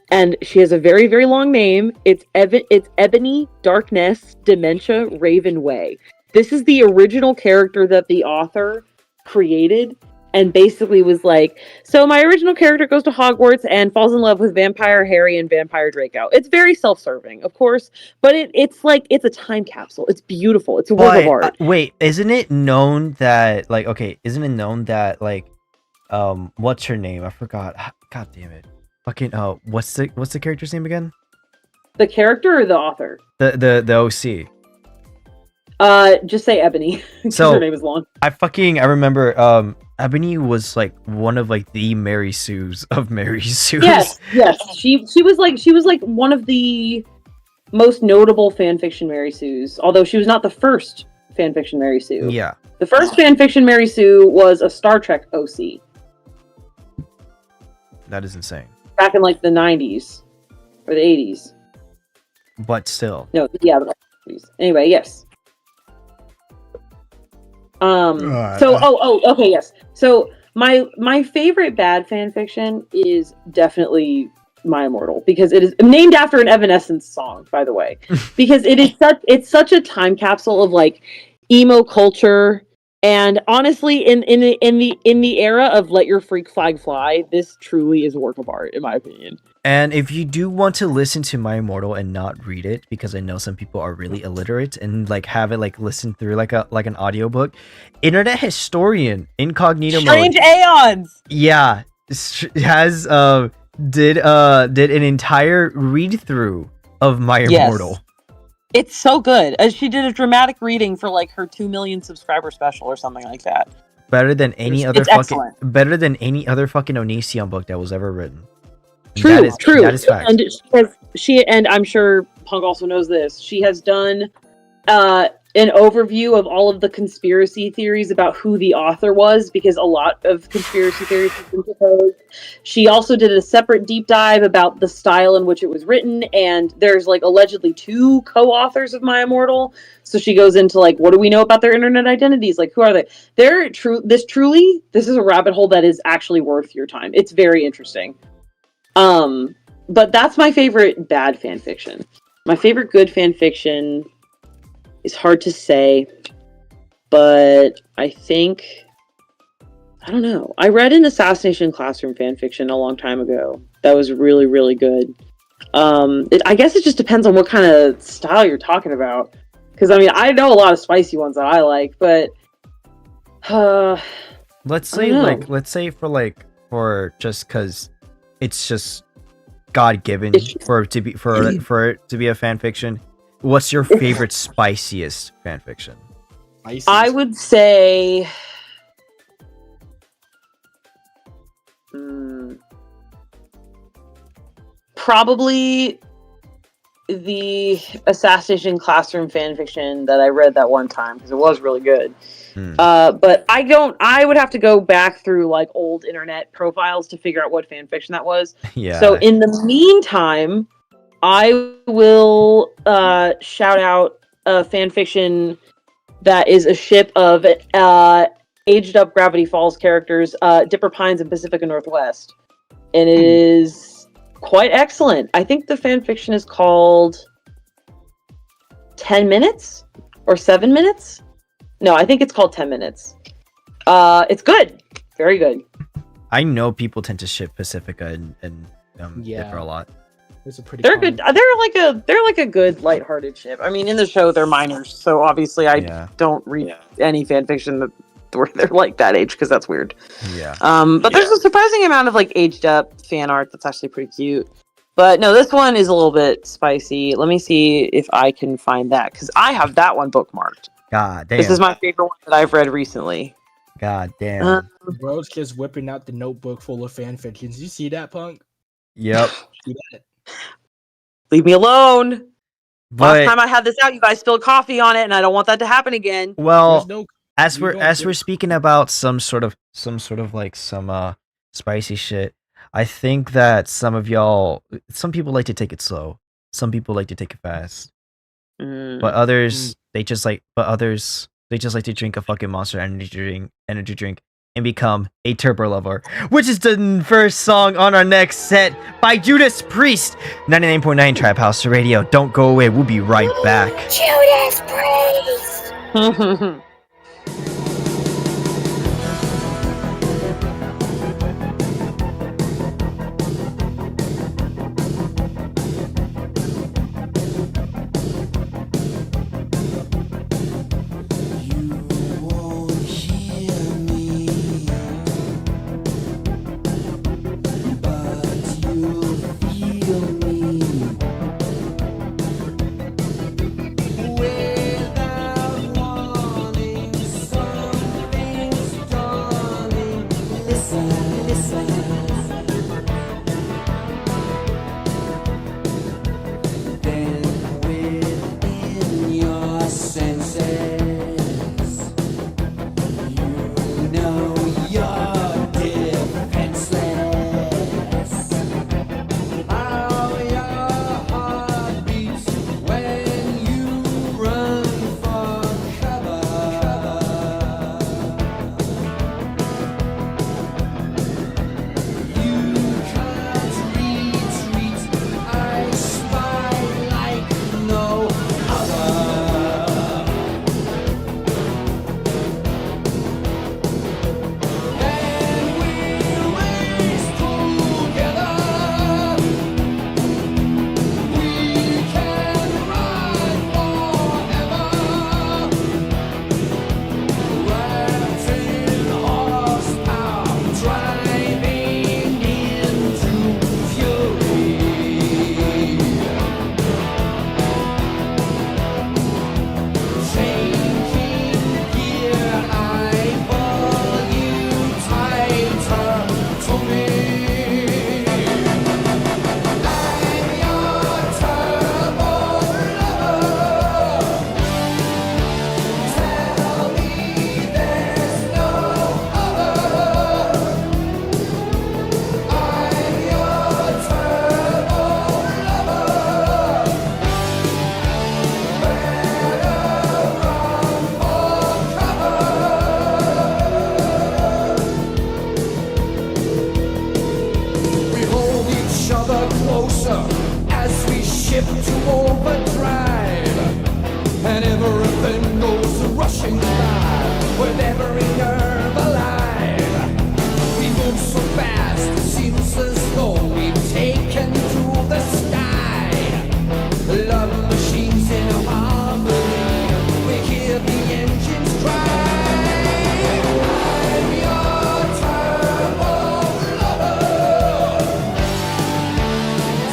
and she has a very, very long name. It's Ebony Darkness Dementia Ravenway. This is the original character that the author created, and basically was like, so my original character goes to Hogwarts and falls in love with Vampire Harry and Vampire Draco. It's very self-serving, of course, but it's a time capsule. It's beautiful. It's a work of art. Wait, isn't it known that what's her name? I forgot. God damn it. Fucking what's the character's name again? The character or the author? The OC. Just say Ebony. So her name is long. I remember Ebony was like one of like the Mary Sues of Mary Sues. Yes. She was like one of the most notable fanfiction Mary Sue's, although she was not the first fanfiction Mary Sue. Yeah. The first fanfiction Mary Sue was a Star Trek OC That is insane. back in like the 90s or the 80s. But still. No, yeah, the 90s. Anyway, yes. Okay, yes. So my favorite bad fanfiction is definitely My Immortal, because it is named after an Evanescence song, by the way. Because it's such a time capsule of like emo culture, and honestly, in the era of let your freak flag fly, this truly is a work of art, in my opinion. And if you do want to listen to My Immortal and not read it, because I know some people are really illiterate and like have it like listen through like an audiobook, Internet Historian Incognito Strange Mode, Aeons. yeah, has did an entire read through of My Immortal. It's so good. And she did a dramatic reading for like her 2 million subscriber special or something like that. Better than any other It's fucking excellent. better than any other fucking Onision book that was ever written. True. That is fact. And and I'm sure Punk also knows this. She has done an overview of all of the conspiracy theories about who the author was, because a lot of conspiracy theories have been proposed. She also did a separate deep dive about the style in which it was written, and there's like allegedly 2 co-authors of My Immortal. So she goes into like, what do we know about their internet identities? Like, who are they? This is a rabbit hole that is actually worth your time. It's very interesting. But that's my favorite bad fanfiction. My favorite good fanfiction is hard to say, but I think, I don't know. I read an Assassination Classroom fanfiction a long time ago that was really, really good. I guess it just depends on what kind of style you're talking about. Because, I mean, I know a lot of spicy ones that I like, but... let's say for just because it's just God-given for it to be a fan fiction. What's your favorite spiciest fan fiction? I would say probably the Assassination Classroom fanfiction that I read that one time, because it was really good. But I would have to go back through like old internet profiles to figure out what fanfiction that was. Yeah. So in the meantime, I will shout out a fanfiction that is a ship of aged up Gravity Falls characters, Dipper Pines and Pacifica Northwest. And it is quite excellent. I think the fanfiction is called 10 Minutes or 7 Minutes. No, I think it's called 10 Minutes. It's good. Very good. I know people tend to ship Pacifica and Dipper a lot. It's a pretty They're good. They're like a good lighthearted ship. I mean, in the show they're minors, so obviously I don't read any fanfiction where they're like that age, because that's weird. Yeah. But there's a surprising amount of like aged up fan art that's actually pretty cute. But no, this one is a little bit spicy. Let me see if I can find that, because I have that one bookmarked. God damn. This is my favorite one that I've read recently. God damn. Bro's just whipping out the notebook full of fanfictions. You see that, Punk? Yep. See that? Leave me alone. But, last time I had this out, you guys spilled coffee on it, and I don't want that to happen again. Well, There's no- as you we're don't as get- we're speaking about some sort of like some spicy shit, I think that some people like to take it slow. Some people like to take it fast. But others they just like to drink a fucking Monster energy drink and become a turbo lover, which is the first song on our next set by Judas Priest. 99.9 Trap House Radio. Don't go away. We'll be right back. Judas Priest! Without warning. nerve alive. We move so fast, it seems as though we've taken to the sky. Love machines in harmony, we hear the engines cry. I'm your turbo lover.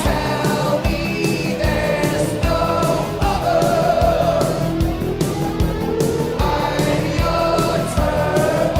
Tell me there's no other. I'm your turbo lover.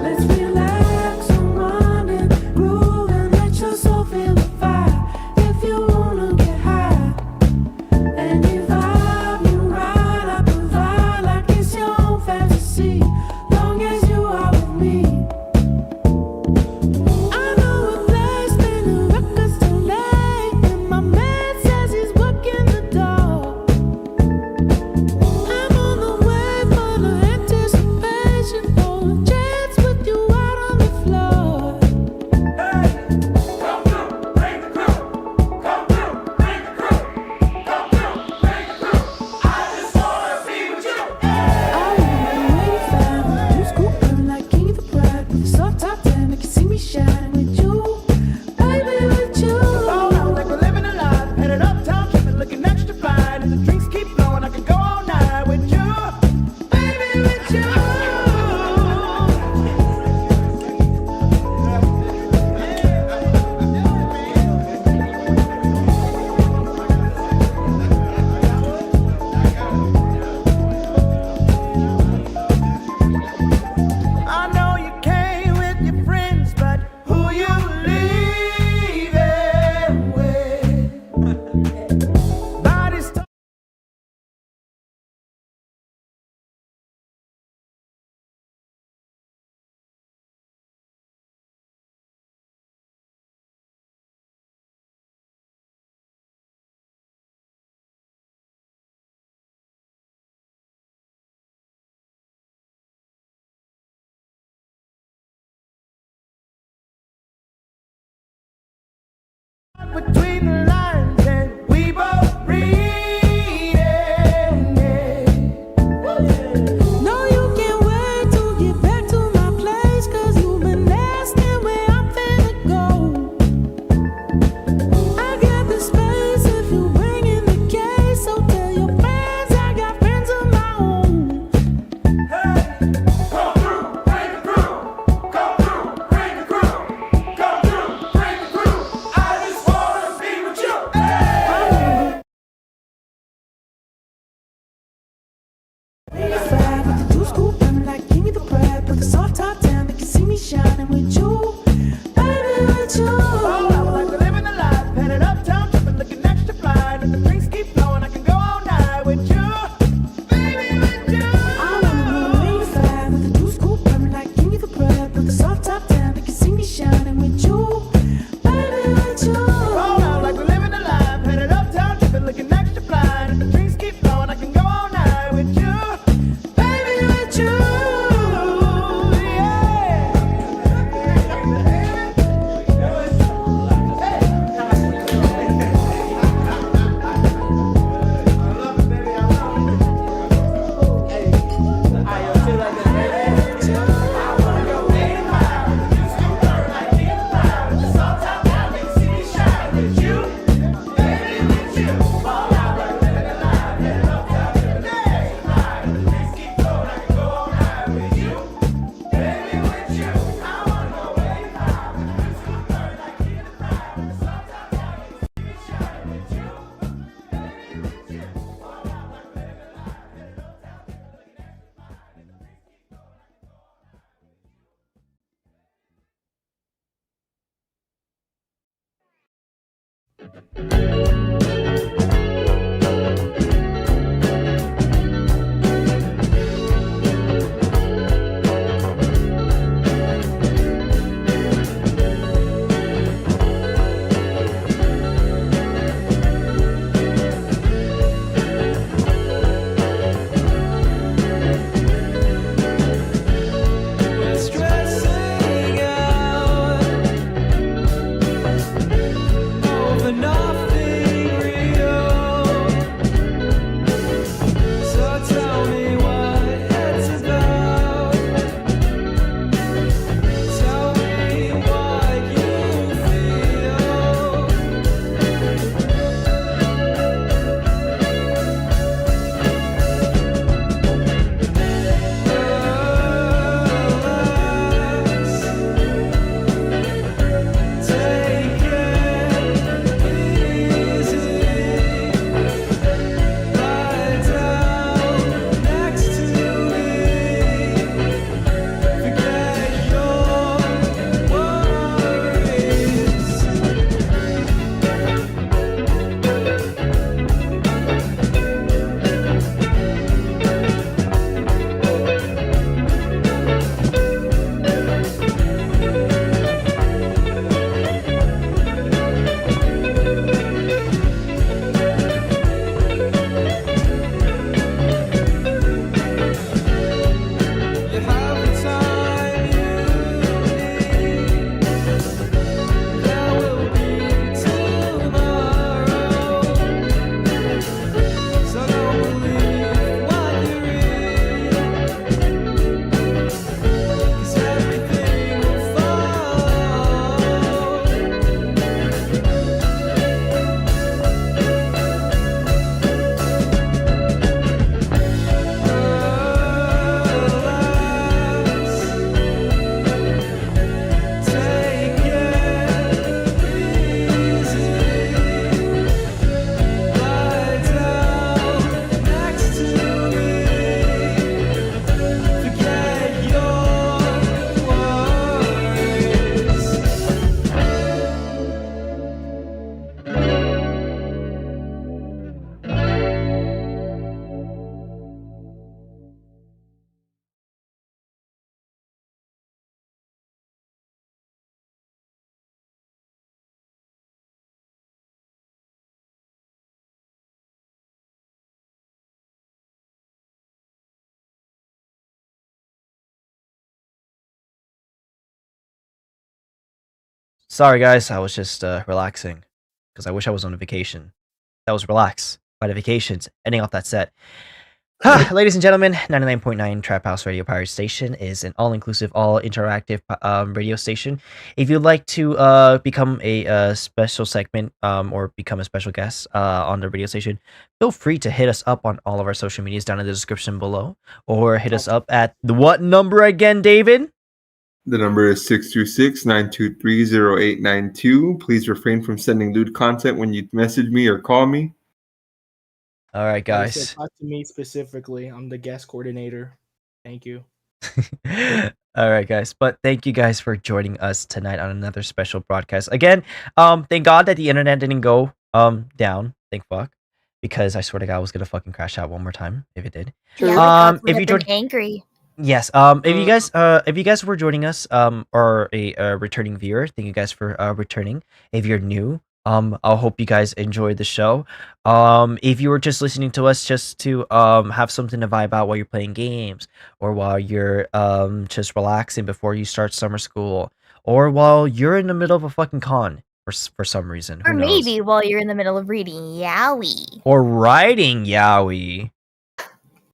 Let's relax, unwind and groove and let your soul feel the fire. If you wanna get high, any vibe you ride, I provide like it's your own fantasy. Long as you are with me. I know a place where the records too late, and my man says he's working the door. I'm on the way for the anticipation for a chance with you out on the floor. I wanna be 85, you scooping like king of the bride. With the soft top down, make you see me shine with you, baby, with you. Like we're living a life, headed uptown, tripping, looking extra fine. And the drinks keep flowing, I could go all night with you, baby, with you. I know you came with your friends, but who you leaving with? Body's between the lines, and we both read it. No, you can't wait to get back to my place, 'cause you've been asking where I'm finna go. I got the space if you bring in the case, so tell your friends I got friends of my own. Come through, bring the crew. Come through, bring the crew. Come through, bring the crew. I just wanna be with you. With the two scoop, I'm like king of the bride. Put the soft top down, make you see me shining with you, baby, with you. Like we're living a life, headed uptown, tripping, looking extra fine. And the drinks keep flowing, I can go all night with you, baby, with you. I'm on the 85 with the two scoop, I'm like king of the bride. Put the soft top down, make you see me shining with you, baby, with you. Like we're living a life, headed uptown, tripping, looking extra fine. And the drinks keep flowing, I can go all night with you, baby, with you. Stressing out over nothing. Sorry, guys. I was just relaxing because I wish I was on a vacation. That was relax by the vacations. Ending off that set. Ladies and gentlemen, 99.9 Trap House Radio Pirate Station is an all-inclusive, all-interactive radio station. If you'd like to become a special segment or become a special guest on the radio station, feel free to hit us up on all of our social medias down in the description below, or hit us up at the what number again, David? The number is 626-923-0892. Please refrain from sending lewd content when you message me or call me. All right, Like I guys. said, talk to me specifically. I'm the guest coordinator. Thank you. All right, guys. But thank you guys for joining us tonight on another special broadcast. Again, thank God that the internet didn't go down. Thank fuck. Because I swear to God, I was gonna fucking crash out one more time if it did. Yeah, if you joined, angry. yes. If you guys were joining us, or a returning viewer, thank you guys for returning. If you're new, I hope you guys enjoyed the show. If you were just listening to us just to have something to vibe out while you're playing games, or while you're just relaxing before you start summer school, or while you're in the middle of a fucking con for some reason, Or who knows? maybe while you're in the middle of reading Yaoi. Or writing Yaoi.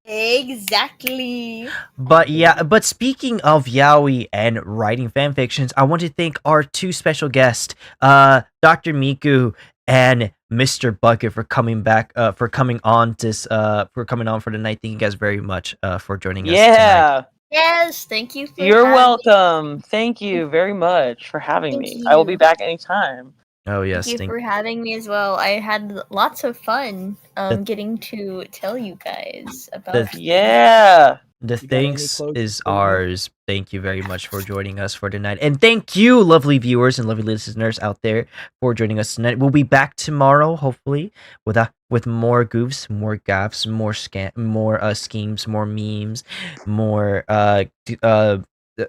Exactly. But yeah, but speaking of Yaoi and writing fanfictions, I want to thank our two special guests, Dr.Miku and Mr. Bucket, for coming back, for coming on for the night. Thank you guys very much for joining us tonight. Yeah. Yes, thank you. For You're having welcome. Thank you very much for having Thank me. I will you. be back anytime. Oh yes, Thank you for having me as well. I had lots of fun getting to tell you guys about Yeah. The You got any thanks closing is statements? ours. Thank you very much for joining us for tonight. And thank you, lovely viewers and lovely listeners out there, for joining us tonight. We'll be back tomorrow, hopefully, with more goofs, more gaffs, more schemes, more memes, more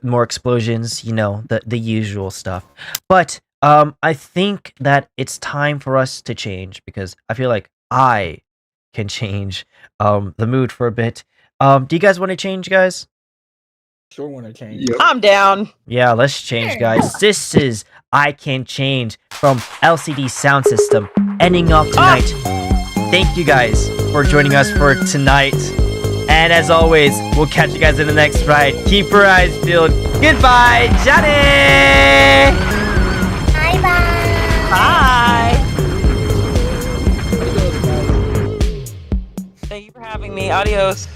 more explosions, you know, the usual stuff. But I think that it's time for us to change, because I feel like I can change the mood for a bit. Do you guys want to change, guys? Sure want to change. Yep. I'm down. Yeah, let's change, guys. This is I Can Change from LCD Sound System, ending off tonight. Thank you guys for joining us for tonight. And as always, we'll catch you guys in the next ride. Keep your eyes peeled. Goodbye, Johnny! Bye-bye. Bye. Thank you for having me. Adios.